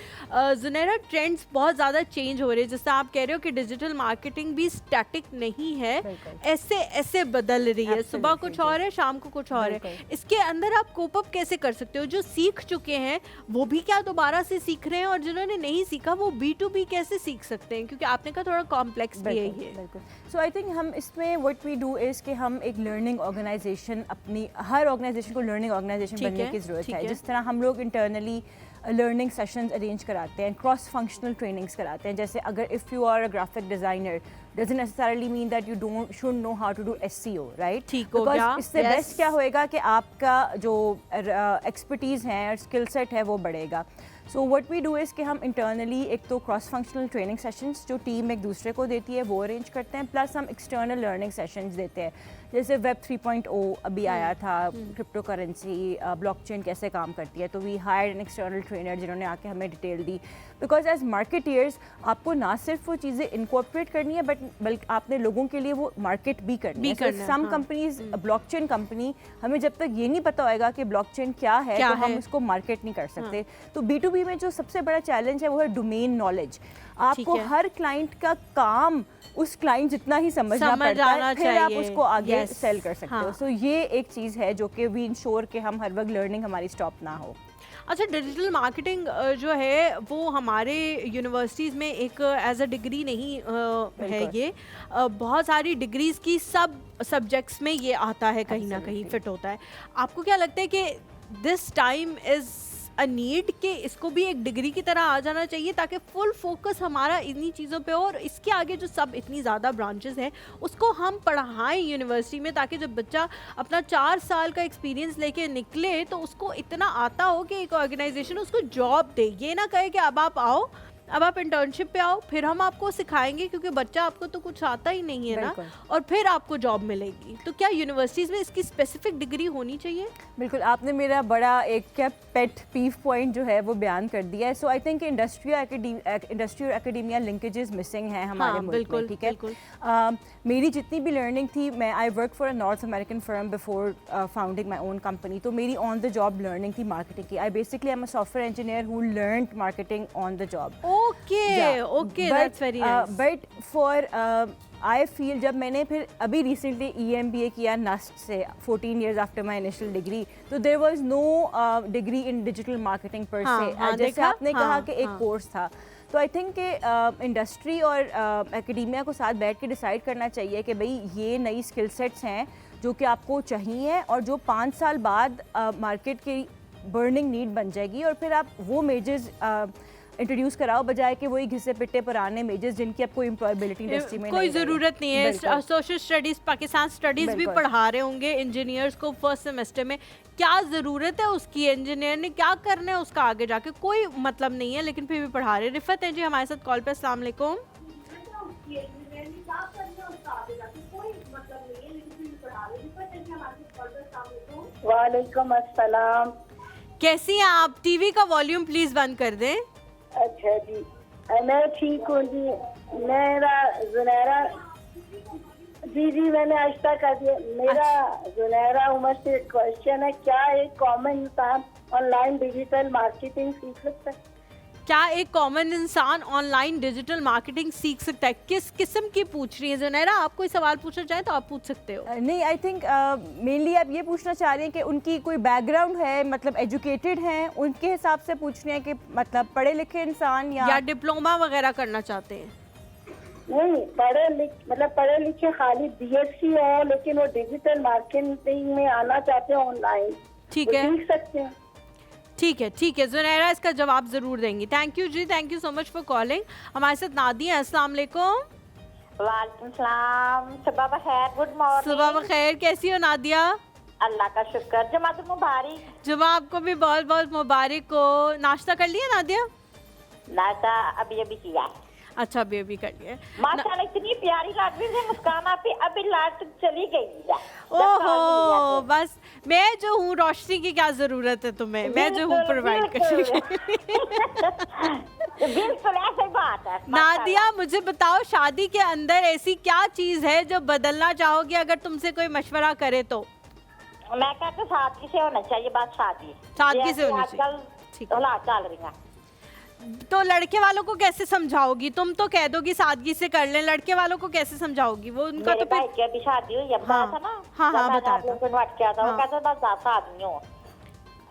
ज़ुनैरा, ट्रेंड्स बहुत ज़्यादा चेंज हो रहे हैं, जैसे आप कह रहे हो कि डिजिटल मार्केटिंग भी स्टैटिक नहीं है, ऐसे ऐसे बदल रही है। सुबह कुछ और है, शाम को कुछ और है। इसके अंदर आप कोप अप कैसे कर सकते हो? जो सीख चुके हैं वो भी क्या दोबारा से सीख रहे हैं, और जिन्होंने नहीं सीखा वो B2B कैसे सीख सकते हैं? क्योंकि आपने कहा थोड़ा कॉम्प्लेक्स भी है ये। सो आई थिंक हम इसमें व्हाट वी डू इज़ कि हम एक लर्निंग ऑर्गेनाइजेशन, अपनी हर ऑर्गेनाइजेशन को लर्निंग ऑर्गेनाइजेशन बनने की ज़रूरत है। जिस तरह हम लोग इंटरनली लर्निंग सेशंस अरेंज कराते हैं, क्रॉस फंक्शनल ट्रेनिंग्स कराते हैं. जैसे अगर if you are a graphic designer doesn't necessarily mean that you should know how to do SEO, right? ठीक हो गया. Because इससे बेस्ट क्या होएगा कि आपका जो एक्सपर्टीज़ है और स्किल सेट है वो बढ़ेगा. So what we do is कि हम इंटरनली एक तो क्रॉस फंक्शनल ट्रेनिंग सेशंस जो टीम एक दूसरे को देती है वो अरेंज करते हैं, प्लस हम एक्सटर्नल लर्निंग सेशंस देते हैं. जैसे वेब 3.0 अभी आया था, क्रिप्टो करेंसी, ब्लॉकचेन कैसे काम करती है, तो we hired an external trainer जिन्होंने आके हमें डिटेल दी. बिकॉज एज मार्केटियर्स आपको ना सिर्फ वो चीज़ें इनकॉर्पोरेट करनी है बल्कि आपने लोगों के लिए वो मार्केट भी करनी है. सम कंपनीज, ब्लॉकचेन कंपनी, हमें जब तक ये नहीं पता होएगा कि ब्लॉकचेन क्या है तो हम उसको मार्केट नहीं कर सकते. तो B2B में जो सबसे बड़ा चैलेंज है वो है डोमेन नॉलेज. आपको हर क्लाइंट का काम उस क्लाइंट जितना ही समझना पड़ता है, फिर आप उसको आगे सेल कर सकते हो. सो ये एक चीज़ है जो कि वी इंश्योर कि हम हर वक्त लर्निंग हमारी स्टॉप ना हो. अच्छा, डिजिटल मार्केटिंग जो है वो हमारे यूनिवर्सिटीज़ में एक एज अ डिग्री नहीं है. ये बहुत सारी डिग्रीज़ की सब सब्जेक्ट्स में ये आता है, कहीं ना कहीं फिट होता है. आपको क्या लगता है कि this time is a need कि इसको भी एक डिग्री की तरह आ जाना चाहिए ताकि फुल फोकस हमारा इन्हीं चीज़ों पे हो, और इसके आगे जो सब इतनी ज़्यादा ब्रांचेस हैं उसको हम पढ़ाएं यूनिवर्सिटी में, ताकि जब बच्चा अपना 4 साल का एक्सपीरियंस लेके निकले तो उसको इतना आता हो कि एक ऑर्गेनाइजेशन उसको जॉब दे. ये ना कहे कि अब आप आओ, अब आप इंटर्नशिप पे आओ, फिर हम आपको सिखाएंगे, क्योंकि बच्चा आपको तो कुछ आता ही नहीं है ना, और फिर आपको जॉब मिलेगी. तो क्या यूनिवर्सिटीज़ में इसकी स्पेसिफिक डिग्री होनी चाहिए? बिल्कुल, आपने मेरा बड़ा एक क्या पेट पीव पॉइंट जो है वो बयान कर दिया है. सो आई थिंक इंडस्ट्री और एकेडेमिया लिंकेजेस मिसिंग हैं हमारे मुल्क में. ठीक है, मेरी जितनी भी लर्निंग थी, मैं I work for a north American firm before founding my own company. तो मेरी ऑन द जॉब लर्निंग थी मार्केटिंग की. I basically I am a software engineer who learned marketing on the job. Okay, that's very nice. But for I feel जब मैंने फिर अभी recently EMBA किया NUST से 14 years after my initial degree, तो there was no degree in digital marketing per se. जैसे आपने कहा कि एक कोर्स था. तो आई थिंक कि इंडस्ट्री और एकेडेमिया को साथ बैठ के डिसाइड करना चाहिए कि भाई ये नई स्किल सेट्स हैं जो कि आपको चाहिए और जो 5 साल बाद मार्केट की बर्निंग नीड बन जाएगी, और फिर आप वो मेजर्स इंट्रोड्यूस कराओ, बजाय कि वही घिसे पिटे पुराने मेजर्स जिनकी आपको एम्प्लॉयबिलिटी इंडस्ट्री में कोई ज़रूरत नहीं है. सोशल स्टडीज़, पाकिस्तान स्टडीज़ भी पढ़ा रहे होंगे इंजीनियर्स को फर्स्ट सेमेस्टर में. क्या ज़रूरत है उसकी? इंजीनियर ने क्या करना है उसका आगे जाके, कोई मतलब नहीं है, लेकिन फिर भी पढ़ा रहे. रिफत है जी हमारे साथ कॉल पे. अस्सलाम वालेकुम. वालेकुम अस्सलाम. कैसी हैं आप? टीवी का वॉल्यूम प्लीज़ बंद कर दें. अच्छा जी, मैं ठीक हूँ जी. मेरा जुनैरा जी मैंने आहिस्ता कर दिया. मेरा जुनैरा उमर से क्वेश्चन है, क्या एक कॉमन इंसान ऑनलाइन डिजिटल मार्केटिंग सीख सकता है? क्या एक कॉमन इंसान ऑनलाइन डिजिटल मार्केटिंग सीख सकता है? किस किस्म की पूछ रही है जुनैरा? आप कोई सवाल पूछना चाहें तो आप पूछ सकते हो. नहीं, आई थिंक मेनली आप ये पूछना चाह रही हैं कि उनकी कोई बैकग्राउंड है, मतलब एजुकेटेड हैं, उनके हिसाब से पूछ रहे हैं कि मतलब पढ़े लिखे इंसान या डिप्लोमा वगैरह करना चाहते हैं? नहीं, पढ़े लिखे खाली BSc हो, लेकिन वो डिजिटल मार्केटिंग में आना चाहते हैं ऑनलाइन. ठीक है, सीख सकते हैं. ठीक है जुनैरा, इसका जवाब ज़रूर देंगी. थैंक यू जी, thank you so much for calling. हमारे साथ नादिया. अस्सलाम वालेकुम. वालेकुम सलाम. सुबह बखैर. Good morning. सुबह बखैर. कैसी हो नादिया? अल्लाह का शुक्र. जुमातुल मुबारक. जुमा आपको भी बहुत बहुत मुबारक हो. नाश्ता कर लिया नादिया? नाश्ता अभी किया है. अच्छा, अभी कर लिया. माशाल्लाह इतनी प्यारी लग रही है मुस्कान आपकी. अभी लाइट चली गई है. ओहो, बस मैं जो हूँ, रोशनी की क्या जरूरत है तुम्हें? मैं जो हूँ प्रोवाइड कर. बिल्कुल ऐसी बात है. नादिया, मुझे बताओ, शादी के अंदर ऐसी क्या चीज है जो बदलना चाहोगी अगर तुमसे कोई मशवरा करे तो? मैं कहती सादगी से होना चाहिए. बात सादगी से होनी चाहिए. ठीक है, चल रही है. तो लड़के वालों को कैसे समझाओगी? तुम तो कह दोगी सादगी से कर लें, लड़के वालों को कैसे समझाओगी? वो उनका तो भाई की अभी शादी हुई है. हाँ, था ना. हाँ बता दो. वो कहता था 10 आदमी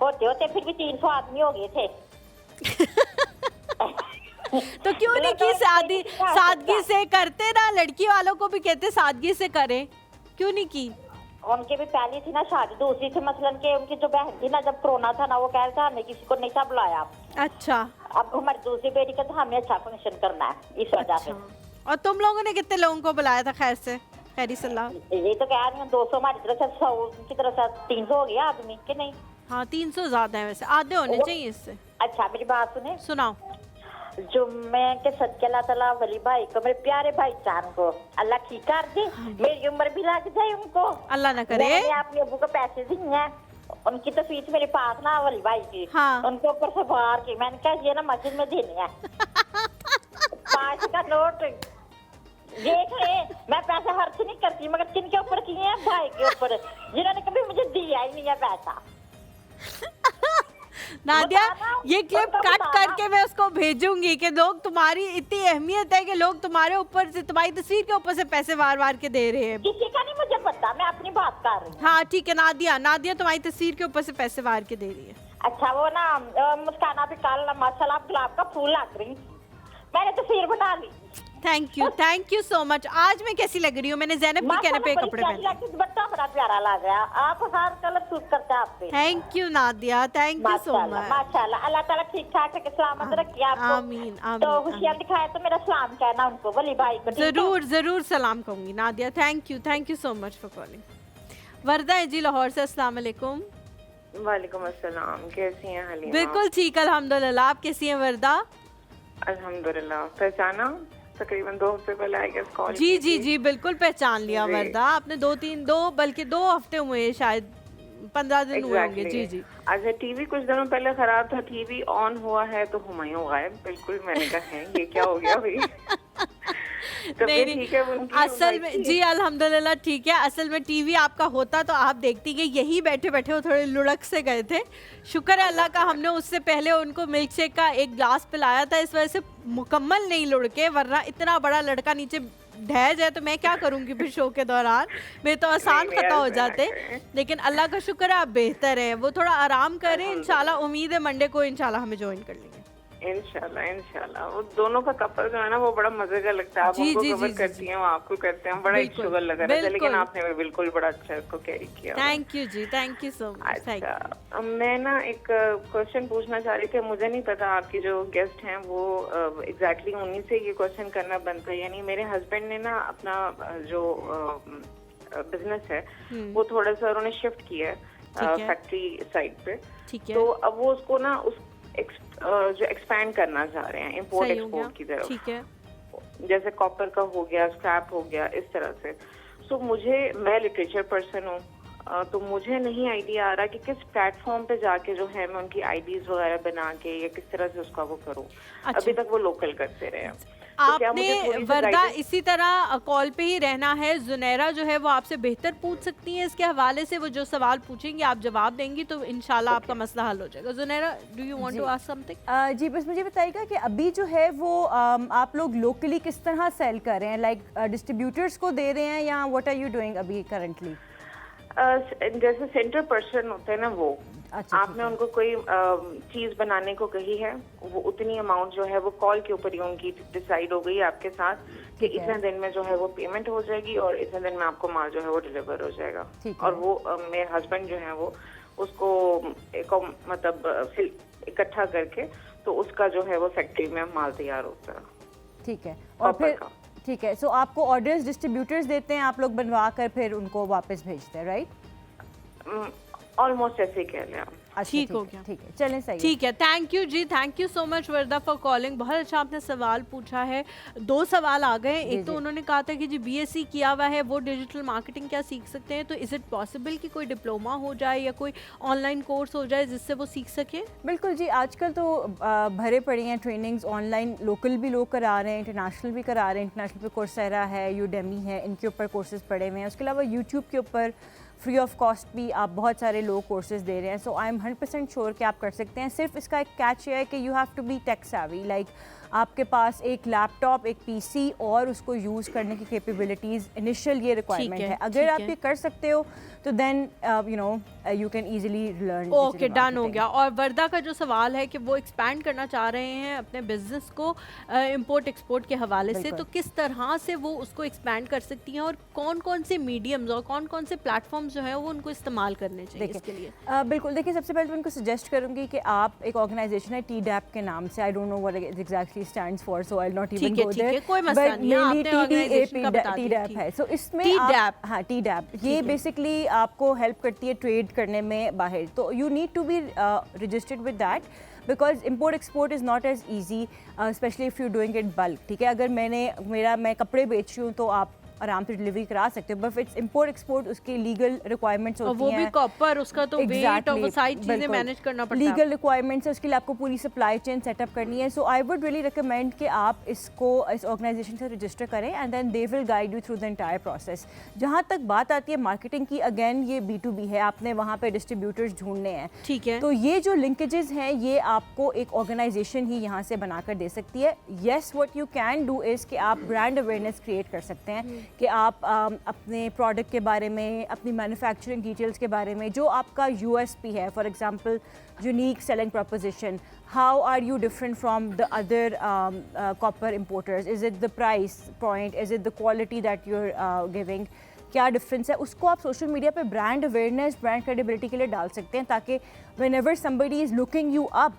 होते फिर भी 300 आदमी हो गए थे. तो क्यों नहीं की सादगी से करते ना? लड़की वालों को भी कहते सादगी से करें, क्यों नहीं की? उनकी भी पहली थी ना शादी, दूसरी थी मसलन के उनकी जो बहन थी ना, जब कोरोना था ना, वो कह रहा था हमने किसी को नहीं था बुलाया. अच्छा अब हमारी दूसरी बेटी का तो हमें अच्छा फंक्शन करना है, इस वजह से। और तुम लोगों ने कितने लोगों को बुलाया था खैर से, खैरी सलाह? ये तो कह रही हूँ 200 हमारी तरफ से, 100 उनकी तरफ से, 300 हो गया आदमी कि नहीं? हाँ 300 ज्यादा है वैसे, आधे होने चाहिए इससे। अच्छा मेरी बात सुने, सुनाओ। जुम्मे के सदके अल्लाह ताला वली भाई को, मेरे प्यारे भाईजान को अल्लाह ठीक कर दे, मेरी उम्र भी लग जाए उनको, अल्लाह ना करे। मैंने अपने अबू को पैसे दिए हैं, उनकी तो फीस मेरे पास ना वली भाई की, हाँ। उनके ऊपर से बाहर की, मैंने कहा ये ना मस्जिद में देनी है 5 का नोट। देख ले मैं पैसा खर्च नहीं करती, मगर किन के ऊपर किए हैं? भाई के ऊपर, जिन्होंने कभी मुझे दिया ही नहीं है पैसा। नादिया ये क्लिप कट करके मैं उसको भेजूंगी कि लोग तुम्हारी इतनी अहमियत है कि लोग तुम्हारे ऊपर से, तुम्हारी तस्वीर के ऊपर से पैसे वार वार के दे रहे हैं। किसी का नहीं मुझे पता, मैं अपनी बात कर रही हूँ। हाँ ठीक है, नादिया नादिया तुम्हारी तस्वीर के ऊपर से पैसे वार के दे रही है। अच्छा वो ना मुस्काना भी कल माशाल्लाह गुलाब का फूल लग रही, मैंने तस्वीर बना ली। Thank you so much. आज मैं कैसी लग रही हूँ? मैंने ज़ैनब के कहने पे कपड़े पहने। दुपट्टा बड़ा प्यारा लग रहा है, आप हर कलर सूट करते हैं आप पे। Thank you Nadia, thank you so much. माशाल्लाह, अल्लाह ताला ठीक ठाक रखे, सलामत रखे आपको। आमीन आमीन। तो होशियार दिखाए तो मेरा सलाम कहना उनको, वली भाई को। जरूर जरूर सलाम कहूंगी Nadia. Thank you so much for calling. Warda है जी लाहौर से, अस्सलाम वालेकुम। वालेकुम अस्सलाम, कैसी हैं हलीमा? बिल्कुल ठीक अल्हम्दुलिल्लाह, आप कैसी हैं वर्दा? अल्हम्दुलिल्लाह। पहचाना तकरीबन 2 हफ्ते पहले आई गेस कॉल। जी बिल्कुल पहचान लिया वर्दा, आपने 2 बल्कि 2 हफ्ते हुए, शायद 15 दिन हुए होंगे। जी। अच्छा टीवी कुछ दिनों पहले खराब था, टीवी ऑन हुआ है तो हुमायूं गायब। बिल्कुल मैंने कहा है ये क्या हो गया भाई? तो नहीं ठीक है, असल में जी अल्हम्दुलिल्लाह ठीक है। असल में टीवी आपका होता तो आप देखती कि यही बैठे बैठे वो थोड़े लुढ़क से गए थे। शुक्र है अल्लाह का, हमने उससे पहले उनको मिल्क शेक का एक ग्लास पिलाया था, इस वजह से मुकम्मल नहीं लुढ़के, वरना इतना बड़ा लड़का नीचे ढह जाए तो मैं क्या करूंगी फिर शो के दौरान, मैं तो आसान खता हो जाते। लेकिन अल्लाह का शुक्र है आप बेहतर है, वो थोड़ा आराम करें। इंशाल्लाह उम्मीद है मंडे को इंशाल्लाह हमें ज्वाइन कर लेंगे। इंशाल्लाह। वो दोनों का कपल जो है ना वो बड़ा मजे का लगता है। आप उनको कवर करती हैं, वो आपको करते हैं, बड़ा एक शुगर लगा रहा है। लेकिन आपने भी बिल्कुल बड़ा अच्छा इसको कैरी किया। थैंक यू जी, थैंक यू सो मच। अच्छा मैं ना एक क्वेश्चन पूछना चाह रही थी, मुझे नहीं पता आपकी जो गेस्ट हैं वो एग्जैक्टली उन्हीं से ये क्वेश्चन करना बनता है। यानी मेरे हस्बैंड ने ना अपना जो बिजनेस है वो थोड़ा सा उन्होंने शिफ्ट किया है फैक्ट्री साइड पे। तो अब वो उसको ना जो एक्सपैंड करना चाह रहे हैं इंपोर्ट एक्सपोर्ट की तरफ। ठीक है। जैसे कॉपर का हो गया, स्क्रैप हो गया, इस तरह से। सो मैं लिटरेचर पर्सन हूँ, तो मुझे नहीं आइडिया आ रहा कि किस प्लेटफॉर्म पे जाके जो है मैं उनकी आईडीज वगैरह बना के या किस तरह से उसका वो करूँ। अभी तक वो लोकल करते रहे हैं। आपने वर्दा इसी तरह कॉल पे ही रहना है। जुनैरा जो है वो आपसे बेहतर पूछ सकती हैं इसके हवाले से, वो जो सवाल पूछेंगी आप जवाब देंगी तो इंशाल्लाह आपका मसला हल हो जाएगा। Zunaira, do you want to ask something? जी बस मुझे बताइएगा कि अभी जो है वो आप लोग लोकली किस तरह सेल कर रहे हैं, लाइक डिस्ट्रीब्यूटर्स को दे रहे हैं या व्हाट आर यू डूइंग अभी करंटली? जैसे सेंटर पर्सन होते हैं ना वो, अच्छा, आपने उनको कोई चीज बनाने को कही है, वो उतनी अमाउंट जो है वो कॉल के ऊपर ही उनकी डिसाइड हो गई आपके साथ कि इतने दिन में जो है वो पेमेंट हो जाएगी और इतने दिन में आपको माल जो है वो डिलीवर हो जाएगा। और वो मेरे हस्बैंड जो है वो उसको एक मतलब इकट्ठा करके तो उसका जो है वो फैक्ट्री में माल तैयार होता है। ठीक है। और फिर ठीक है, सो आपको ऑर्डर्स डिस्ट्रीब्यूटर्स देते हैं, आप लोग बनवा कर फिर उनको वापस भेजते हैं, राइट? ऑलमोस्ट ऐसे ही कह लें आप। ठीक हो गया, ठीक है, चलें सही। ठीक है, थैंक यू जी, thank you so much Warda for calling. बहुत अच्छा आपने सवाल पूछा है। 2 सवाल आ गए। एक तो उन्होंने कहा था कि जी बीएससी किया हुआ है वो डिजिटल मार्केटिंग क्या सीख सकते हैं, तो इज़ इट पॉसिबल कि कोई डिप्लोमा हो जाए या कोई ऑनलाइन कोर्स हो जाए जिससे वो सीख सके? बिल्कुल जी, आजकल तो भरे पड़े हैं ट्रेनिंग्स ऑनलाइन, लोकल भी लोग करा रहे हैं, इंटरनेशनल भी करा रहे हैं। इंटरनेशनल पे कोर्सेरा है, यूडेमी है, इनके ऊपर कोर्सेज पड़े हुए हैं। उसके अलावा यूट्यूब के ऊपर फ्री ऑफ कॉस्ट भी आप बहुत सारे लोग कोर्सेज दे रहे हैं। सो आई एम 100% श्योर कि आप कर सकते हैं। सिर्फ इसका एक कैच ये है कि you have to be tech savvy, like आपके पास एक लैपटॉप, एक पीसी और उसको यूज़ करने की कैपेबिलिटीज़ इनिशियल ये रिक्वायरमेंट है। अगर आप ये कर सकते हो तो then you know you can easily learn. Okay, done हो गया। और वर्दा का जो सवाल है कि वो एक्सपैंड करना चाह रहे हैं अपने बिजनेस को इंपोर्ट एक्सपोर्ट के हवाले से, तो किस तरह से वो उसको एक्सपैंड कर सकती हैं और कौन कौन से मीडियम्स और कौन कौन से प्लेटफॉर्म्स प्लेटफॉर्म्स जो है वो उनको इस्तेमाल करने चाहिए इसके लिए? बिल्कुल, देखिए सबसे पहले तो उनको सजेस्ट करूंगी कि आप एक ऑर्गेनाइजेशन है TDAP के नाम से, I don't know what it exactly stands for, so I will not even go there, कोई मसला नहीं, आपने ऑर्गेनाइजेशन का बता दिया। TDAP है, सो इसमें हाँ TDAP ये बेसिकली आपको हेल्प करती है ट्रेड करने में बाहर, तो you need to be registered with that because import export is not as easy, specially if you doing it bulk, ठीक है। अगर मैं कपड़े बेच रही हूँ तो आप आराम से डिलीवरी करा सकते हो, बट इट्स इम्पोर्ट एक्सपोर्ट उसकी लीगल रिक्वायरमेंट्स होती हैं, वो भी कॉपर उसका तो वेट और वो सारी चीज़ें मैनेज करना पड़ता है, लीगल रिक्वायरमेंट्स है, उसके लिए आपको पूरी सप्लाई चेन सेटअप करनी है। So I would really recommend कि आप इसको इस ऑर्गेनाइजेशन से रजिस्टर करें and then they will guide you through the entire process. जहाँ तक बात आती है मार्केटिंग की, अगेन ये B2B है, आपने वहाँ पे डिस्ट्रीब्यूटर्स ढूंढने हैं, ठीक है। तो ये जो लिंकेजेस हैं ये आपको एक ऑर्गेनाइजेशन ही यहाँ से बनाकर दे सकती है। Yes, what you can do is कि आप ब्रांड अवेयरनेस क्रिएट कर सकते हैं कि आप अपने प्रोडक्ट के बारे में, अपनी मैन्युफैक्चरिंग डिटेल्स के बारे में, जो आपका USP है, for example unique selling proposition, how are you different from the other copper importers, is it the price point, is it the quality that you are giving, क्या डिफरेंस है, उसको आप सोशल मीडिया पे brand awareness, brand credibility के लिए डाल सकते हैं, ताकि whenever somebody is looking you up,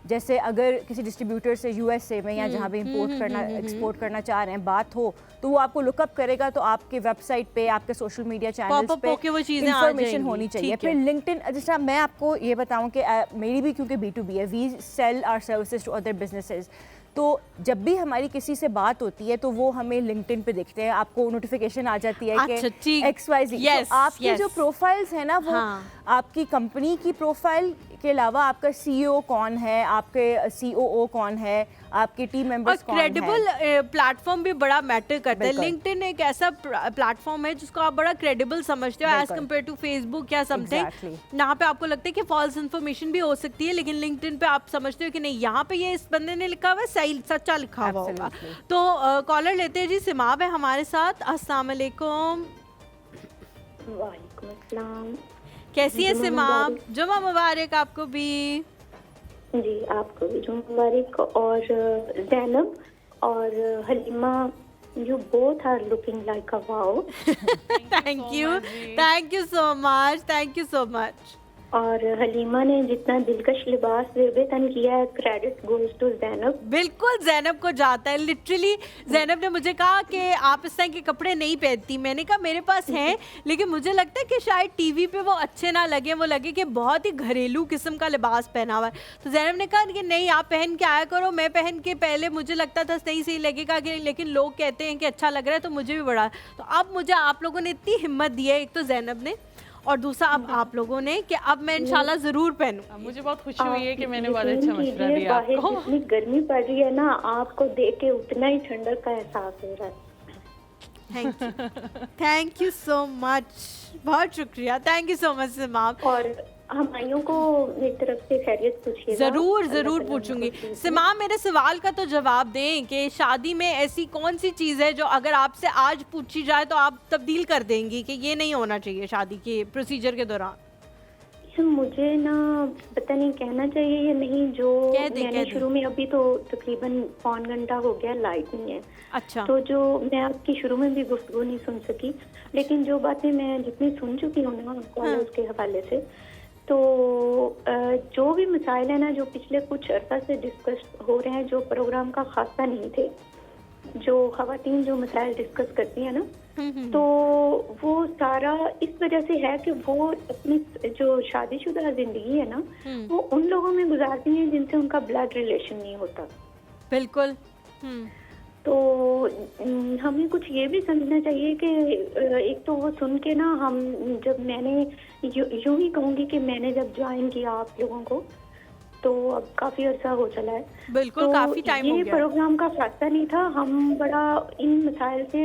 जैसे अगर किसी डिस्ट्रीब्यूटर से USA में या जहाँ भी इंपोर्ट करना एक्सपोर्ट करना चाह रहे हैं बात हो, तो वो आपको लुकअप करेगा, तो आपके वेबसाइट पे, आपके सोशल मीडिया चैनल्स पे इंफॉर्मेशन होनी चाहिए। फिर लिंक्डइन, जैसा मैं आपको ये बताऊं कि मेरी भी क्योंकि B2B है, we sell our services to other businesses, तो जब भी हमारी किसी से बात होती है तो वो हमें लिंक्डइन पे देखते हैं, आपको नोटिफिकेशन आ जाती है कि XYZ, तो आपकी जो प्रोफाइल्स है ना वो आपकी कंपनी की प्रोफाइल के अलावा आपका CEO कौन है, आपके COO कौन है, आपके टीम मेंबर्स कौन है। क्रेडिबल प्लेटफॉर्म भी बड़ा मैटर करता है। लिंक्डइन एक ऐसा प्लेटफॉर्म है जिसको आप बड़ा क्रेडिबल समझते हो एज कम्पेयर टू फेसबुक या समथिंग, यहाँ पे आपको लगता है कि फॉल्स इन्फॉर्मेशन भी हो सकती है, लेकिन लिंक्डइन पे आप समझते हो कि नहीं, यहाँ पे ये इस बंदे ने लिखा हुआ है, सही सच्चा लिखा हुआ होगा। तो कॉलर लेते हैं जी, सिमाब है हमारे साथ। अस्सलाम वालेकुम। वालेकुम अस्सलाम। कैसी है सिमाब? जुमा मुबारक आपको भी। जी आपको भी जुमा मुबारक। और ज़ैनब और Halima, you both are looking like a wow. Thank you so much. और हलीमा ने जितना दिलकश लिबास बेतन किया है, क्रेडिट गोज टू ज़ैनब। बिल्कुल ज़ैनब को जाता है, लिटरली ज़ैनब ने मुझे कहा कि आप इस तरह के कपड़े नहीं पहनती, मैंने कहा मेरे पास हैं, लेकिन मुझे लगता है कि शायद टीवी पे वो अच्छे ना लगे, वो लगे कि बहुत ही घरेलू किस्म का लिबास पहना हुआ है। तो ज़ैनब ने कहा कि नहीं, आप पहन के आया करो। मैं पहन के पहले मुझे लगता था सही लगेगा कि, लेकिन लोग कहते हैं कि अच्छा लग रहा है, तो मुझे भी बड़ा, तो अब मुझे आप लोगों ने इतनी हिम्मत दी है, एक तो ज़ैनब ने, और दूसरा अब आप लोगों ने, कि अब मैं इंशाल्लाह जरूर पहनूं। मुझे बहुत खुशी हुई है कि मैंने बहुत अच्छा मशवरा दिया आपको। जितनी गर्मी पड़ रही है ना, आपको देख के उतना ही ठंडक का एहसास हो रहा है। थैंक यू सो मच, बहुत शुक्रिया, थैंक यू सो मच सिमाब। और हमायों को एक तरफ से खैरियत पूछिए। जरूर पूछूंगी। सिमाब, मेरे सवाल का तो जवाब दें कि शादी में ऐसी कौन सी चीज़ है जो अगर आपसे आज पूछी जाए तो आप तब्दील कर देंगी कि ये नहीं होना चाहिए शादी के प्रोसीजर के दौरान? मुझे ना पता नहीं कहना चाहिए या नहीं, जो मैंने शुरू में, अभी तो तकरीबन पौन घंटा हो गया लाइट नहीं है। अच्छा। तो जो मैं आपकी शुरू में भी गुफ्तगू नहीं सुन सकी, लेकिन जो बातें मैं जितनी सुन चुकी हूँ ना कॉलर्स के हवाले से, तो जो भी मसाइल है ना जो पिछले कुछ अर्सा से डिस्कस हो रहे हैं, जो प्रोग्राम का खासा नहीं थे, जो खवातीन जो मसाइल डिस्कस करती हैं ना, तो वो सारा इस वजह से है कि वो अपनी जो शादीशुदा जिंदगी है ना, वो उन लोगों में गुजारती हैं जिनसे उनका ब्लड रिलेशन नहीं होता। बिल्कुल। तो हमें कुछ ये भी समझना चाहिए कि एक तो वो सुन के ना, हम जब मैंने यूं ही कहूँगी कि मैंने जब ज्वाइन किया आप लोगों को, तो अब काफ़ी अर्सा हो चला है। बिल्कुल, तो काफ़ी टाइम हो ये गया। प्रोग्राम का फायदा नहीं था, हम बड़ा इन मसाइल से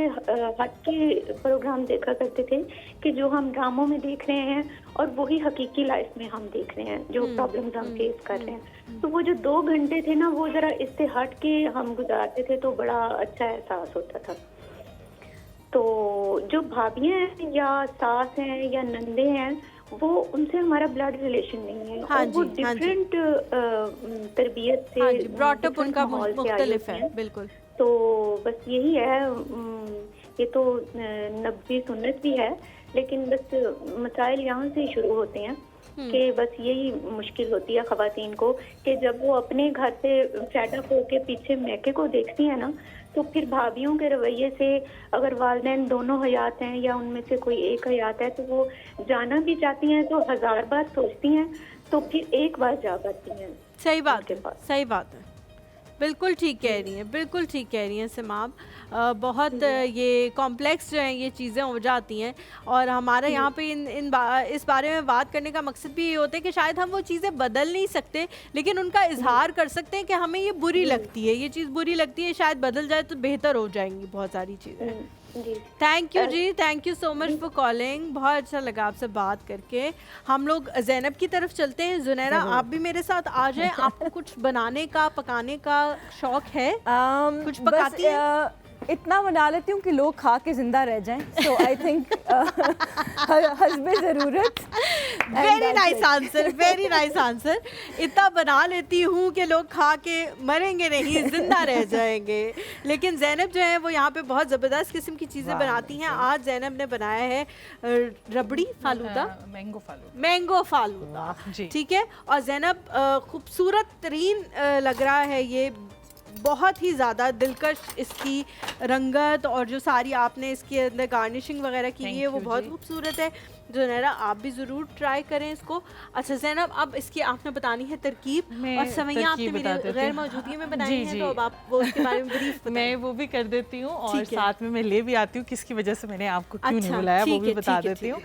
हट के प्रोग्राम देखा करते थे कि जो हम ड्रामों में देख रहे हैं और वही हकीकी लाइफ में हम देख रहे हैं, जो प्रॉब्लम्स हम फेस कर रहे हैं। तो वो जो 2 घंटे थे ना, वो जरा इससे हट के हम गुजारते थे तो बड़ा अच्छा एहसास होता था। तो जो भाभियाँ हैं या सास हैं या नंदे हैं, वो उनसे हमारा ब्लड रिलेशन नहीं है। और वो डिफरेंट तरबियत से, ब्रॉट अप उनका मुख्तलिफ है। बिल्कुल। तो बस यही है ये तो नब्बी सुन्नत भी है, लेकिन बस मसाइल यहाँ से ही शुरू होते हैं कि बस यही मुश्किल होती है ख़वातीन को कि जब वो अपने घर से फेडअप होके पीछे मैके को देखती है ना, तो फिर भाभीयों के रवैये से अगर वालिदैन दोनों हयात हैं या उनमें से कोई एक हयात है तो वो जाना भी चाहती हैं तो 1000 बार सोचती हैं, तो फिर एक बार जा पाती हैं। सही बात है, सही बात है, बिल्कुल ठीक कह रही हैं, बिल्कुल ठीक कह रही हैं सिमाब। बहुत ये कॉम्प्लेक्स जो हैं ये चीज़ें हो जाती हैं, और हमारा यहाँ पे इस बारे में बात करने का मकसद भी ये होता है कि शायद हम वो चीज़ें बदल नहीं सकते, लेकिन उनका इजहार कर सकते हैं कि हमें ये बुरी लगती है, ये चीज़ बुरी लगती है, शायद बदल जाए तो बेहतर हो जाएंगी बहुत सारी चीज़ें। थैंक यू जी, thank you so much for calling, बहुत अच्छा लगा आपसे बात करके। हम लोग ज़ैनब की तरफ चलते हैं। ज़ुनैरा, आप भी मेरे साथ आ जाएं। आपको कुछ बनाने का, पकाने का शौक है? कुछ पकाती हैं? इतना बना लेती हूँ कि लोग खा के जिंदा रह जाएं, सो आई थिंक हस्बे ज़रूरत। Very nice answer, very nice answer. इतना बना लेती हूँ कि लोग खा के मरेंगे नहीं, जिंदा रह जाएंगे। लेकिन ज़ैनब जो है वो यहाँ पे बहुत ज़बरदस्त किस्म की चीज़ें बनाती हैं। आज ज़ैनब ने बनाया है रबड़ी फालूदा, मैंगो फालूदा, ठीक है। और ज़ैनब खूबसूरत तरीन लग रहा है ये, बहुत ही ज़्यादा दिलकश इसकी रंगत, और जो सारी आपने इसके अंदर गार्निशिंग वगैरह की है वो बहुत खूबसूरत है। ज़ुनैरा, आप भी ज़रूर ट्राई करें इसको। अच्छा ज़ैनब, अब इसकी आपने बतानी है तरकीब, और सवैयाँ आपने मेरे गैर मौजूदगी में बनाई हैं, तो अब आप वो उसके बारे में ब्रीफ बताएं। मैं वो भी कर देती हूँ, और साथ में मैं ले भी आती हूँ किसकी वजह से मैंने आपको क्यों नहीं बुलाया, वो भी बता देती हूँ।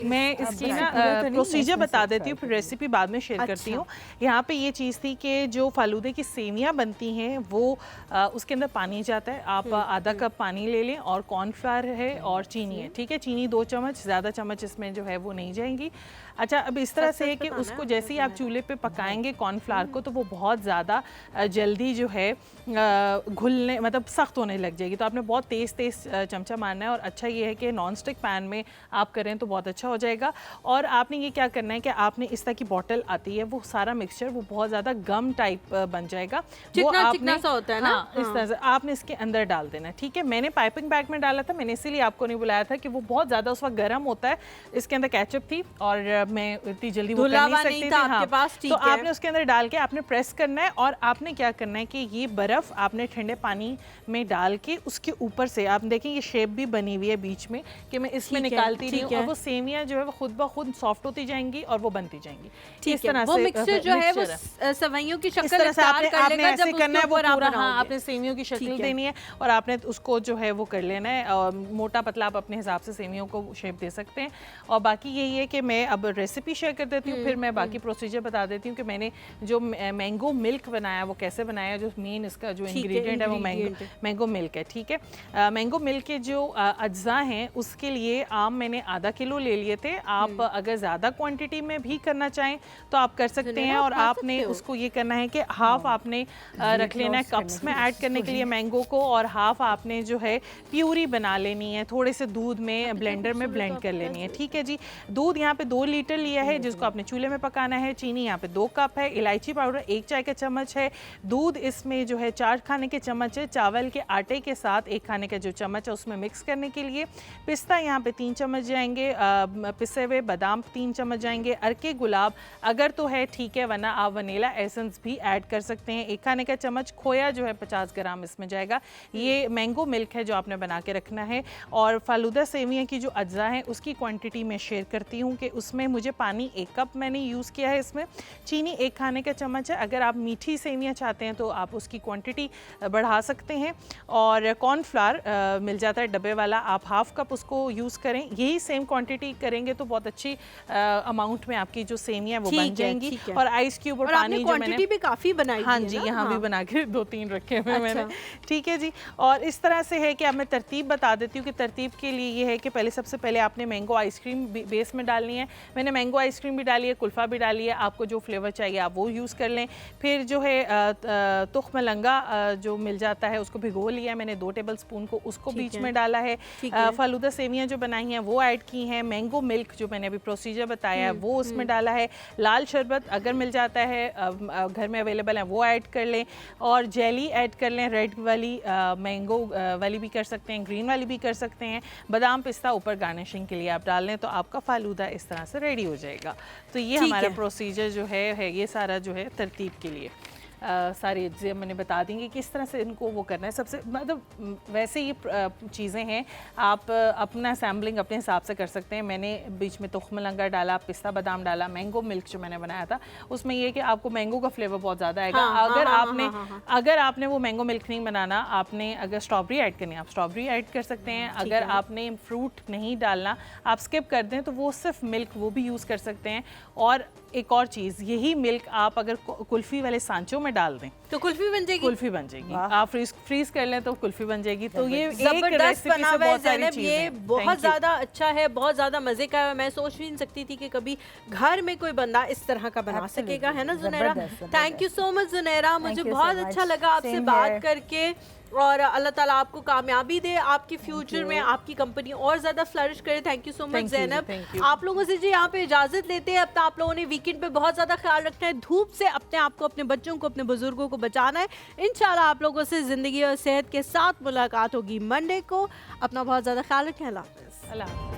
मैं इसकी ना प्रोसीजर बता देती हूँ, फिर रेसिपी बाद में शेयर करती हूँ। यहाँ पे ये चीज़ थी कि जो फालूदे की सेवियाँ बनती हैं वो उसके अंदर पानी जाता है। आप आधा कप पानी ले लें, और कॉर्नफ्लावर है और चीनी है, ठीक है। चीनी 2 चम्मच, ज़्यादा चम्मच इसमें जो है वो नहीं जाएंगी। अच्छा, अब इस तरह से है कि उसको जैसे ही आप चूल्हे पे पकाएंगे कॉर्नफ्लावर को, तो वो बहुत ज़्यादा जल्दी जो है घुलने, मतलब सख्त होने लग जाएगी। तो आपने बहुत तेज़ चमचा मारना है, और अच्छा ये है कि नॉन स्टिक पैन में आप करें तो बहुत अच्छा हो जाएगा। और आपने ये क्या करना है कि आपने इस तरह की बॉटल आती है, वो सारा मिक्सचर वो बहुत ज़्यादा गम टाइप बन जाएगा, वो चिकना सा होता है ना, इस तरह से आपने इसके अंदर डाल देना है, ठीक है। मैंने पाइपिंग बैग में डाला था, मैंने इसीलिए आपको नहीं बुलाया था कि वो बहुत ज़्यादा उस वक्त गर्म होता है। इसके अंदर केचप थी, और मैं इतनी जल्दी वो कर नहीं सकती थी, आपके पास, तो आपने उसके अंदर डाल के आपने प्रेस करना है, और आपने क्या करना है कि ये बर्फ़ आपने ठंडे पानी में डाल के उसके ऊपर से, आप देखें ये शेप भी बनी हुई है बीच में कि मैं इसमें निकालती रही हूँ, और वो सेवियाँ जो है वो खुद ब खुद सॉफ्ट होती जाएंगी और वो बनती जाएंगी। इस तरह से वो मिक्सचर जो है वो सवैयों की शक्ल इख्तियार कर लेगा जब करना है वो पूरा। हाँ, आपने सेवियों की शक्ल देनी है, और आपने उसको जो है वो कर लेना है, और मोटा पतला आप अपने हिसाब से सेवियों को शेप दे सकते हैं। और बाकी यही है कि मैं अब रेसिपी शेयर कर देती हूँ, फिर मैं बाकी प्रोसीजर बता देती हूँ कि मैंने जो मैंगो मिल्क बनाया वो कैसे बनाया। जो मेन इसका जो इंग्रेडिएंट है वो मैंगो मिल्क है, ठीक है। मैंगो मिल्क के जो अज्जा हैं उसके लिए आम मैंने आधा किलो ले लिए थे। आप अगर ज़्यादा क्वांटिटी में भी करना चाहें तो आप कर सकते हैं, और आपने उसको ये करना है कि हाफ आपने रख लेना है कप्स में ऐड करने के लिए मैंगो को, और हाफ आपने जो है प्यूरी बना लेनी है, थोड़े से दूध में ब्लेंडर में ब्लेंड कर लेनी है, ठीक है जी। दूध यहाँ पे 2 लीटर लिया है जिसको आपने चूल्हे में पकाना है। चीनी यहाँ पे 2 कप है, इलायची पाउडर 1 चाय का चम्मच है, दूध इसमें जो है 4 खाने के चम्मच है, चावल के आटे के साथ 1 खाने का जो चम्मच है उसमें मिक्स करने के लिए। पिस्ता यहाँ पे 3 चम्मच जाएंगे, पिसे हुए बादाम 3 चम्मच जाएंगे, अरके गुलाब अगर तो है ठीक है, वरना आप वनीला एसेंस भी ऐड कर सकते हैं। 1 खाने का चम्मच खोया जो है 50 ग्राम इसमें जाएगा। ये मैंगो मिल्क है जो आपने बना के रखना है। और फालूदा सेवियाँ की जो अज्जा हैं उसकी क्वांटिटी मैं शेयर करती हूँ कि उसमें मुझे पानी 1 कप मैंने यूज़ किया है, इसमें चीनी 1 खाने का चम्मच है। अगर आप मीठी सेवियाँ चाहते हैं तो आप उसकी क्वांटिटी बढ़ा सकते हैं। और कॉर्नफ्लावर मिल जाता है डब्बे वाला, आप हाफ कप उसको यूज़ करें। यही सेम क्वांटिटी करेंगे तो बहुत अच्छी अमाउंट में आपकी जो सेवियाँ वो बन जाएंगी। और आइस क्यूब और पानी जो मैंने भी काफ़ी बनाई, हाँ जी, यहाँ भी बना के 2-3 रखे हुए मैंने, ठीक है जी। और इस तरह से है कि अब मैं तरतीब बता देती हूँ कि तरतीब के लिए ये है कि पहले सबसे पहले आपने मैंगो आइसक्रीम बेस में डालनी है। मैंने मैंगो आइसक्रीम भी डाली है, कुल्फ़ा भी डाली है, आपको जो फ्लेवर चाहिए आप वो यूज़ कर लें। फिर जो है तुख्म लंगा जो मिल जाता है उसको भिगो लिया मैंने 2 टेबल स्पून को, उसको बीच में डाला है। फालूदा सेवियाँ जो बनाई हैं वो ऐड की हैं। मैंगो मिल्क जो मैंने अभी प्रोसीजर बताया है वो उसमें डाला है। लाल शरबत अगर मिल जाता है घर में अवेलेबल है वो ऐड कर लें, और जेली ऐड कर लें रेड वाली मैंगो वाली भी कर सकते हैं, ग्रीन वाली भी कर सकते हैं। बादाम पिस्ता ऊपर गार्निशिंग के लिए आप डाल लें तो आपका फालूदा इस तरह से रेडी हो जाएगा। तो ये हमारा प्रोसीजर जो है ये सारा जो है तरतीब के लिए सारी चीज़ें मैंने बता देंगे किस तरह से इनको वो करना है। सबसे मतलब वैसे ये चीज़ें हैं, आप अपना सैम्पलिंग अपने हिसाब से कर सकते हैं। मैंने बीच में तुख्म लंगर डाला, पिस्ता बादाम डाला, मैंगो मिल्क जो मैंने बनाया था उसमें ये कि आपको मैंगो का फ्लेवर बहुत ज़्यादा आएगा। अगर आपने वो मैंगो मिल्क नहीं बनाना, आपने अगर स्ट्रॉबेरी ऐड करनी है आप स्ट्रॉबेरी ऐड कर सकते हैं। अगर आपने फ्रूट नहीं डालना, आप स्किप कर दें तो वो सिर्फ मिल्क वो भी यूज़ कर सकते हैं। और एक और चीज़, यही मिल्क आप अगर कुल्फ़ी वाले सांचों में डाल दें तो कुल्फी बन जाएगी। कुल्फी बन जाएगी। आप फ्रीज कर लें तो कुल्फी बन जाएगी। तो ये जबरदस्त बना हुआ है ज़ैनब, ये बहुत ज़्यादा अच्छा है, बहुत ज़्यादा मज़े का है। मैं सोच भी नहीं सकती थी कि कभी घर में कोई बंदा इस तरह का बना सकेगा, है ना Junaira? Thank you so much Junaira, मुझे बहुत अच्छा लगा आपसे बात करके। और अल्लाह ताला आपको कामयाबी दे, आपकी फ्यूचर में आपकी कंपनी और ज़्यादा फ्लरिश करे। Thank you so much Zainab. आप लोगों से जी यहाँ पे इजाज़त लेते हैं। अब आप लोगों ने वीकेंड पे बहुत ज़्यादा ख्याल रखना है, धूप से अपने आप को, अपने बच्चों को, अपने बुजुर्गों को बचाना है। इंशाल्लाह आप लोगों से ज़िंदगी और सेहत के साथ मुलाकात होगी मंडे को। अपना बहुत ज़्यादा ख्याल रखें। अल्लाह हाफ़िज़।